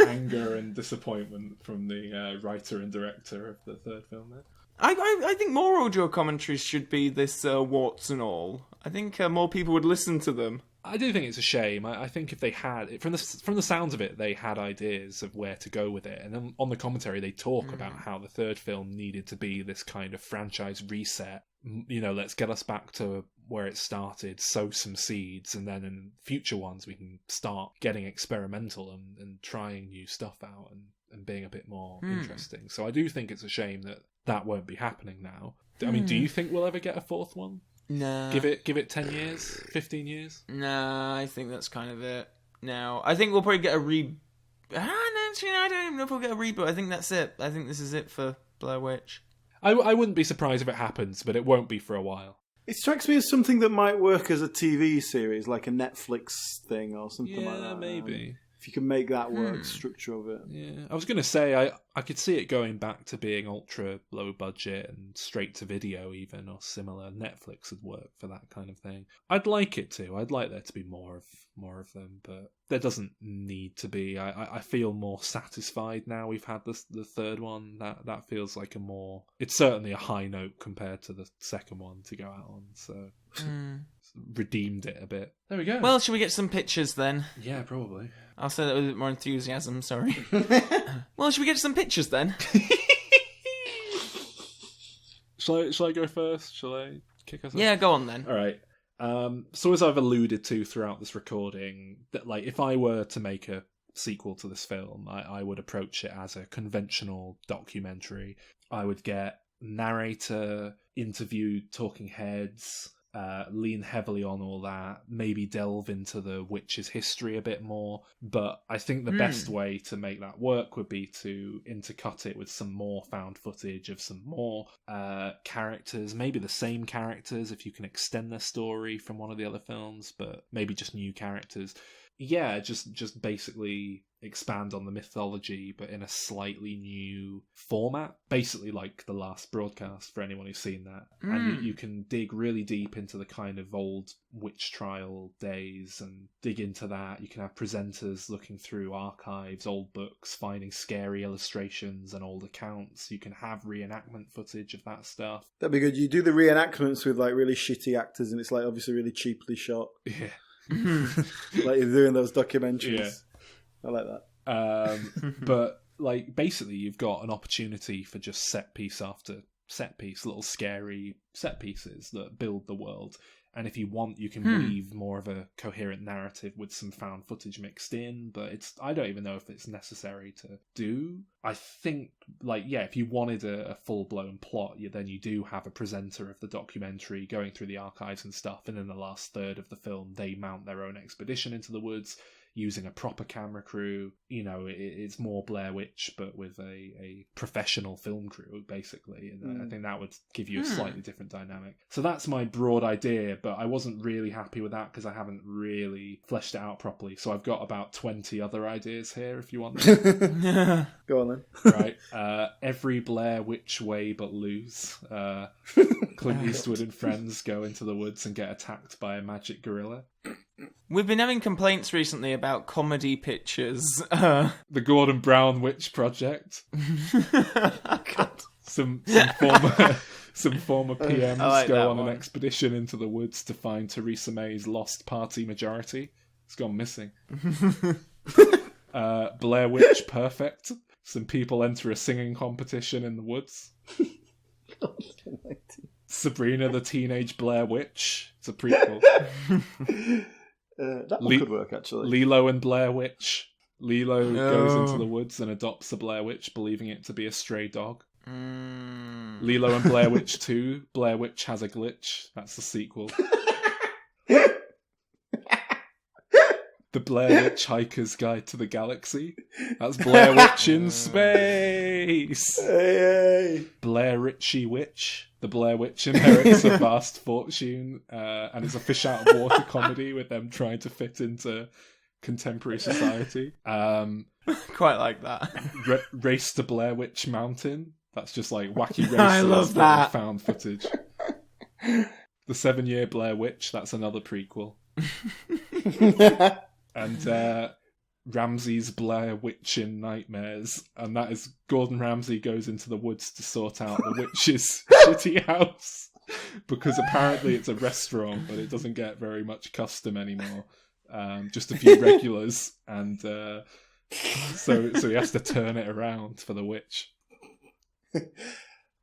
anger and disappointment from the writer and director of the third film there. I think more audio commentaries should be this warts and all. I think more people would listen to them. I do think it's a shame. I think if they had, from the sounds of it, they had ideas of where to go with it. And then on the commentary, they talk about how the third film needed to be this kind of franchise reset. Let's get us back to where it started, sow some seeds, and then in future ones we can start getting experimental and trying new stuff out and being a bit more interesting. So I do think it's a shame that won't be happening now. I mean, do you think we'll ever get a fourth one? No. Give it 10 years, 15 years? No, I think that's kind of it. No, I think we'll probably get a I don't even know if we'll get a reboot. I think that's it. I think this is it for Blair Witch. I wouldn't be surprised if it happens, but it won't be for a while. It strikes me as something that might work as a TV series, like a Netflix thing or something like that. Yeah, maybe. If you can make that work, structure of it. Yeah, I was going to say, I could see it going back to being ultra low budget and straight to video even, or similar. Netflix would work for that kind of thing. I'd like it to. I'd like there to be more of them, but there doesn't need to be. I feel more satisfied now we've had the third one. That feels like it's certainly a high note compared to the second one to go out on, so... redeemed it a bit. There we go. Well, should we get some pictures then? Yeah, probably. I'll say that with a bit more enthusiasm, sorry. Well, should we get some pictures then? Shall I go first? Shall I kick us off? Yeah, go on then. All right. So as I've alluded to throughout this recording, that like if I were to make a sequel to this film, I would approach it as a conventional documentary. I would get narrator, interview talking heads, lean heavily on all that, maybe delve into the witch's history a bit more. But I think the best way to make that work would be to intercut it with some more found footage of some more characters, maybe the same characters if you can extend their story from one of the other films, but maybe just new characters. Yeah, just basically expand on the mythology, but in a slightly new format. Basically like The Last Broadcast, for anyone who's seen that. And you can dig really deep into the kind of old witch trial days and dig into that. You can have presenters looking through archives, old books, finding scary illustrations and old accounts. You can have reenactment footage of that stuff. That'd be good. You do the reenactments with like really shitty actors, and it's like obviously really cheaply shot. Yeah. Like you're doing those documentaries. Yeah. I like that. But like basically you've got an opportunity for just set piece after set piece, little scary set pieces that build the world. And if you want, you can weave more of a coherent narrative with some found footage mixed in, but I don't even know if it's necessary to do. I think, like, yeah, if you wanted a full-blown plot, then you do have a presenter of the documentary going through the archives and stuff, and in the last third of the film, they mount their own expedition into the woods, using a proper camera crew. You know, it's more Blair Witch, but with a professional film crew, basically. And I think that would give you a slightly different dynamic. So that's my broad idea, but I wasn't really happy with that because I haven't really fleshed it out properly. So I've got about 20 other ideas here, if you want them. Go on then. Right. Every Blair Witch way but lose. Clint Eastwood and friends go into the woods and get attacked by a magic gorilla. We've been having complaints recently about comedy pictures. The Gordon Brown Witch Project. God. Some former PMs go on an expedition into the woods to find Theresa May's lost party majority. It's gone missing. Blair Witch Perfect. Some people enter a singing competition in the woods. Sabrina the Teenage Blair Witch. It's a prequel. That one could work, actually. Lilo and Blair Witch. Lilo goes into the woods and adopts a Blair Witch, believing it to be a stray dog. Lilo and Blair Witch 2. Blair Witch has a glitch. That's the sequel. The Blair Witch Hiker's Guide to the Galaxy. That's Blair Witch in space. Hey. Blair Ritchie Witch. The Blair Witch inherits a vast fortune, and it's a fish out of water comedy with them trying to fit into contemporary society. Quite like that. Race to Blair Witch Mountain. That's just like wacky races I love that. Found footage. The 7-Year Blair Witch. That's another prequel. And Ramsey's Blair Witch in Nightmares, and that is Gordon Ramsay goes into the woods to sort out the witch's shitty house, because apparently it's a restaurant, but it doesn't get very much custom anymore. Just a few regulars, and so he has to turn it around for the witch.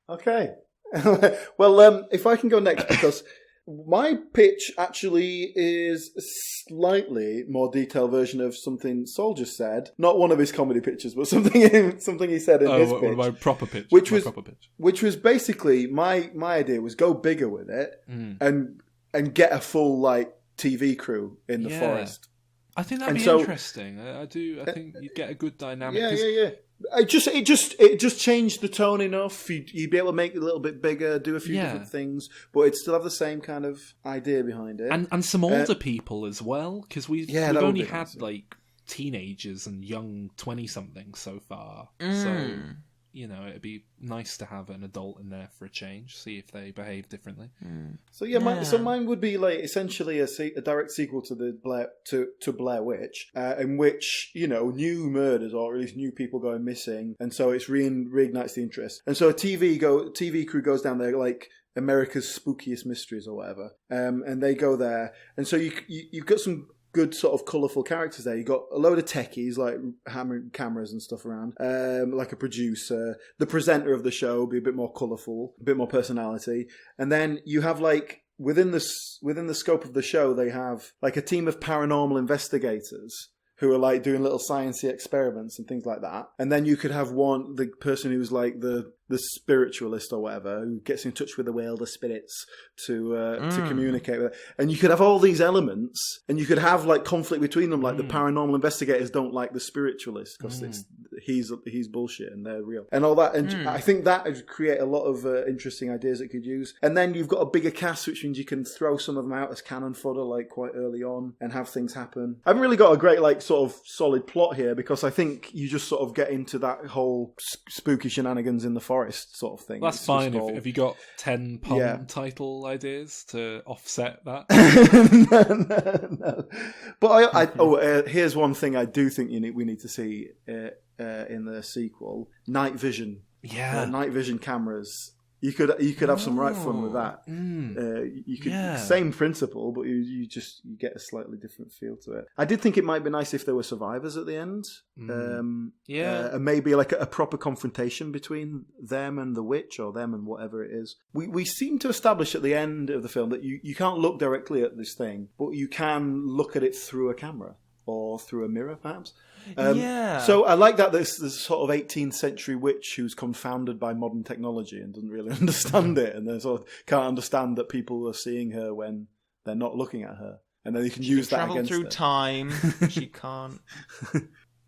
Okay. Well, if I can go next, because my pitch actually is a slightly more detailed version of something Saul just said. Not one of his comedy pitches, but something he said in his pitch. My proper pitch. Which was basically my idea was go bigger with it and get a full like TV crew in the forest. I think that'd be interesting. I think you'd get a good dynamic. Yeah. It just changed the tone enough. You'd be able to make it a little bit bigger, do a few different things, but it'd still have the same kind of idea behind it. And some older people as well, because we've only had like teenagers and young 20-somethings so far. So, you know, it'd be nice to have an adult in there for a change, see if they behave differently. So mine would be like essentially a direct sequel to the Blair Witch, in which, you know, new murders or at least new people going missing, and so it's reignites the interest. And so a TV crew goes down there, like America's Spookiest Mysteries or whatever, and they go there, and so you've got some good sort of colourful characters there. You got a load of techies like hammering cameras and stuff around, like a producer. The presenter of the show be a bit more colourful, a bit more personality, and then you have like within the scope of the show, they have like a team of paranormal investigators who are like doing little sciencey experiments and things like that. And then you could have the person who's like the spiritualist or whatever, who gets in touch with the world of spirits to communicate with it. And you could have all these elements, and you could have like conflict between them, like the paranormal investigators don't like the spiritualist because he's bullshit and they're real and all that. And I think that would create a lot of interesting ideas it could use. And then you've got a bigger cast, which means you can throw some of them out as cannon fodder like quite early on and have things happen. I haven't really got a great like sort of solid plot here because I think you just sort of get into that whole spooky shenanigans in the forest sort of thing. That's fine. Have you got 10 pun title ideas to offset that? No. But here's one thing I do think we need to see in the sequel: night vision. Yeah, night vision cameras. You could have some right fun with that. You could same principle, but you get a slightly different feel to it. I did think it might be nice if there were survivors at the end. And maybe like a proper confrontation between them and the witch, or them and whatever it is. We seem to establish at the end of the film that you can't look directly at this thing, but you can look at it through a camera or through a mirror, perhaps. So I like that there's sort of 18th century witch who's confounded by modern technology and doesn't really understand it, and they sort of can't understand that people are seeing her when they're not looking at her, and then you can use that against her. Travel through time. She can't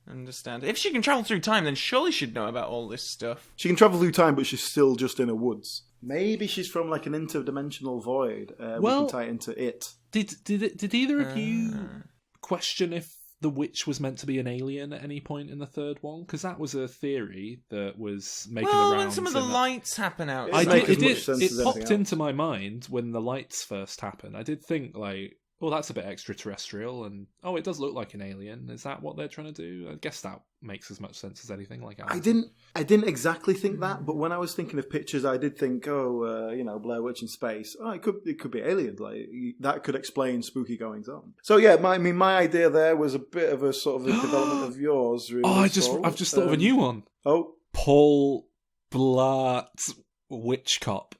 understand. If she can travel through time, then surely she'd know about all this stuff. She can travel through time, but she's still just in a woods. Maybe she's from like an interdimensional void. We can tie it into it. Did either of you question if the witch was meant to be an alien at any point in the third one? Because that was a theory that was making the rounds. Well, when some of the lights happen out, it popped into my mind when the lights first happened. I did think like, oh, that's a bit extraterrestrial, and it does look like an alien. Is that what they're trying to do? I guess that makes as much sense as anything. Like I didn't exactly think that, but when I was thinking of pictures, I did think, Blair Witch in space. Oh, it could be alien. Like that could explain spooky goings on. So yeah, my idea there was a bit of a sort of a development of yours. Really, I've just thought of a new one. Oh, Paul Blart Witch Cop.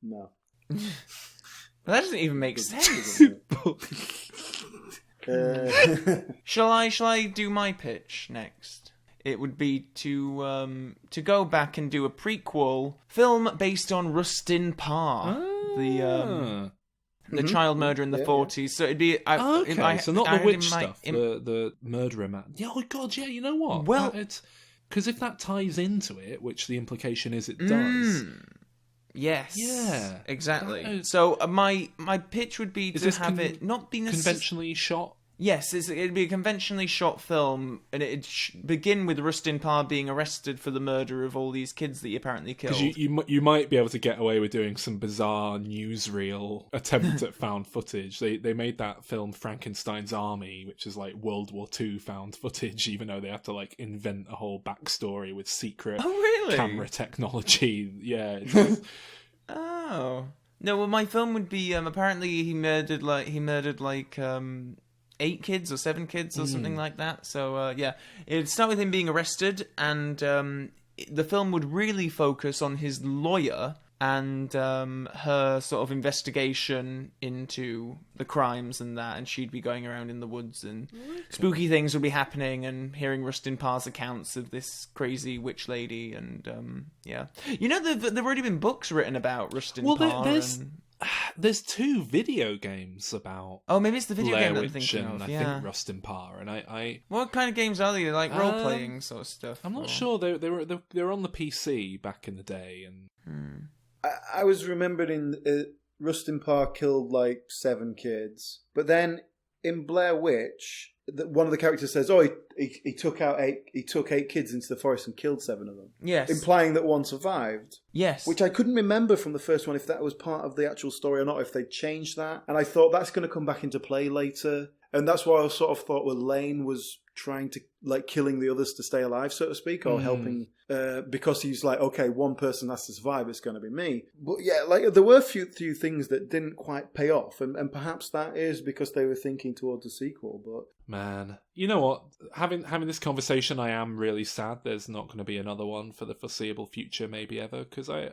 No. That doesn't even make sense. Shall I do my pitch next? It would be to go back and do a prequel film based on Rustin Parr, the child murderer in the 40s. So it'd be so not the witch stuff, the murderer man. Yeah, oh god, yeah. You know what? Well, because if that ties into it, which the implication is it does. Yes. Yeah. Exactly. So my pitch would be to have it not be conventionally shot. Yes, it'd be a conventionally shot film, and it'd begin with Rustin Parr being arrested for the murder of all these kids that he apparently killed. Because you might be able to get away with doing some bizarre newsreel attempt at found footage. They made that film Frankenstein's Army, which is like World War II found footage, even though they have to like invent a whole backstory with secret camera technology. Yeah. Oh no! Well, my film would be apparently he murdered 8 kids or 7 kids or something like that. So, it'd start with him being arrested, and the film would really focus on his lawyer and her sort of investigation into the crimes and that, and she'd be going around in the woods, and spooky things would be happening, and hearing Rustin Parr's accounts of this crazy witch lady, and You know, there've already been books written about Rustin Parr. There's 2 video games about. Oh, maybe it's the video Blair game that I'm Witch thinking and of. I think Rustin Parr, and I. What kind of games are they? Like role playing sort of stuff. I'm not sure. They were on the PC back in the day, and I was remembering Rustin Parr killed like 7 kids, but then in Blair Witch, one of the characters says, "Oh, he took 8 kids into the forest and killed 7 of them." Yes, implying that 1 survived. Yes, which I couldn't remember from the first one if that was part of the actual story or not. If they changed that, and I thought that's going to come back into play later, and that's why I sort of thought, well, Lane was trying to like killing the others to stay alive, so to speak, or helping because he's like, okay, 1 person has to survive, it's going to be me. But yeah, like there were a few things that didn't quite pay off, and perhaps that is because they were thinking towards a sequel. But man, you know what? Having this conversation, I am really sad there's not going to be another one for the foreseeable future, maybe ever, because I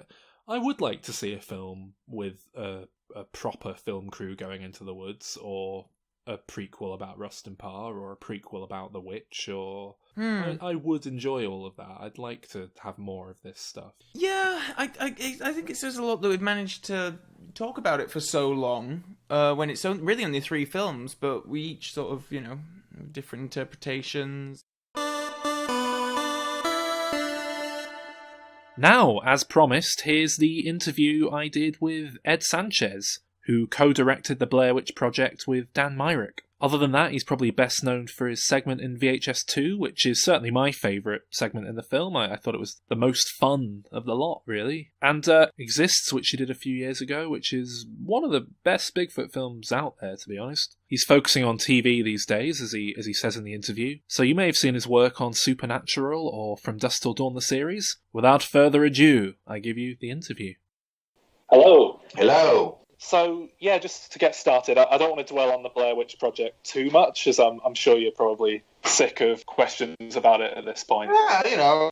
would like to see a film with a proper film crew going into the woods, or a prequel about Rustin Parr, or a prequel about the witch, or I would enjoy all of that. I'd like to have more of this stuff. Yeah, I think it says a lot that we've managed to talk about it for so long, when it's really only 3 films, but we each sort of, different interpretations. Now, as promised, here's the interview I did with Ed Sanchez, who co-directed the Blair Witch Project with Dan Myrick. Other than that, he's probably best known for his segment in VHS 2, which is certainly my favourite segment in the film. I thought it was the most fun of the lot, really. And Exists, which he did a few years ago, which is one of the best Bigfoot films out there, to be honest. He's focusing on TV these days, as he says in the interview. So you may have seen his work on Supernatural or From Dusk Till Dawn the series. Without further ado, I give you the interview. Hello. Hello. So, yeah, just to get started, I don't want to dwell on the Blair Witch Project too much, as I'm sure you're probably sick of questions about it at this point. Yeah,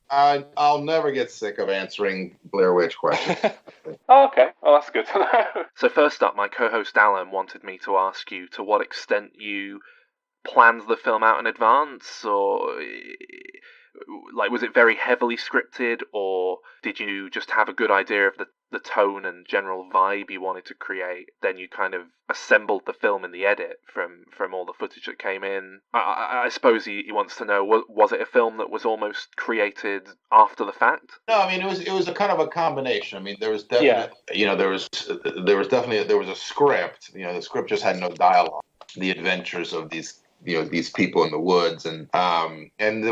I'll never get sick of answering Blair Witch questions. Oh, okay. Well, that's good to know. So first up, my co-host Alan wanted me to ask you to what extent you planned the film out in advance, or was it very heavily scripted, or did you just have a good idea of the tone and general vibe you wanted to create, then you kind of assembled the film in the edit from all the footage that came in? I suppose he wants to know, was it a film that was almost created after the fact? No, I mean, it was a kind of a combination. I mean, there was definitely, there was a script. The script just had no dialogue. The adventures of these people in the woods, and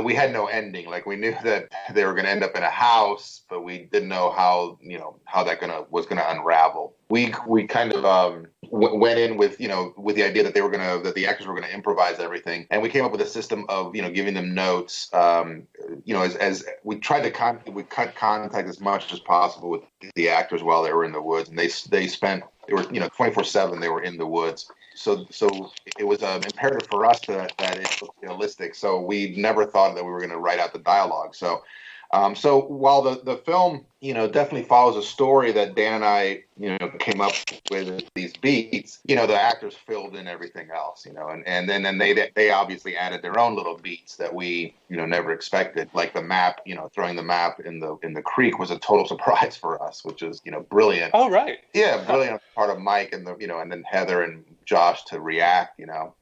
we had no ending. Like, we knew that they were going to end up in a house, but we didn't know how that was going to unravel. We kind of went in with with the idea that that the actors were going to improvise everything, and we came up with a system of giving them notes. As we tried to cut contact as much as possible with the actors while they were in the woods, and they were 24/7. They were in the woods. So it was imperative for us that it looked realistic. So we never thought that we were going to write out the dialogue. So while the film, definitely follows a story that Dan and I, came up with these beats, the actors filled in everything else, and then they obviously added their own little beats that we, never expected. Like the map, throwing the map in the creek was a total surprise for us, which is, brilliant. Oh, right. Yeah, brilliant part of Mike and and then Heather and Josh to react.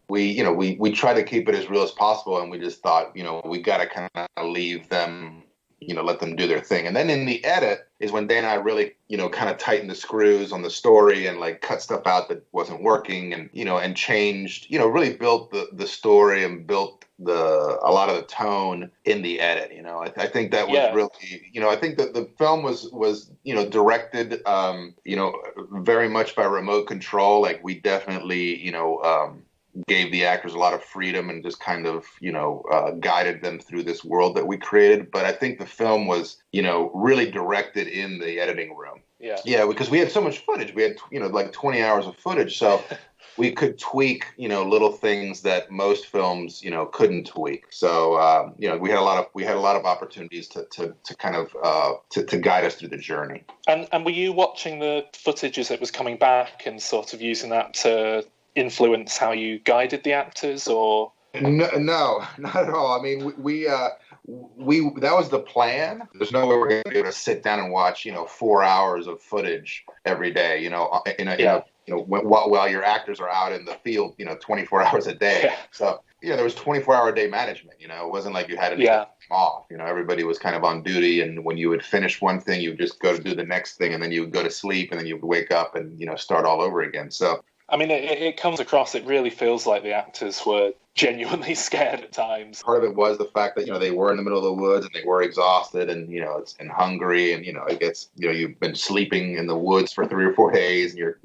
We try to keep it as real as possible, and we just thought, we got to kind of leave them, let them do their thing. And then in the edit is when Dan and I really, kind of tightened the screws on the story and cut stuff out that wasn't working, and, and changed, really built the story and built a lot of the tone in the edit. I think that was really, I think that the film was directed, very much by remote control. Like, we definitely, gave the actors a lot of freedom and just kind of, guided them through this world that we created. But I think the film was, really directed in the editing room. Yeah, because we had so much footage. We had, 20 hours of footage. So we could tweak, little things that most films, couldn't tweak. So, we had a lot of opportunities to kind of to guide us through the journey. And were you watching the footage as it was coming back and sort of using that to influence how you guided the actors, or? No, not at all. I mean, we that was the plan. There's no way we're going to be able to sit down and watch, 4 hours of footage every day, while your actors are out in the field, 24 hours a day. Yeah. So, there was 24-hour day management. It wasn't like you had any time off. Everybody was kind of on duty, and when you would finish one thing, you would just go to do the next thing, and then you would go to sleep, and then you would wake up and, start all over again. So, I mean, it comes across, it really feels like the actors were genuinely scared at times. Part of it was the fact that, they were in the middle of the woods and they were exhausted and, and hungry, and, it gets, you've been sleeping in the woods for 3 or 4 days, and you're,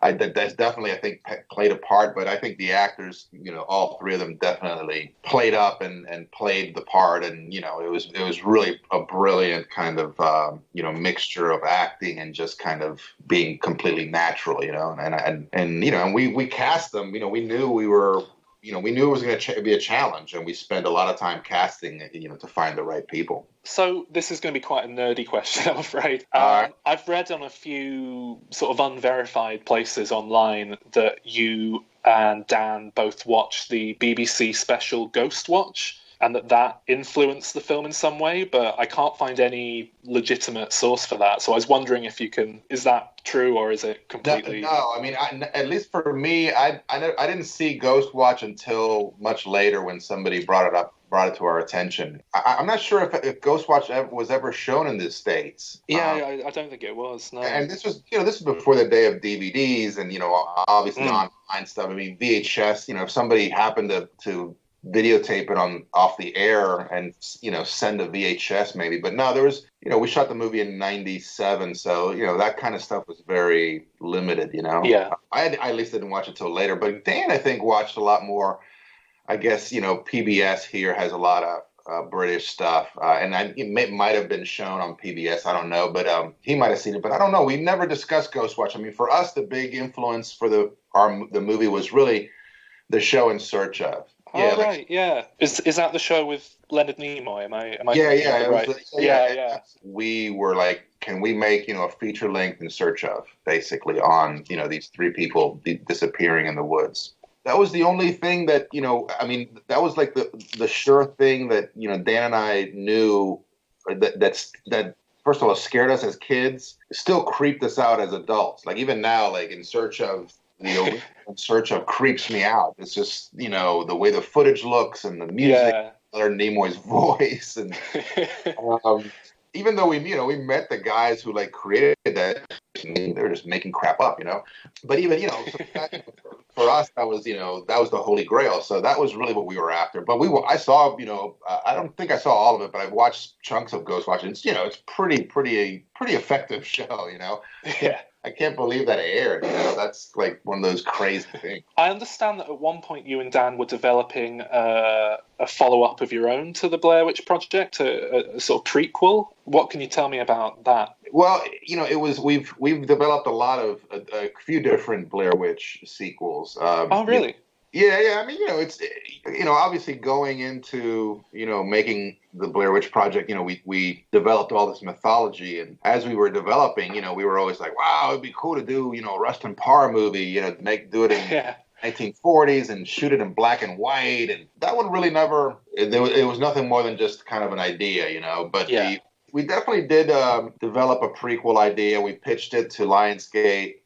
that's definitely, I think, played a part. But I think the actors, all three of them definitely played up and played the part. And, it was really a brilliant kind of, mixture of acting and just kind of being completely natural, and we cast them, we knew we knew it was going to be a challenge, and we spent a lot of time casting, to find the right people. So this is going to be quite a nerdy question, I'm afraid. I've read on a few sort of unverified places online that you and Dan both watched the BBC special Ghost Watch, and that influenced the film in some way, but I can't find any legitimate source for that. So I was wondering if you can, is that true, or is it completely... No, I mean, at least for me, I didn't see Ghost Watch until much later when somebody brought it up brought it to our attention. I'm not sure if Ghostwatch was ever shown in the States. Yeah, I don't think it was. No. And this was before the day of DVDs and obviously online stuff. I mean, VHS. If somebody happened to videotape it off the air and send a VHS maybe, but no, there was we shot the movie in '97, so that kind of stuff was very limited. Yeah. I at least didn't watch it till later, but Dan I think watched a lot more. I guess PBS here has a lot of British stuff, and it might have been shown on PBS. I don't know, but he might have seen it. But I don't know. We never discussed Ghostwatch. I mean, for us, the big influence for the movie was really the show In Search Of. Oh, right, yeah. Is that the show with Leonard Nimoy? Am I? Yeah. Right? Yeah. We were like, can we make a feature length In Search Of, basically on these three people disappearing in the woods. That was the only thing that I mean, that was like the sure thing that Dan and I knew that first of all scared us as kids, still creeped us out as adults. Like even now, like In Search Of. In Search Of creeps me out. It's just the way the footage looks and the music, Leonard Nimoy's voice, and even though we met the guys who like created that, they were just making crap up, But even for us, that was the holy grail. So that was really what we were after. But I saw I don't think I saw all of it, but I've watched chunks of Ghostwatch. And it's pretty effective show, Yeah. I can't believe that aired. That's like one of those crazy things. I understand that at one point you and Dan were developing a follow-up of your own to the Blair Witch Project, a sort of prequel. What can you tell me about that? Well, it was we've developed a few different Blair Witch sequels. Oh, really? Yeah. I mean, it's obviously going into making the Blair Witch Project. We developed all this mythology, and as we were developing, we were always like, wow, it'd be cool to do a Rustin Parr movie. Do it in 1940s and shoot it in black and white, and that one really never. It was nothing more than just kind of an idea, But we definitely did develop a prequel idea. We pitched it to Lionsgate.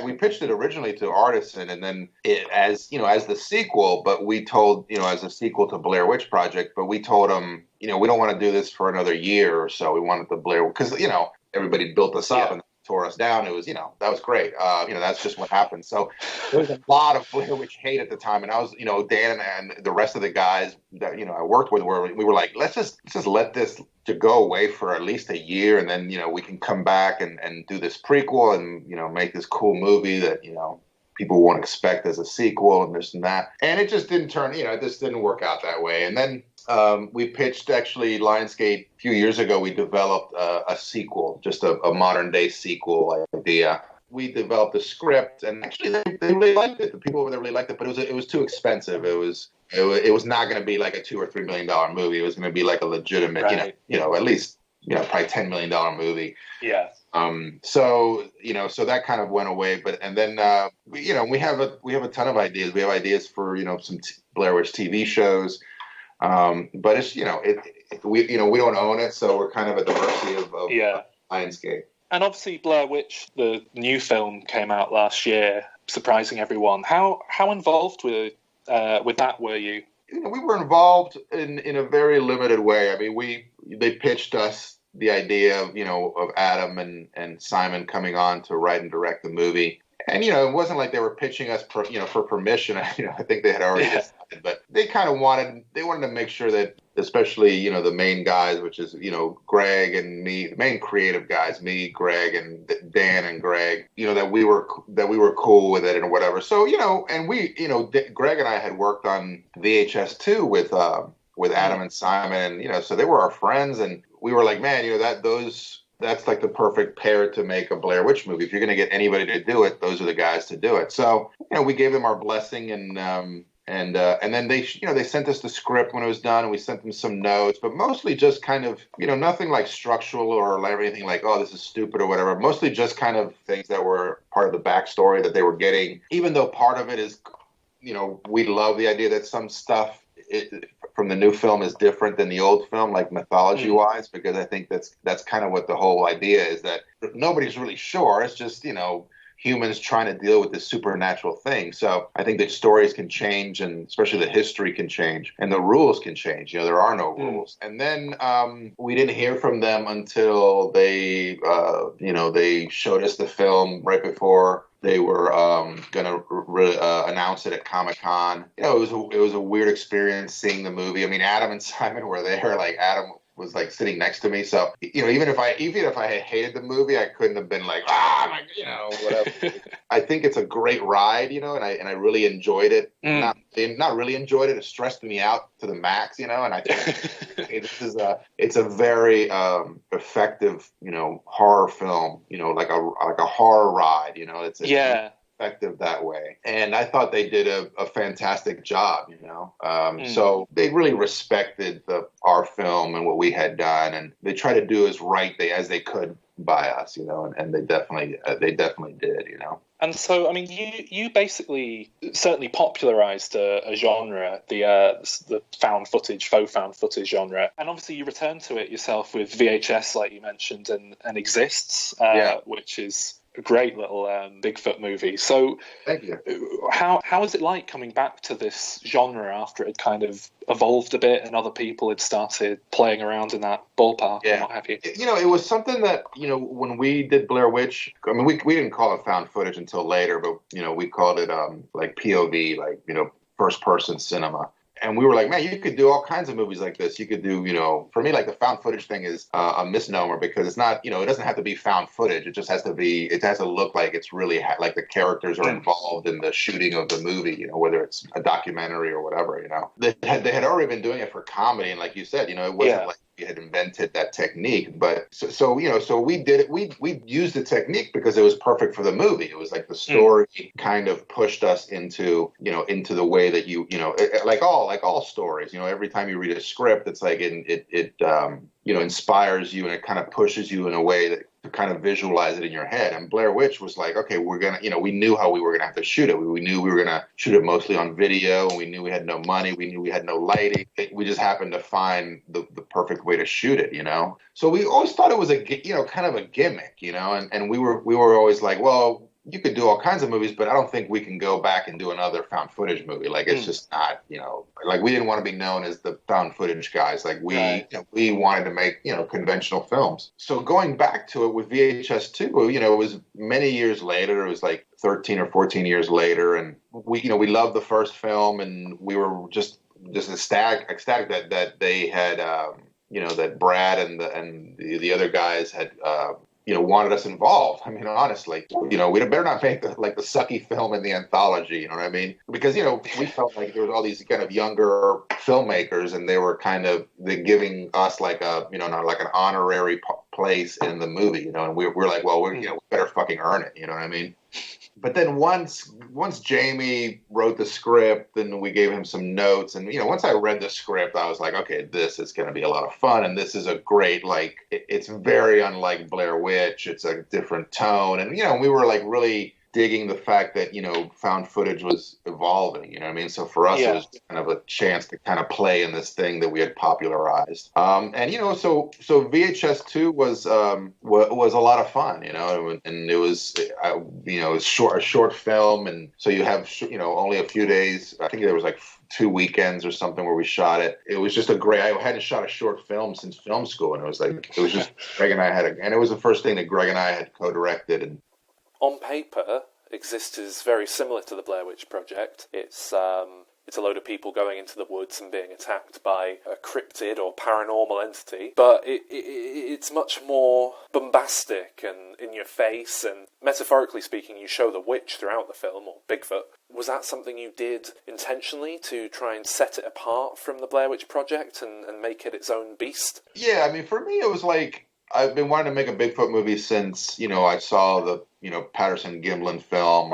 We pitched it originally to Artisan, and then as the sequel. But we told as a sequel to Blair Witch Project. But we told them we don't want to do this for another year or so. We wanted the Blair because everybody built us up and tore us down. It was that was great. That's just what happened. So there was a lot of Blair Witch hate at the time, and I was Dan and the rest of the guys that I worked with we were like, let's just let this to go away for at least a year, and then we can come back and do this prequel and make this cool movie that people won't expect as a sequel and this and that. And it just didn't turn it just didn't work out that way. And then we pitched actually Lionsgate a few years ago. We developed a sequel, just a modern day sequel idea. We developed a script, and actually they really liked it. The people over there really liked it, but it was too expensive. It was not going to be like a $2 or $3 million movie. It was going to be like a legitimate, at least probably $10 million movie. Yeah. So that kind of went away, and then we have a ton of ideas. We have ideas for some Blair Witch TV shows, but it's we don't own it, so we're kind of at the mercy of Lionsgate. And obviously, Blair Witch, the new film, came out last year, surprising everyone. How involved with that were you? We were involved in a very limited way. I mean, they pitched us the idea of Adam and Simon coming on to write and direct the movie. And, it wasn't like they were pitching us for permission. I think they had already decided, but they kind of wanted to make sure that, especially, the main guys, which is, Greg and me, the main creative guys, me, Greg, and Dan and Greg, that we were cool with it and whatever. So, and we, Greg and I had worked on VHS 2 with Adam and Simon, and, so they were our friends, and we were like, man, that's like the perfect pair to make a Blair Witch movie. If you're going to get anybody to do it, those are the guys to do it. So, we gave them our blessing, and then they sent us the script when it was done, and we sent them some notes, but mostly just kind of, nothing like structural or anything like, oh, this is stupid or whatever. Mostly just kind of things that were part of the backstory that they were getting, even though part of it is, we love the idea that some stuff from the new film is different than the old film, like mythology-wise, because I think that's kind of what the whole idea is, that nobody's really sure. It's just, humans trying to deal with this supernatural thing. So I think that stories can change, and especially the history can change, and the rules can change. There are no rules. And then we didn't hear from them until they showed us the film right before they were going to announce it at Comic-Con. It was a weird experience seeing the movie. I mean, Adam and Simon were there. Like, Adam was like sitting next to me, so even if I had hated the movie, I couldn't have been like whatever. I think it's a great ride, and I really enjoyed it. Not really enjoyed it. It stressed me out to the max, and I think it's a very effective horror film, like a horror ride. It's effective that way, and I thought they did a fantastic job. So they really respected our film and what we had done, and they tried to do as right as they could by us, and they definitely did. And so, I mean, you basically certainly popularized a genre, the faux found footage genre, and obviously you returned to it yourself with VHS, like you mentioned, and Exists, which is a great little Bigfoot movie. So, thank you. How is it like coming back to this genre after it had kind of evolved a bit and other people had started playing around in that ballpark and what have you? It was something that, when we did Blair Witch, I mean, we didn't call it found footage until later, but, we called it like POV, like, first person cinema. And we were like, man, you could do all kinds of movies like this. You could do, for me, like the found footage thing is a misnomer because it's not, it doesn't have to be found footage. It just has to look like it's really like the characters are involved in the shooting of the movie, whether it's a documentary or whatever, They had already been doing it for comedy. And like you said, it wasn't like we had invented that technique, but so we did it. We used the technique because it was perfect for the movie. It was like the story kind of pushed us into the way that like all stories. Every time you read a script, it's like it inspires you and it kind of pushes you in a way that to kind of visualize it in your head. And Blair Witch was like, okay, we're going to, we knew how we were going to have to shoot it. We knew we were going to shoot it mostly on video, and we knew we had no money. We knew we had no lighting. We just happened to find the perfect way to shoot it, So we always thought it was kind of a gimmick, and we were always like, well, you could do all kinds of movies, but I don't think we can go back and do another found footage movie. Like, it's just not, like, we didn't want to be known as the found footage guys. Like, we wanted to make, conventional films. So going back to it with VHS 2, it was many years later. It was like 13 or 14 years later. And we loved the first film, and we were just ecstatic that they had, that Brad and the other guys had, wanted us involved. I mean, honestly, we better not make the sucky film in the anthology, you know what I mean? Because, we felt like there was all these kind of younger filmmakers, and they were giving us like not like an honorary place in the movie, and we're like, well, we better fucking earn it, you know what I mean? But then once Jamie wrote the script, then we gave him some notes. And, once I read the script, I was like, okay, this is going to be a lot of fun. And this is a great, it's very unlike Blair Witch. It's a different tone. And, we were really digging the fact that, found footage was evolving, you know what I mean? So for us, it was kind of a chance to kind of play in this thing that we had popularized. And, so VHS 2 was a lot of fun, and it was, a short film. And so you have, only a few days. I think there was 2 weekends or something where we shot it. It was just I hadn't shot a short film since film school. And it was just Greg and I and it was the first thing that Greg and I had co-directed. And on paper, Exist is very similar to the Blair Witch Project. It's a load of people going into the woods and being attacked by a cryptid or paranormal entity, but it's much more bombastic and in your face, and metaphorically speaking, you show the witch throughout the film, or Bigfoot. Was that something you did intentionally to try and set it apart from the Blair Witch Project and make it its own beast? Yeah, I mean, for me, it was like, I've been wanting to make a Bigfoot movie since, I saw the, Patterson Gimlin film.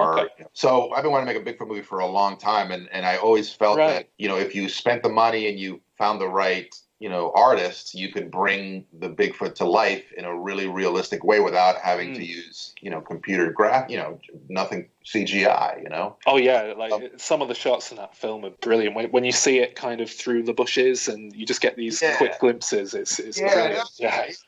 So I've been wanting to make a Bigfoot movie for a long time. And I always felt that, if you spent the money and you found the right artists, you could bring the Bigfoot to life in a really realistic way without having to use, computer nothing CGI, Oh yeah, some of the shots in that film are brilliant. When you see it kind of through the bushes and you just get these quick glimpses, it's brilliant.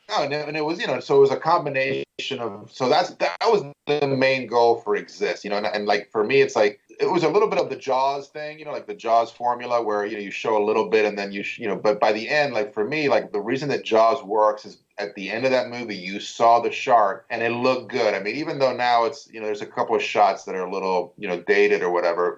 And it was, so it was a combination of, so that was the main goal for Exist, and like for me, it's like, it was a little bit of the Jaws thing, like the Jaws formula where, you show a little bit and then but by the end, like for me, like the reason that Jaws works is at the end of that movie, you saw the shark and it looked good. I mean, even though now it's, there's a couple of shots that are a little, dated or whatever,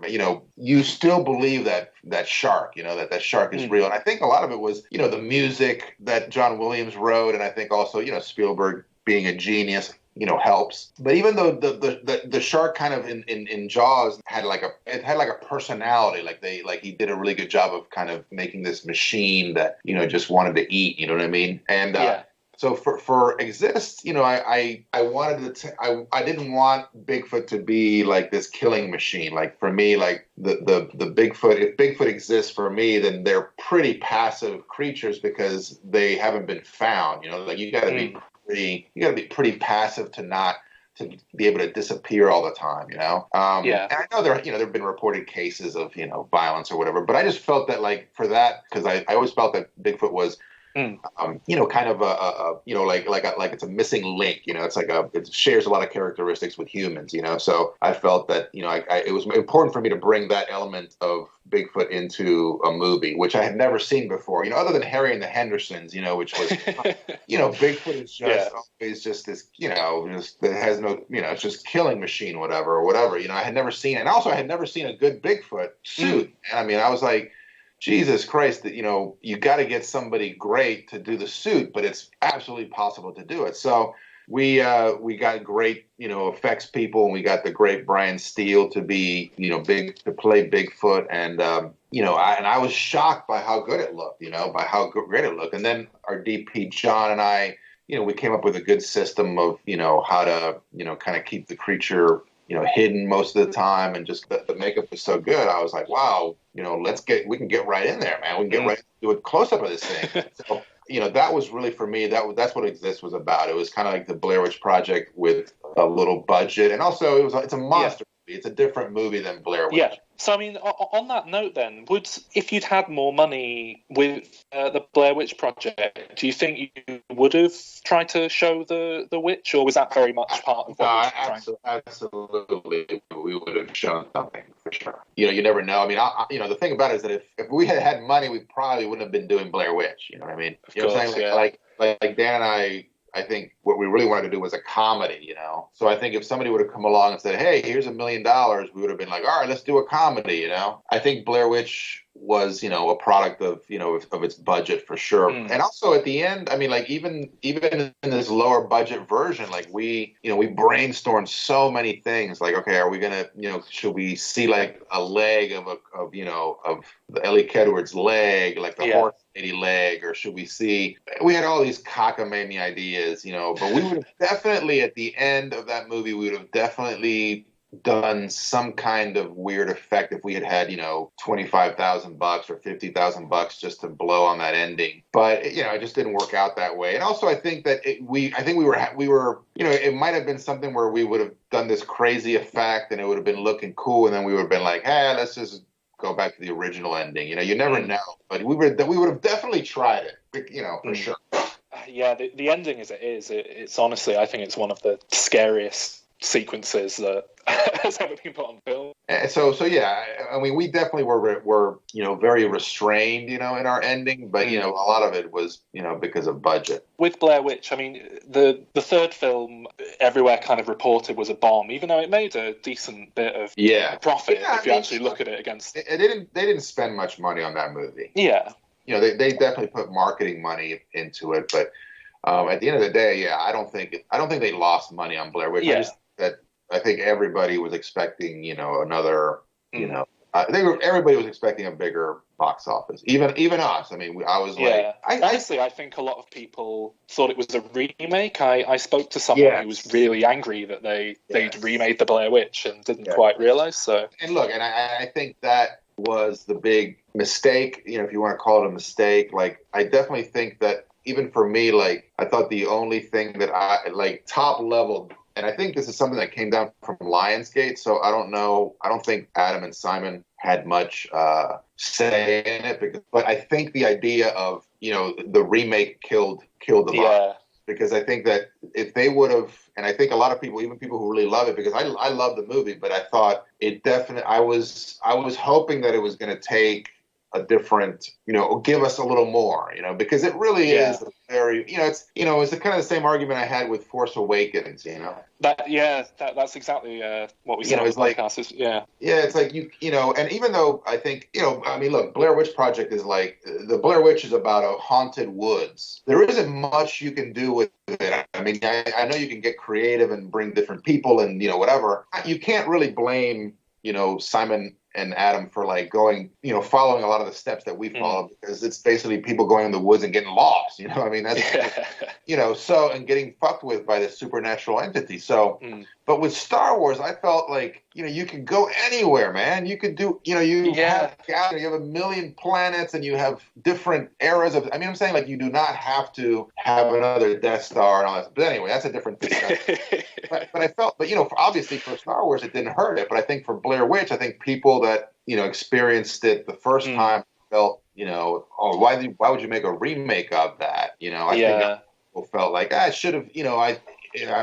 you still believe that shark, that shark is real. And I think a lot of it was, the music that John Williams wrote. And I think also, Spielberg being a genius, helps. But even though the shark kind of in Jaws had like a personality, like he did a really good job of kind of making this machine that, just wanted to eat, you know what I mean? And, so for Exist, I wanted to, I didn't want Bigfoot to be like this killing machine. Like for me, like the Bigfoot, if Bigfoot exists for me, then they're pretty passive creatures because they haven't been found, like you gotta be pretty passive to be able to disappear all the time, And I know there've been reported cases of, violence or whatever, but I just felt that like for that, because I always felt that Bigfoot was, kind of like it's a missing link, it's like it shares a lot of characteristics with humans, so I felt that, it was important for me to bring that element of Bigfoot into a movie, which I had never seen before, other than Harry and the Hendersons, which was, Bigfoot is just always just this, just that has no, it's just killing machine, whatever. I had never seen it. And also I had never seen a good Bigfoot suit. And I mean, I was like, Jesus Christ, that you got to get somebody great to do the suit, but it's absolutely possible to do it. So we got great, effects people, and we got the great Brian Steele to be, to play Bigfoot, and I was shocked by how good it looked, by how great it looked. And then our DP John and I, we came up with a good system of, how to, kind of keep the creature, hidden most of the time, and just the makeup was so good. I was like, wow, we can get right in there, man. We can get right into a close up of this thing. So, that was really for me. That's what Exist was about. It was kind of like the Blair Witch Project with a little budget, and also it's a monster movie. It's a different movie than Blair Witch. Yeah. So I mean, on that note, then, if you'd had more money with the Blair Witch Project, do you think you would have tried to show the witch, or was that very much part of what you were trying? Absolutely, we would have shown something for sure. You never know. I mean, the thing about it is that if we had had money, we probably wouldn't have been doing Blair Witch. You know what I mean? Of course, what I'm saying? Like Dan and I think what we really wanted to do was a comedy, So I think if somebody would have come along and said, hey, here's $1 million, we would have been like, all right, let's do a comedy, I think Blair Witch was, a product of, of its budget for sure. And also at the end, I mean, like even in this lower budget version, like we brainstormed so many things. Like, okay, are we going to, should we see like a leg of the Ellie Kedward's leg, like the horse lady leg, or should we see, we had all these cockamamie ideas, but we would have definitely at the end of that movie, we would have definitely done some kind of weird effect if we had $25,000 or $50,000 just to blow on that ending. But it just didn't work out that way. And also I think that we were it might have been something where we would have done this crazy effect and it would have been looking cool, and then we would have been like, hey, let's just go back to the original ending. You never know. But we would have definitely tried it, for sure. Yeah, the ending as it is, it's honestly, I think it's one of the scariest sequences that has ever been put on film. So yeah, I mean, we definitely were very restrained, in our ending, but a lot of it was, because of budget. With Blair Witch, I mean, the third film, everywhere kind of reported was a bomb, even though it made a decent bit of profit if you actually look at it against. They didn't spend much money on that movie. Yeah, they definitely put marketing money into it, but at the end of the day, I don't think they lost money on Blair Witch. Yeah. I think everybody was expecting, another, everybody was expecting a bigger box office, even us. I mean, I was like, honestly, I think a lot of people thought it was a remake. I spoke to someone who was really angry that they'd remade the Blair Witch and didn't quite realize. So, and look, and I think that was the big mistake, if you want to call it a mistake, like, I definitely think that even for me, like, I thought the only thing that I, like, top level, and I think this is something that came down from Lionsgate, so I don't think Adam and Simon had much say in it, but I think the idea of, the remake killed the vibe. Because I think that if they would have, and I think a lot of people, even people who really love it, because I love the movie, but I thought it definitely, I was hoping that it was going to take a different, give us a little more, because it really is a very, it's the kind of the same argument I had with Force Awakens, That's exactly what we said on the podcast. It's like, and even though I think, look, Blair Witch Project is like, the Blair Witch is about a haunted woods. There isn't much you can do with it. I mean, I know you can get creative and bring different people and, whatever. You can't really blame, Simon and Adam for like going, following a lot of the steps that we follow, because it's basically people going in the woods and getting lost. I mean, that's, and getting fucked with by this supernatural entity. So, but with Star Wars, I felt like, you could go anywhere, man. You could do, you have a million planets and you have different eras of, I'm saying, like, you do not have to have another Death Star and all that. But anyway, that's a different thing. but I felt, obviously for Star Wars, it didn't hurt it. But I think for Blair Witch, I think people that, experienced it the first time felt, why would you make a remake of that? I think people felt like, I should have,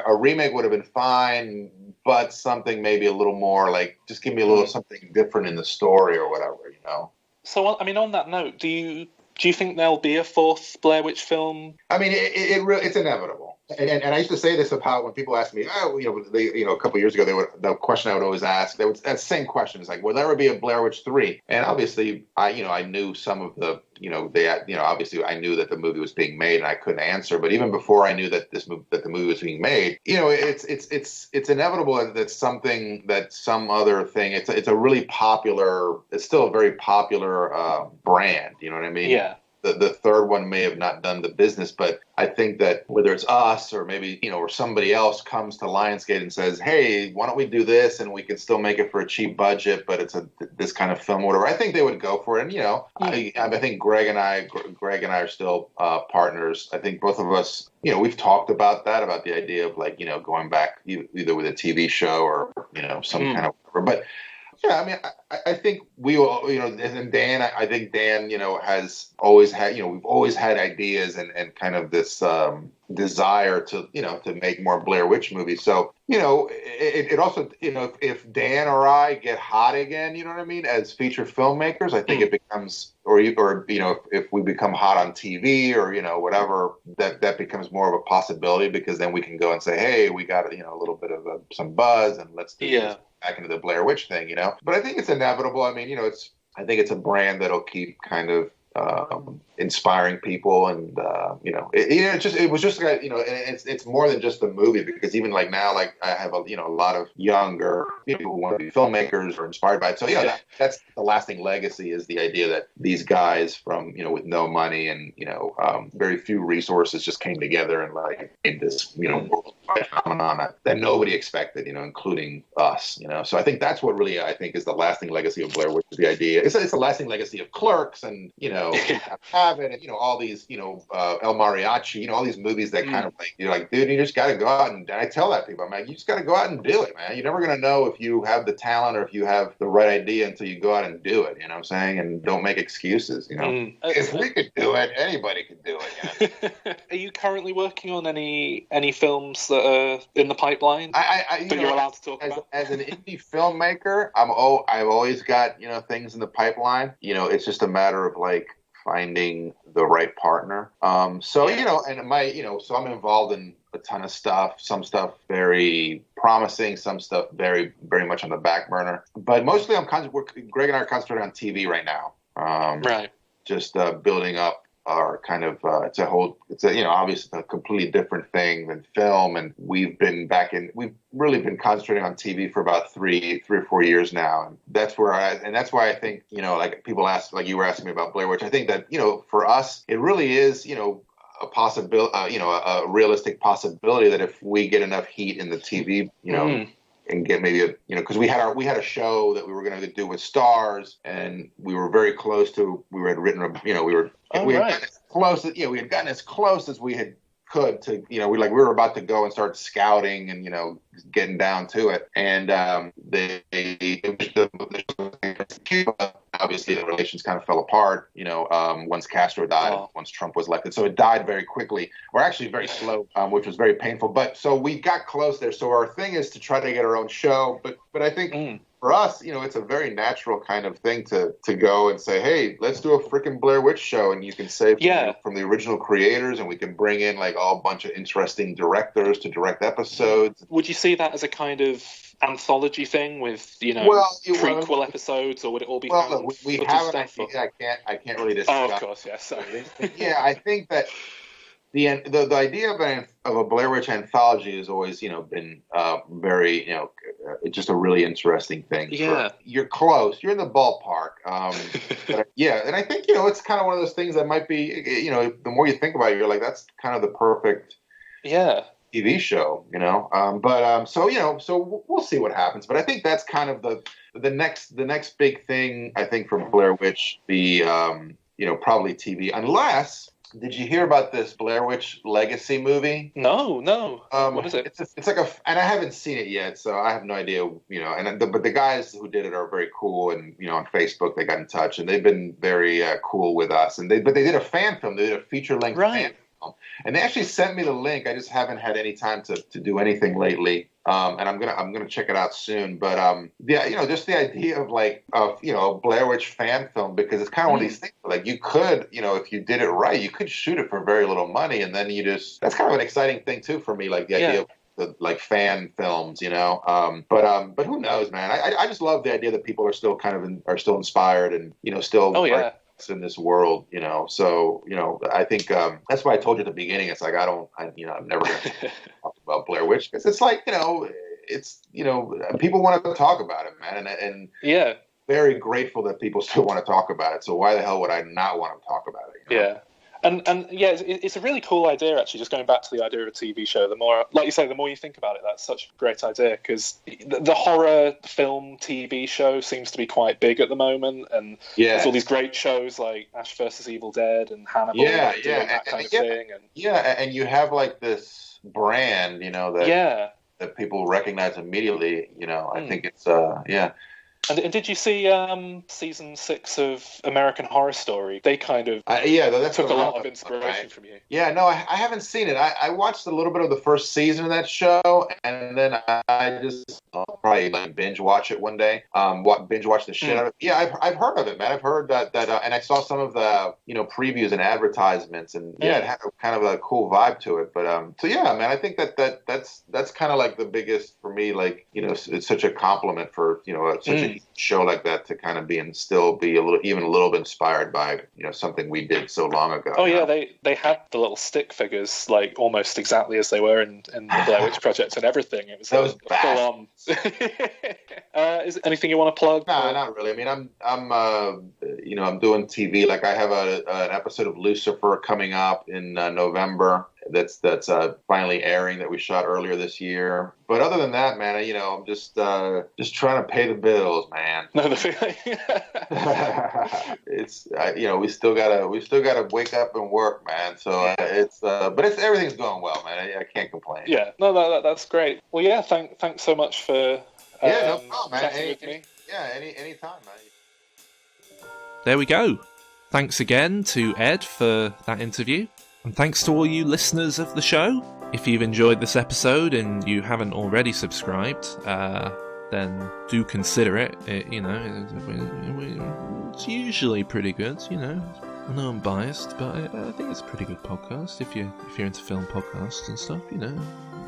a remake would have been fine, but something maybe a little more, like, just give me a little something different in the story or whatever, So, on that note, do you think there'll be a fourth Blair Witch film? I mean, it's inevitable. And I used to say this about when people ask me, a couple of years ago, the question I would always ask, that same question is like, will there ever be a Blair Witch 3? And obviously, I knew some of the, obviously I knew that the movie was being made and I couldn't answer. But even before I knew that the movie was being made, it's inevitable that something, that some other thing, it's a really popular, it's still a very popular brand. You know what I mean? Yeah. The third one may have not done the business, but I think that whether it's us or maybe, or somebody else comes to Lionsgate and says, hey, why don't we do this and we can still make it for a cheap budget, but it's this kind of film, whatever. I think they would go for it. And, I think Greg and I are still partners. I think both of us, we've talked about that, about the idea of like, going back either with a TV show or, some kind of whatever. But yeah, I mean, I think we all, and Dan, I think Dan, has always had, we've always had ideas and kind of this desire to, to make more Blair Witch movies. So, it also, if Dan or I get hot again, you know what I mean, as feature filmmakers, I think it becomes, or if we become hot on TV or, whatever, that becomes more of a possibility, because then we can go and say, hey, we got, a little bit of some buzz and let's do this back into the Blair Witch thing, But I think it's inevitable. I mean, I think it's a brand that'll keep kind of inspiring people, and it was just like, and it's more than just the movie, because even like now, like I have a lot of younger people who want to be filmmakers or inspired by it. So that's the lasting legacy, is the idea that these guys from with no money and very few resources just came together and like in this worldwide phenomenon that nobody expected, including us. So I think that's what really I think is the lasting legacy of Blair Witch, is the idea. It's a lasting legacy of Clerks and Habit and all these El Mariachi, all these movies that kind of like, you're like, dude, you just got to go out and I tell that people, I'm like, you just got to go out and do it, man. You're never gonna know if you have the talent or if you have the right idea until you go out and do it. You know what I'm saying? And don't make excuses. If we could do it, anybody could do it. Are you currently working on any films that are in the pipeline that you're allowed to talk about? As an indie filmmaker, I've always got things in the pipeline. It's just a matter of like finding the right partner. And so I'm involved in a ton of stuff. Some stuff very promising, some stuff very, very much on the back burner. But mostly Greg and I are concentrating on TV right now. Right. Just building up our kind of obviously a completely different thing than film, and we've really been concentrating on TV for about three or 4 years now, and that's why I think like people ask, like you were asking me about Blair Witch, I think that for us it really is a possibility, a realistic possibility that if we get enough heat in the TV and get maybe because we had a show that we were going to do with stars, and we were very close to we had gotten as close we had gotten as close as we could to we were about to go and start scouting and getting down to it, and obviously the relations kind of fell apart once Castro died, once Trump was elected, so it died very quickly, or actually very slow, which was very painful. But so we got close there, so our thing is to try to get our own show, but I think for us, it's a very natural kind of thing to go and say, hey, let's do a freaking Blair Witch show, and you can say from the original creators, and we can bring in like a bunch of interesting directors to direct episodes. Would you see that as a kind of anthology thing with prequel episodes, or would it all be? Well, look, we haven't. I can't really discuss. Oh, of course, yes. Sorry. Yeah, I think that the idea of a Blair Witch anthology has always been very just a really interesting thing. Yeah, you're close. You're in the ballpark. But, and I think it's kind of one of those things that might be the more you think about it, you're like, that's kind of the perfect TV show, so we'll see what happens. But I think that's kind of the next big thing, I think, for Blair Witch, probably TV, unless. Did you hear about this Blair Witch Legacy movie? No. What is it? It's like and I haven't seen it yet, so I have no idea. But the guys who did it are very cool, and on Facebook they got in touch, and they've been very cool with us. And they did a fan film. They did a feature-length fan film, and they actually sent me the link. I just haven't had any time to do anything lately. And I'm gonna check it out soon. But just the idea of a Blair Witch fan film, because it's kind of one of these things. Like you could, if you did it right, you could shoot it for very little money, and then that's kind of an exciting thing too for me. Like the idea of fan films, But who knows, man? I just love the idea that people are still are still inspired and still. Oh yeah. In this world, so I think that's why I told you at the beginning. It's like I'm never going to talk about Blair Witch, because it's like it's people want to talk about it, man, and very grateful that people still want to talk about it. So why the hell would I not want to talk about it? Yeah. And it's a really cool idea, actually, just going back to the idea of a TV show. The more, like you say, the more you think about it, that's such a great idea, because the horror film TV show seems to be quite big at the moment, and there's all these great shows like Ash vs. Evil Dead and Hannibal, that kind of thing. And you have like this brand, that people recognize immediately. I think it's And did you see season 6 of American Horror Story? They kind of that took a lot of inspiration from you. Yeah, no, I haven't seen it. I watched a little bit of the first season of that show, and then I just probably binge watch it one day. Binge watch the shit out of it. Yeah, I've heard of it, man. I've heard that, and I saw some of the previews and advertisements, and it had kind of a cool vibe to it. But so yeah, man, I think that's kind of like the biggest for me. Like it's such a compliment for such a show like that to kind of be and still be a little bit inspired by something we did so long ago. Oh yeah, they had the little stick figures like almost exactly as they were in the Blair Witch Project and everything. It was full on. Is there anything you want to plug? No, not really. I mean, I'm doing TV. Like I have an episode of Lucifer coming up in November. That's finally airing, that we shot earlier this year. But other than that, man, I'm just trying to pay the bills, man. No, it's we still gotta wake up and work, man. So but everything's going well, man. I can't complain. Yeah, no, that's great. Well, yeah, thanks so much for no problem, man. Anytime, man. There we go. Thanks again to Ed for that interview. And thanks to all you listeners of the show. If you've enjoyed this episode and you haven't already subscribed, then do consider it. It's usually pretty good, I know I'm biased, but I think it's a pretty good podcast. If you're into film podcasts and stuff,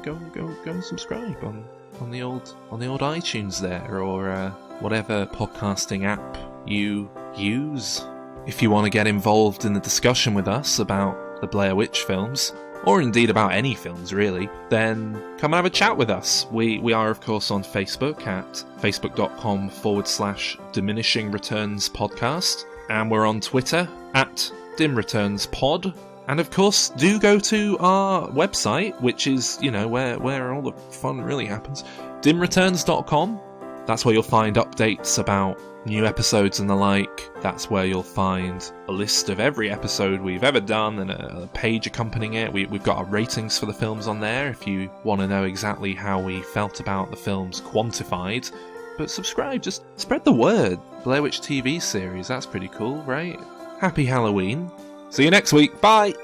go and subscribe on the old iTunes there, or whatever podcasting app you use. If you want to get involved in the discussion with us about the Blair Witch films, or indeed about any films really, then come and have a chat with us. We are of course on Facebook at facebook.com/Diminishing Returns Podcast, and we're on Twitter at DimReturnsPod, And of course, do go to our website, which is, where all the fun really happens. dimreturns.com. That's where you'll find updates about new episodes and the like. That's where you'll find a list of every episode we've ever done and a page accompanying it. We've got our ratings for the films on there if you want to know exactly how we felt about the films quantified. But subscribe, just spread the word. Blair Witch TV series, that's pretty cool, right? Happy Halloween. See you next week. Bye!